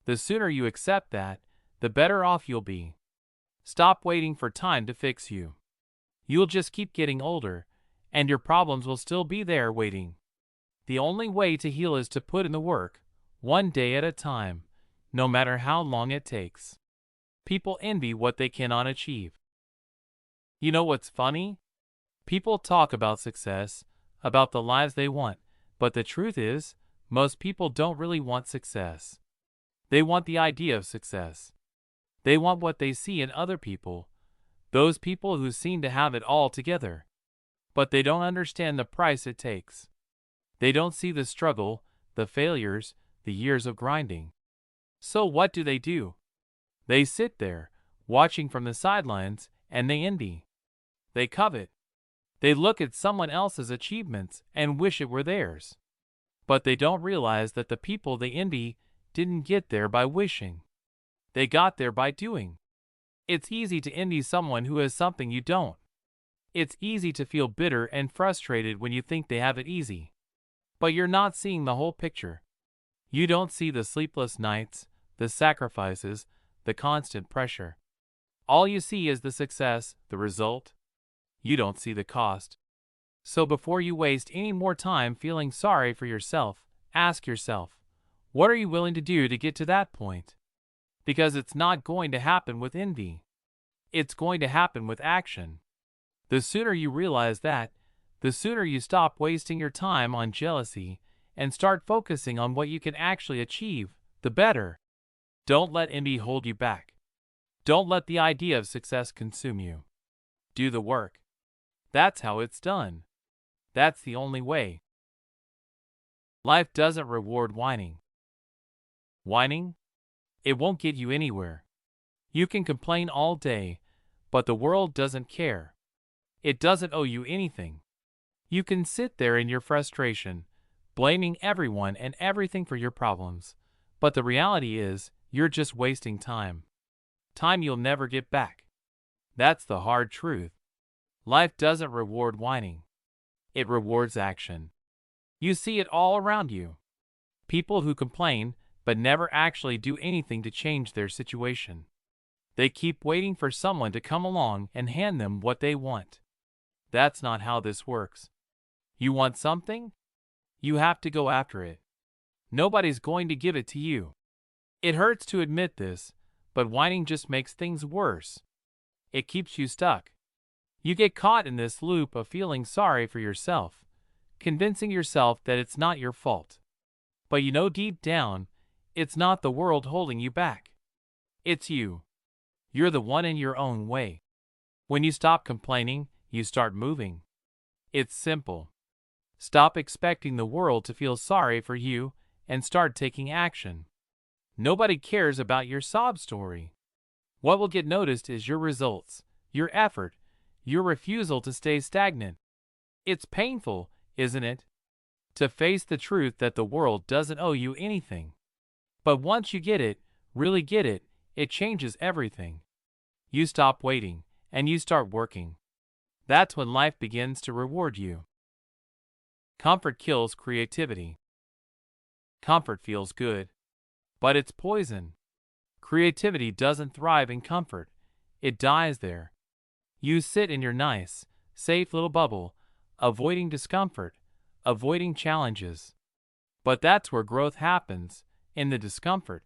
The sooner you accept that, the better off you'll be. Stop waiting for time to fix you. You'll just keep getting older, and your problems will still be there waiting. The only way to heal is to put in the work, one day at a time, no matter how long it takes. People envy what they cannot achieve. You know what's funny? People talk about success, about the lives they want, but the truth is, most people don't really want success. They want the idea of success. They want what they see in other people, those people who seem to have it all together. But they don't understand the price it takes. They don't see the struggle, the failures, the years of grinding. So what do? They sit there, watching from the sidelines, and they envy. They covet. They look at someone else's achievements and wish it were theirs. But they don't realize that the people they envy didn't get there by wishing. They got there by doing. It's easy to envy someone who has something you don't. It's easy to feel bitter and frustrated when you think they have it easy. But you're not seeing the whole picture. You don't see the sleepless nights, the sacrifices, the constant pressure. All you see is the success, the result. You don't see the cost. So before you waste any more time feeling sorry for yourself, ask yourself, what are you willing to do to get to that point? Because it's not going to happen with envy. It's going to happen with action. The sooner you realize that, The sooner you stop wasting your time on jealousy and start focusing on what you can actually achieve, the better. Don't let envy hold you back. Don't let the idea of success consume you. Do the work. That's how it's done. That's the only way. Life doesn't reward whining. Whining? It won't get you anywhere. You can complain all day, but the world doesn't care. It doesn't owe you anything. You can sit there in your frustration, blaming everyone and everything for your problems, but the reality is, you're just wasting time. Time you'll never get back. That's the hard truth. Life doesn't reward whining. It rewards action. You see it all around you. People who complain but never actually do anything to change their situation. They keep waiting for someone to come along and hand them what they want. That's not how this works. You want something? You have to go after it. Nobody's going to give it to you. It hurts to admit this, but whining just makes things worse. It keeps you stuck. You get caught in this loop of feeling sorry for yourself, convincing yourself that it's not your fault. But you know deep down, it's not the world holding you back. It's you. You're the one in your own way. When you stop complaining, you start moving. It's simple. Stop expecting the world to feel sorry for you and start taking action. Nobody cares about your sob story. What will get noticed is your results, your effort, your refusal to stay stagnant. It's painful, isn't it? To face the truth that the world doesn't owe you anything. But once you get it, really get it, it changes everything. You stop waiting, and you start working. That's when life begins to reward you. Comfort kills creativity. Comfort feels good, but it's poison. Creativity doesn't thrive in comfort. It dies there. You sit in your nice, safe little bubble, avoiding discomfort, avoiding challenges. But that's where growth happens, in the discomfort.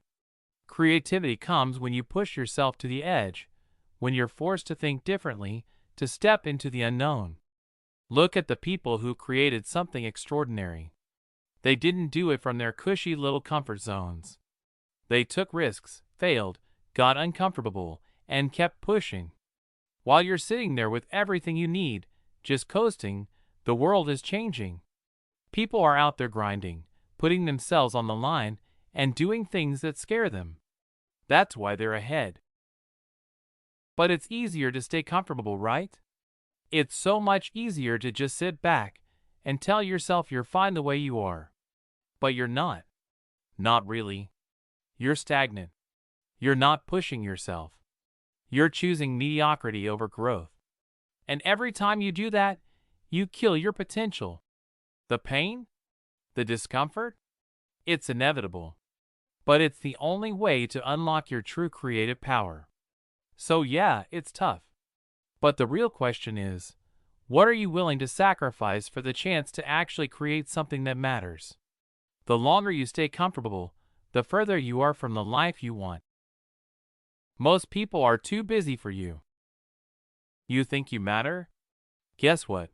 Creativity comes when you push yourself to the edge, when you're forced to think differently, to step into the unknown. Look at the people who created something extraordinary. They didn't do it from their cushy little comfort zones. They took risks, failed, got uncomfortable, and kept pushing. While you're sitting there with everything you need, just coasting, the world is changing. People are out there grinding, putting themselves on the line, and doing things that scare them. That's why they're ahead. But it's easier to stay comfortable, right? It's so much easier to just sit back and tell yourself you're fine the way you are. But you're not. Not really. You're stagnant. You're not pushing yourself. You're choosing mediocrity over growth. And every time you do that, you kill your potential. The pain? The discomfort? It's inevitable. But it's the only way to unlock your true creative power. So yeah, it's tough. But the real question is, what are you willing to sacrifice for the chance to actually create something that matters? The longer you stay comfortable, the further you are from the life you want. Most people are too busy for you. You think you matter? Guess what?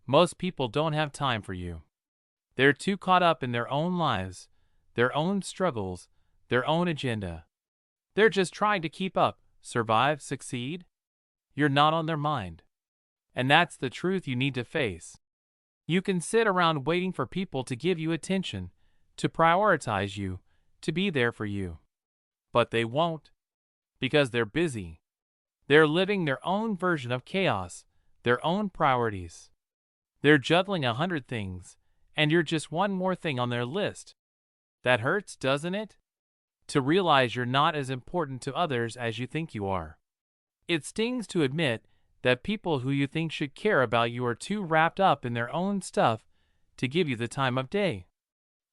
Most people don't have time for you. They're too caught up in their own lives, their own struggles, their own agenda. They're just trying to keep up, survive, succeed. You're not on their mind. And that's the truth you need to face. You can sit around waiting for people to give you attention, to prioritize you, to be there for you. But they won't. Because they're busy. They're living their own version of chaos, their own priorities. They're juggling 100 things, and you're just one more thing on their list. That hurts, doesn't it? To realize you're not as important to others as you think you are. It stings to admit that people who you think should care about you are too wrapped up in their own stuff to give you the time of day.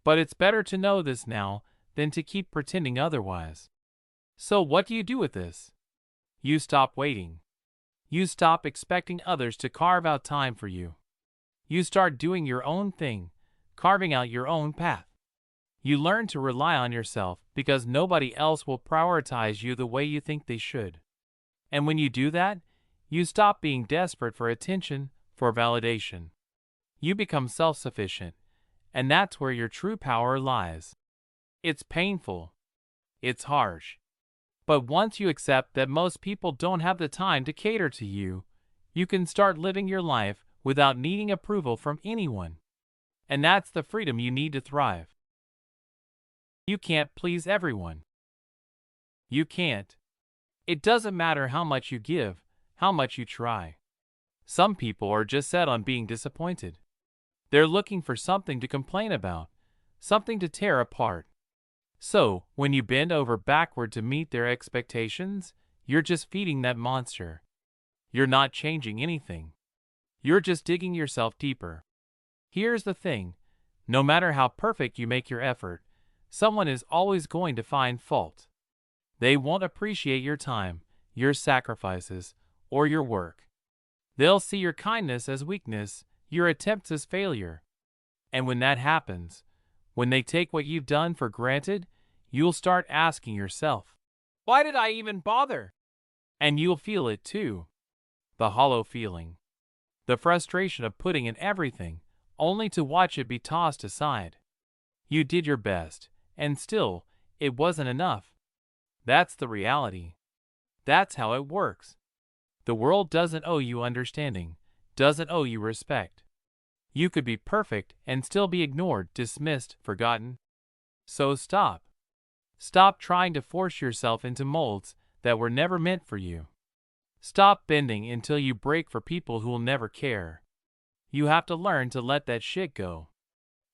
But it's better to know this now than to keep pretending otherwise. So what do you do with this? You stop waiting. You stop expecting others to carve out time for you. You start doing your own thing, carving out your own path. You learn to rely on yourself because nobody else will prioritize you the way you think they should. And when you do that, you stop being desperate for attention, for validation. You become self-sufficient, and that's where your true power lies. It's painful. It's harsh. But once you accept that most people don't have the time to cater to you, you can start living your life without needing approval from anyone. And that's the freedom you need to thrive. You can't please everyone. You can't. It doesn't matter how much you give, how much you try. Some people are just set on being disappointed. They're looking for something to complain about, something to tear apart. So, when you bend over backward to meet their expectations, you're just feeding that monster. You're not changing anything. You're just digging yourself deeper. Here's the thing. No matter how perfect you make your effort, someone is always going to find fault. They won't appreciate your time, your sacrifices, or your work. They'll see your kindness as weakness, your attempts as failure. And when that happens, when they take what you've done for granted, you'll start asking yourself, why did I even bother? And you'll feel it too. The hollow feeling. The frustration of putting in everything, only to watch it be tossed aside. You did your best, and still, it wasn't enough. That's the reality. That's how it works. The world doesn't owe you understanding, doesn't owe you respect. You could be perfect and still be ignored, dismissed, forgotten. So stop. Stop trying to force yourself into molds that were never meant for you. Stop bending until you break for people who will never care. You have to learn to let that shit go.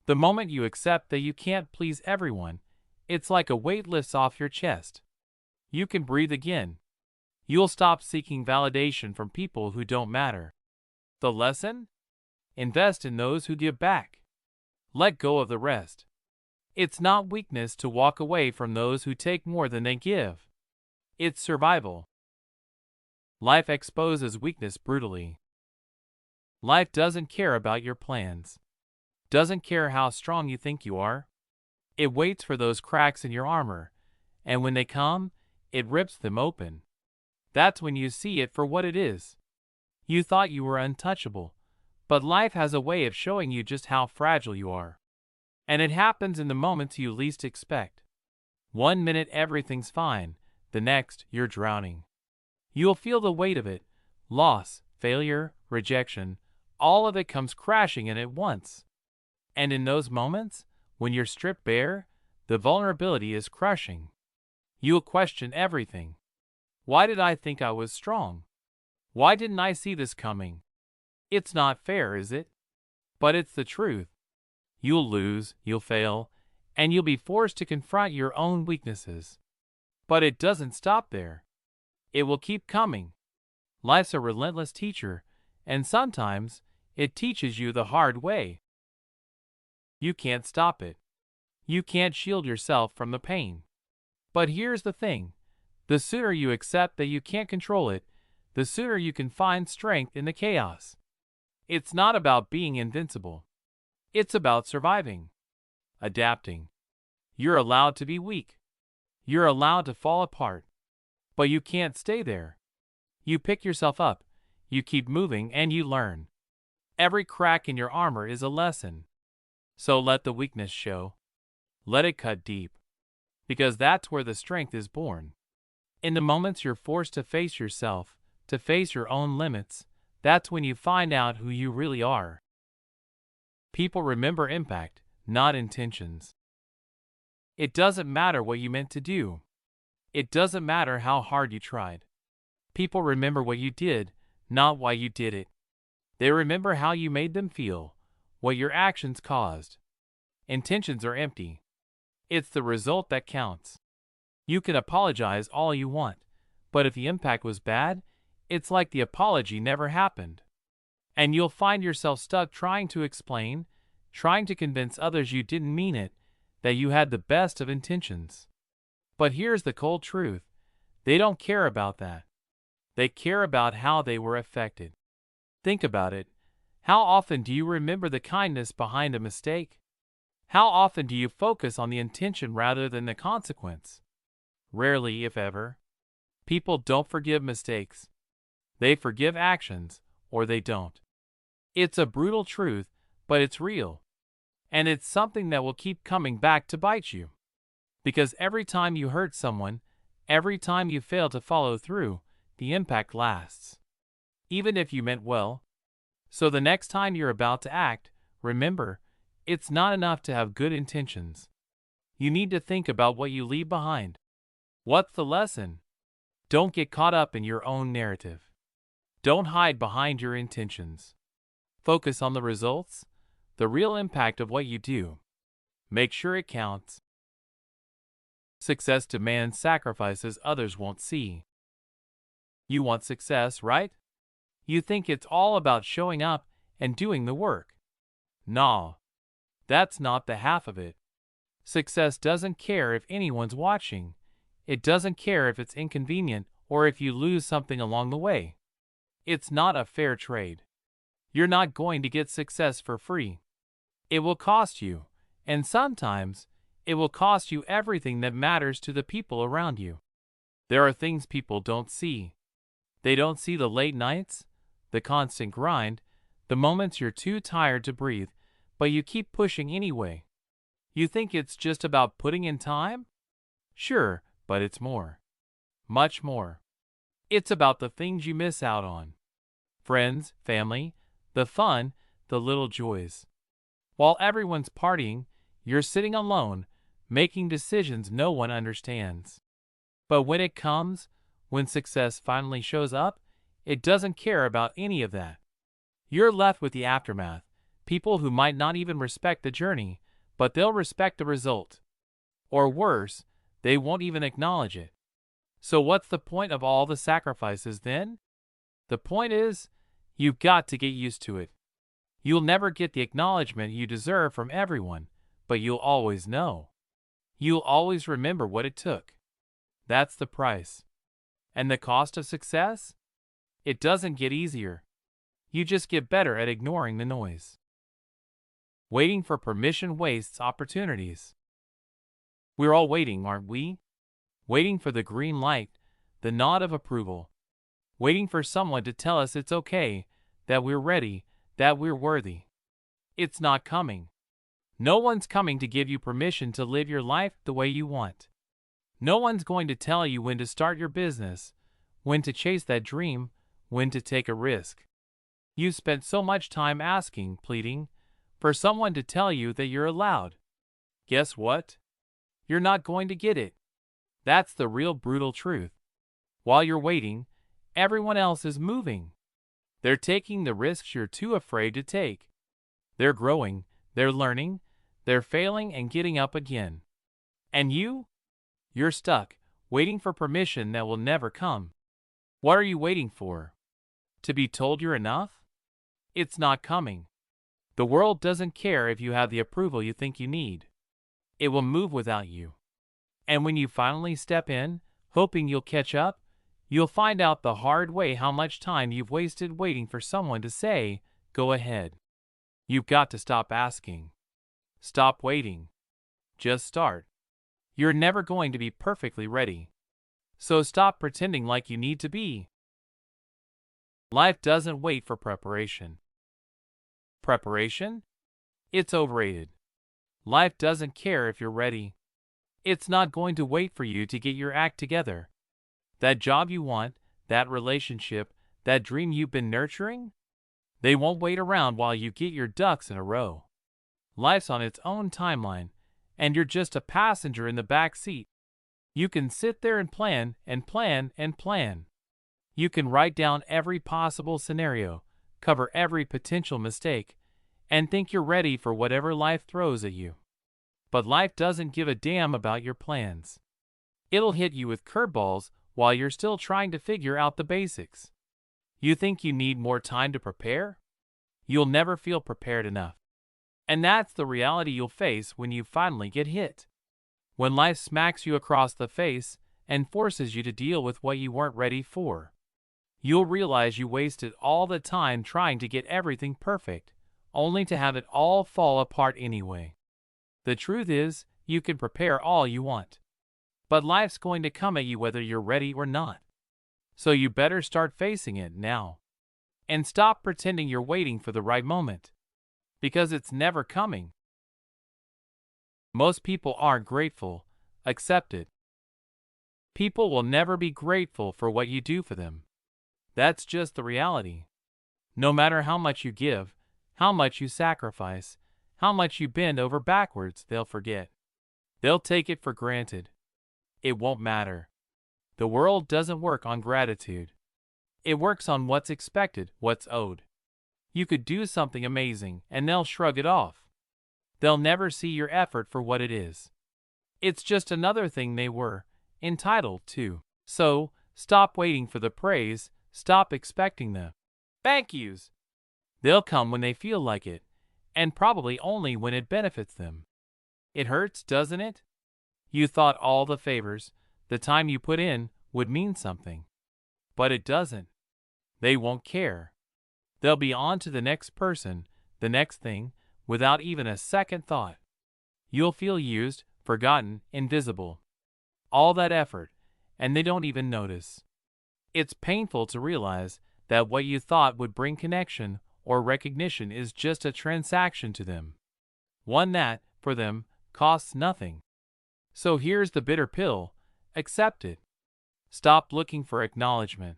The moment you accept that you can't please everyone, it's like a weight lifts off your chest. You can breathe again. You'll stop seeking validation from people who don't matter. The lesson? Invest in those who give back. Let go of the rest. It's not weakness to walk away from those who take more than they give. It's survival. Life exposes weakness brutally. Life doesn't care about your plans. Doesn't care how strong you think you are. It waits for those cracks in your armor, and when they come, it rips them open. That's when you see it for what it is. You thought you were untouchable, but life has a way of showing you just how fragile you are. And it happens in the moments you least expect. One minute everything's fine, the next you're drowning. You'll feel the weight of it, loss, failure, rejection, all of it comes crashing in at once. And in those moments, when you're stripped bare, the vulnerability is crushing. You'll question everything. Why did I think I was strong? Why didn't I see this coming? It's not fair, is it? But it's the truth. You'll lose, you'll fail, and you'll be forced to confront your own weaknesses. But it doesn't stop there. It will keep coming. Life's a relentless teacher, and sometimes it teaches you the hard way. You can't stop it. You can't shield yourself from the pain. But here's the thing. The sooner you accept that you can't control it, the sooner you can find strength in the chaos. It's not about being invincible. It's about surviving. Adapting. You're allowed to be weak. You're allowed to fall apart. But you can't stay there. You pick yourself up, you keep moving, and you learn. Every crack in your armor is a lesson. So let the weakness show. Let it cut deep. Because that's where the strength is born. In the moments you're forced to face yourself, to face your own limits, that's when you find out who you really are. People remember impact, not intentions. It doesn't matter what you meant to do. It doesn't matter how hard you tried. People remember what you did, not why you did it. They remember how you made them feel, what your actions caused. Intentions are empty. It's the result that counts. You can apologize all you want, but if the impact was bad, it's like the apology never happened. And you'll find yourself stuck trying to explain, trying to convince others you didn't mean it, that you had the best of intentions. But here's the cold truth. They don't care about that. They care about how they were affected. Think about it. How often do you remember the kindness behind a mistake? How often do you focus on the intention rather than the consequence? Rarely, if ever. People don't forgive mistakes. They forgive actions, or they don't. It's a brutal truth, but it's real. And it's something that will keep coming back to bite you. Because every time you hurt someone, every time you fail to follow through, the impact lasts. Even if you meant well. So the next time you're about to act, remember, it's not enough to have good intentions. You need to think about what you leave behind. What's the lesson? Don't get caught up in your own narrative. Don't hide behind your intentions. Focus on the results, the real impact of what you do. Make sure it counts. Success demands sacrifices others won't see. You want success, right? You think it's all about showing up and doing the work. No, that's not the half of it. Success doesn't care if anyone's watching. It doesn't care if it's inconvenient or if you lose something along the way. It's not a fair trade. You're not going to get success for free. It will cost you, and sometimes it will cost you everything that matters to the people around you. There are things people don't see. They don't see the late nights, the constant grind, the moments you're too tired to breathe, but you keep pushing anyway. You think it's just about putting in time? Sure, but it's more. Much more. It's about the things you miss out on. Friends, family, the fun, the little joys. While everyone's partying, you're sitting alone, making decisions no one understands. But when it comes, when success finally shows up, it doesn't care about any of that. You're left with the aftermath, people who might not even respect the journey, but they'll respect the result. Or worse, they won't even acknowledge it. So what's the point of all the sacrifices then? The point is, you've got to get used to it. You'll never get the acknowledgement you deserve from everyone, but you'll always know. You'll always remember what it took. That's the price. And the cost of success? It doesn't get easier. You just get better at ignoring the noise. Waiting for permission wastes opportunities. We're all waiting, aren't we? Waiting for the green light, the nod of approval. Waiting for someone to tell us it's okay, that we're ready, that we're worthy. It's not coming. No one's coming to give you permission to live your life the way you want. No one's going to tell you when to start your business, when to chase that dream, when to take a risk. You've spent so much time asking, pleading, for someone to tell you that you're allowed. Guess what? You're not going to get it. That's the real brutal truth. While you're waiting, everyone else is moving. They're taking the risks you're too afraid to take. They're growing, they're learning, they're failing and getting up again. And you? You're stuck, waiting for permission that will never come. What are you waiting for? To be told you're enough? It's not coming. The world doesn't care if you have the approval you think you need. It will move without you. And when you finally step in, hoping you'll catch up, you'll find out the hard way how much time you've wasted waiting for someone to say, go ahead. You've got to stop asking. Stop waiting. Just start. You're never going to be perfectly ready. So stop pretending like you need to be. Life doesn't wait for preparation. Preparation? It's overrated. Life doesn't care if you're ready. It's not going to wait for you to get your act together. That job you want, that relationship, that dream you've been nurturing? They won't wait around while you get your ducks in a row. Life's on its own timeline, and you're just a passenger in the back seat. You can sit there and plan and plan and plan. You can write down every possible scenario, cover every potential mistake, and think you're ready for whatever life throws at you. But life doesn't give a damn about your plans. It'll hit you with curveballs while you're still trying to figure out the basics. You think you need more time to prepare? You'll never feel prepared enough. And that's the reality you'll face when you finally get hit. When life smacks you across the face and forces you to deal with what you weren't ready for. You'll realize you wasted all the time trying to get everything perfect, only to have it all fall apart anyway. The truth is, you can prepare all you want. But life's going to come at you whether you're ready or not. So you better start facing it now. And stop pretending you're waiting for the right moment. because it's never coming. Most people aren't grateful, accept it. People will never be grateful for what you do for them. That's just the reality. No matter how much you give, how much you sacrifice, how much you bend over backwards, they'll forget. They'll take it for granted. It won't matter. The world doesn't work on gratitude. It works on what's expected, what's owed. You could do something amazing, and they'll shrug it off. They'll never see your effort for what it is. It's just another thing they were entitled to. So, stop waiting for the praise, stop expecting the thank yous. They'll come when they feel like it, and probably only when it benefits them. It hurts, doesn't it? You thought all the favors, the time you put in, would mean something. But it doesn't. They won't care. They'll be on to the next person, the next thing, without even a second thought. You'll feel used, forgotten, invisible. All that effort, and they don't even notice. It's painful to realize that what you thought would bring connection or recognition is just a transaction to them. One that, for them, costs nothing. So here's the bitter pill: accept it. Stop looking for acknowledgement.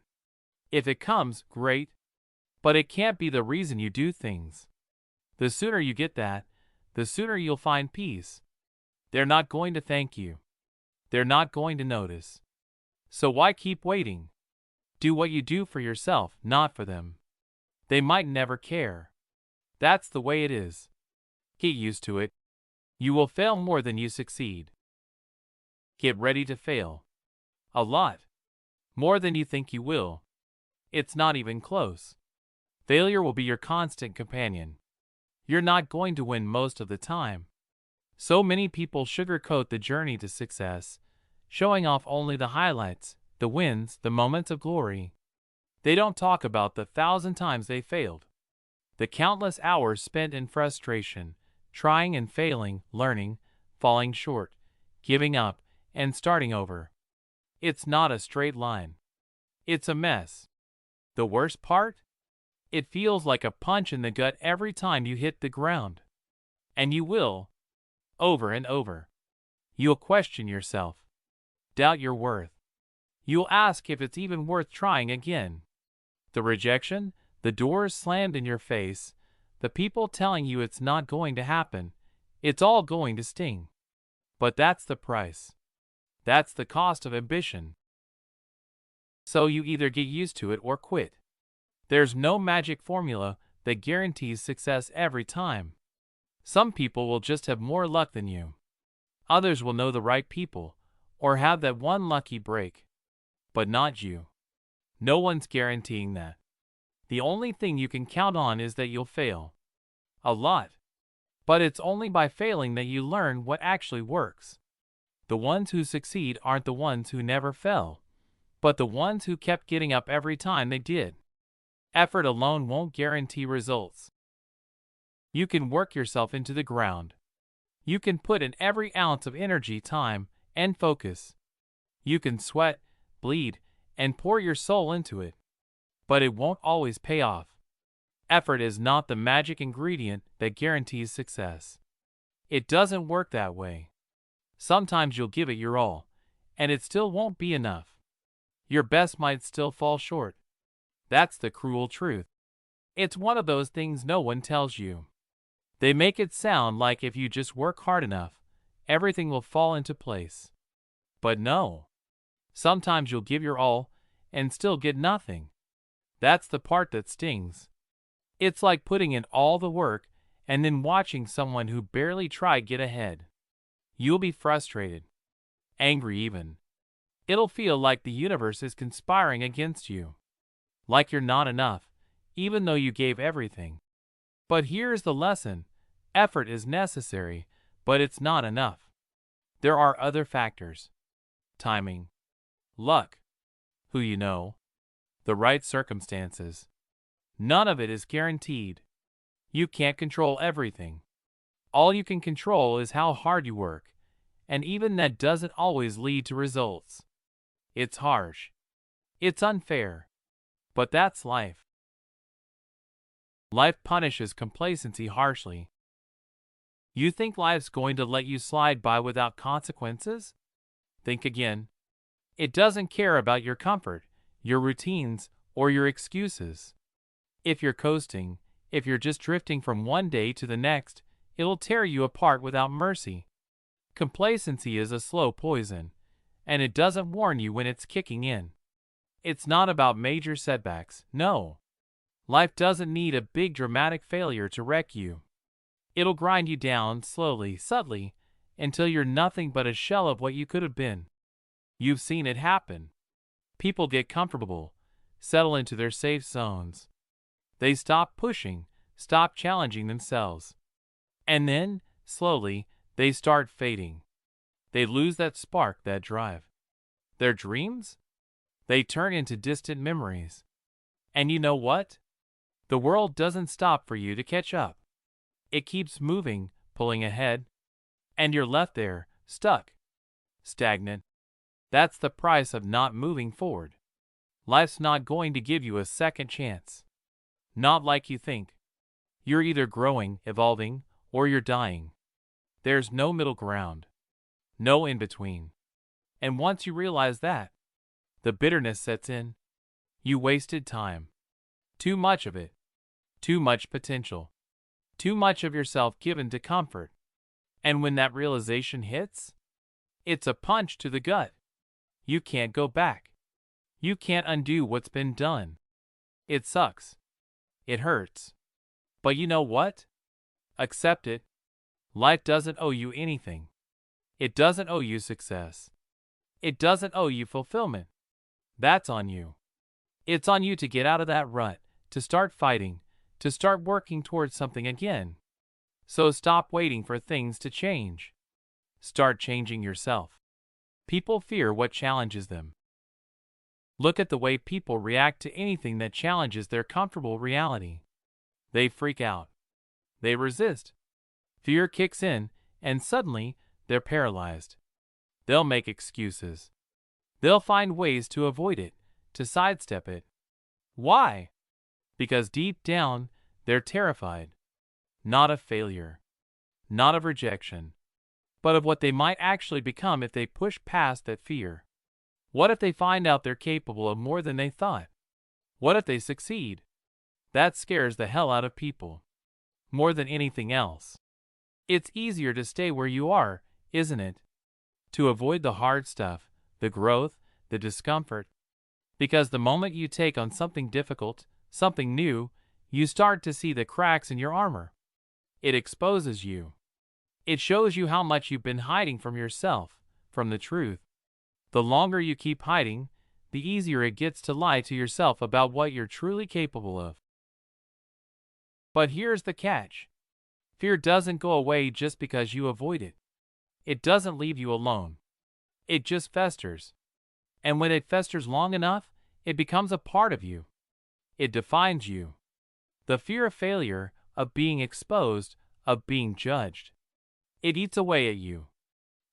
If it comes, great. But it can't be the reason you do things. The sooner you get that, the sooner you'll find peace. They're not going to thank you. They're not going to notice. So why keep waiting? Do what you do for yourself, not for them. They might never care. That's the way it is. Get used to it. You will fail more than you succeed. Get ready to fail. A lot. More than you think you will. It's not even close. Failure will be your constant companion. You're not going to win most of the time. So many people sugarcoat the journey to success, showing off only the highlights, the wins, the moments of glory. They don't talk about the 1,000 times they failed. The countless hours spent in frustration, trying and failing, learning, falling short, giving up, and starting over. It's not a straight line. It's a mess. The worst part? It feels like a punch in the gut every time you hit the ground. And you will. Over and over. You'll question yourself. Doubt your worth. You'll ask if it's even worth trying again. The rejection, the doors slammed in your face, the people telling you it's not going to happen, it's all going to sting. But that's the price. That's the cost of ambition. So you either get used to it or quit. There's no magic formula that guarantees success every time. Some people will just have more luck than you. Others will know the right people, or have that one lucky break. But not you. No one's guaranteeing that. The only thing you can count on is that you'll fail. A lot. But it's only by failing that you learn what actually works. The ones who succeed aren't the ones who never fell, but the ones who kept getting up every time they did. Effort alone won't guarantee results. You can work yourself into the ground. You can put in every ounce of energy, time, and focus. You can sweat, bleed, and pour your soul into it. But it won't always pay off. Effort is not the magic ingredient that guarantees success. It doesn't work that way. Sometimes you'll give it your all, and it still won't be enough. Your best might still fall short. That's the cruel truth. It's one of those things no one tells you. They make it sound like if you just work hard enough, everything will fall into place. But no. Sometimes you'll give your all and still get nothing. That's the part that stings. It's like putting in all the work and then watching someone who barely tried get ahead. You'll be frustrated, angry even. It'll feel like the universe is conspiring against you. Like you're not enough, even though you gave everything. But here's the lesson. Effort is necessary, but it's not enough. There are other factors. Timing. Luck. Who you know. The right circumstances. None of it is guaranteed. You can't control everything. All you can control is how hard you work, and even that doesn't always lead to results. It's harsh. It's unfair. But that's life. Life punishes complacency harshly. You think life's going to let you slide by without consequences? Think again. It doesn't care about your comfort, your routines, or your excuses. If you're coasting, if you're just drifting from one day to the next, it'll tear you apart without mercy. Complacency is a slow poison, and it doesn't warn you when it's kicking in. It's not about major setbacks, no. Life doesn't need a big dramatic failure to wreck you. It'll grind you down slowly, subtly, until you're nothing but a shell of what you could have been. You've seen it happen. People get comfortable, settle into their safe zones. They stop pushing, stop challenging themselves. And then, slowly, they start fading. They lose that spark, that drive. Their dreams? They turn into distant memories. And you know what? The world doesn't stop for you to catch up. It keeps moving, pulling ahead. And you're left there, stuck, stagnant. That's the price of not moving forward. Life's not going to give you a second chance. Not like you think. You're either growing, evolving, or you're dying. There's no middle ground. No in between. And once you realize that, the bitterness sets in. You wasted time. Too much of it. Too much potential. Too much of yourself given to comfort. And when that realization hits, it's a punch to the gut. You can't go back. You can't undo what's been done. It sucks. It hurts. But you know what? Accept it. Life doesn't owe you anything. It doesn't owe you success. It doesn't owe you fulfillment. That's on you. It's on you to get out of that rut, to start fighting, to start working towards something again. So stop waiting for things to change. Start changing yourself. People fear what challenges them. Look at the way people react to anything that challenges their comfortable reality. They freak out. They resist. Fear kicks in, and suddenly, they're paralyzed. They'll make excuses. They'll find ways to avoid it, to sidestep it. Why? Because deep down, they're terrified. Not of failure. Not of rejection. But of what they might actually become if they push past that fear. What if they find out they're capable of more than they thought? What if they succeed? That scares the hell out of people. More than anything else. It's easier to stay where you are, isn't it? To avoid the hard stuff, the growth, the discomfort. Because the moment you take on something difficult, something new, you start to see the cracks in your armor. It exposes you. It shows you how much you've been hiding from yourself, from the truth. The longer you keep hiding, the easier it gets to lie to yourself about what you're truly capable of. But here's the catch. Fear doesn't go away just because you avoid it. It doesn't leave you alone. It just festers. And when it festers long enough, it becomes a part of you. It defines you. The fear of failure, of being exposed, of being judged. It eats away at you.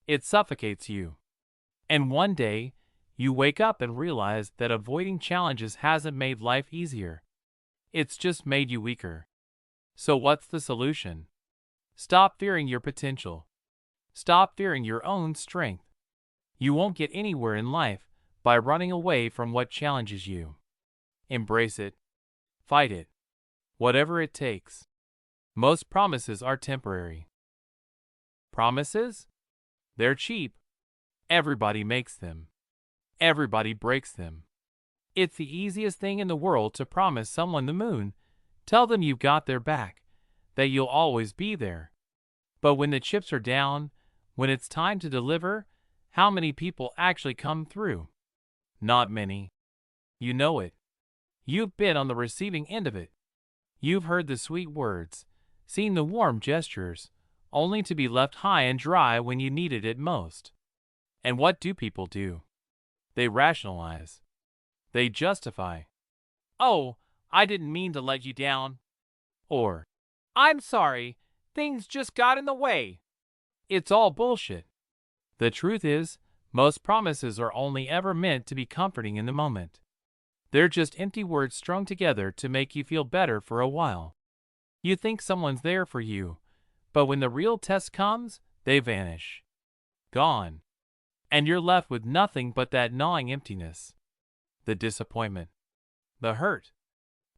It suffocates you. And one day, you wake up and realize that avoiding challenges hasn't made life easier. It's just made you weaker. So what's the solution? Stop fearing your potential. Stop fearing your own strength. You won't get anywhere in life by running away from what challenges you. Embrace it. Fight it. Whatever it takes. Most promises are temporary. Promises? They're cheap. Everybody makes them. Everybody breaks them. It's the easiest thing in the world to promise someone the moon, tell them you've got their back, that you'll always be there. But when the chips are down, when it's time to deliver, how many people actually come through? Not many. You know it. You've been on the receiving end of it. You've heard the sweet words, seen the warm gestures, only to be left high and dry when you needed it most. And what do people do? They rationalize. They justify. Oh, I didn't mean to let you down. Or, I'm sorry, things just got in the way. It's all bullshit. The truth is, most promises are only ever meant to be comforting in the moment. They're just empty words strung together to make you feel better for a while. You think someone's there for you, but when the real test comes, they vanish. Gone. And you're left with nothing but that gnawing emptiness. The disappointment. The hurt.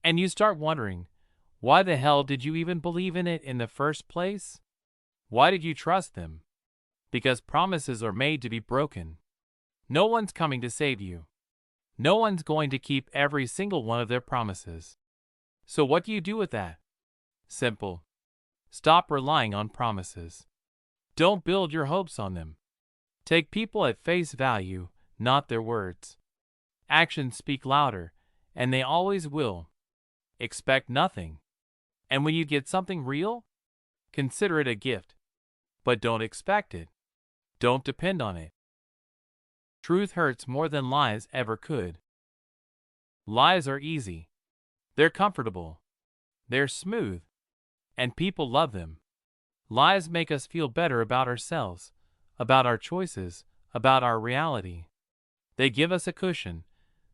And you start wondering, why the hell did you even believe in it in the first place? Why did you trust them? Because promises are made to be broken. No one's coming to save you. No one's going to keep every single one of their promises. So what do you do with that? Simple. Stop relying on promises. Don't build your hopes on them. Take people at face value, not their words. Actions speak louder, and they always will. Expect nothing. And when you get something real, consider it a gift. But don't expect it. Don't depend on it. Truth hurts more than lies ever could. Lies are easy. They're comfortable. They're smooth. And people love them. Lies make us feel better about ourselves, about our choices, about our reality. They give us a cushion,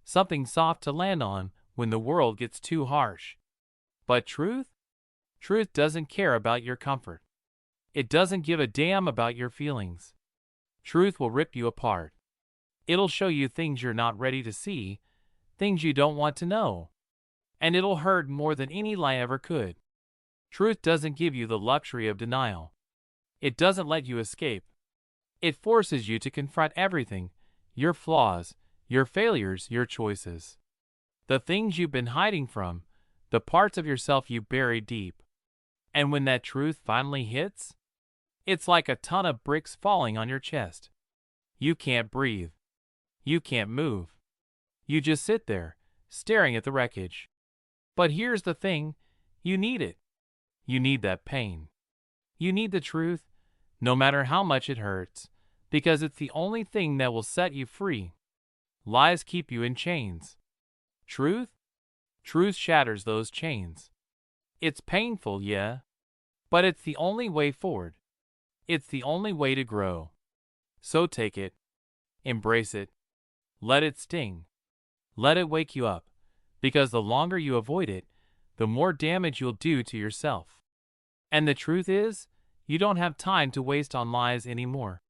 something soft to land on when the world gets too harsh. But truth? Truth doesn't care about your comfort. It doesn't give a damn about your feelings. Truth will rip you apart. It'll show you things you're not ready to see, things you don't want to know. And it'll hurt more than any lie ever could. Truth doesn't give you the luxury of denial. It doesn't let you escape. It forces you to confront everything, your flaws, your failures, your choices. The things you've been hiding from, the parts of yourself you buried deep. And when that truth finally hits, it's like a ton of bricks falling on your chest. You can't breathe. You can't move. You just sit there, staring at the wreckage. But here's the thing, you need it. You need that pain. You need the truth, no matter how much it hurts, because it's the only thing that will set you free. Lies keep you in chains. Truth? Truth shatters those chains. It's painful, yeah, but it's the only way forward. It's the only way to grow. So take it. Embrace it. Let it sting. Let it wake you up, because the longer you avoid it, the more damage you'll do to yourself. And the truth is, you don't have time to waste on lies anymore.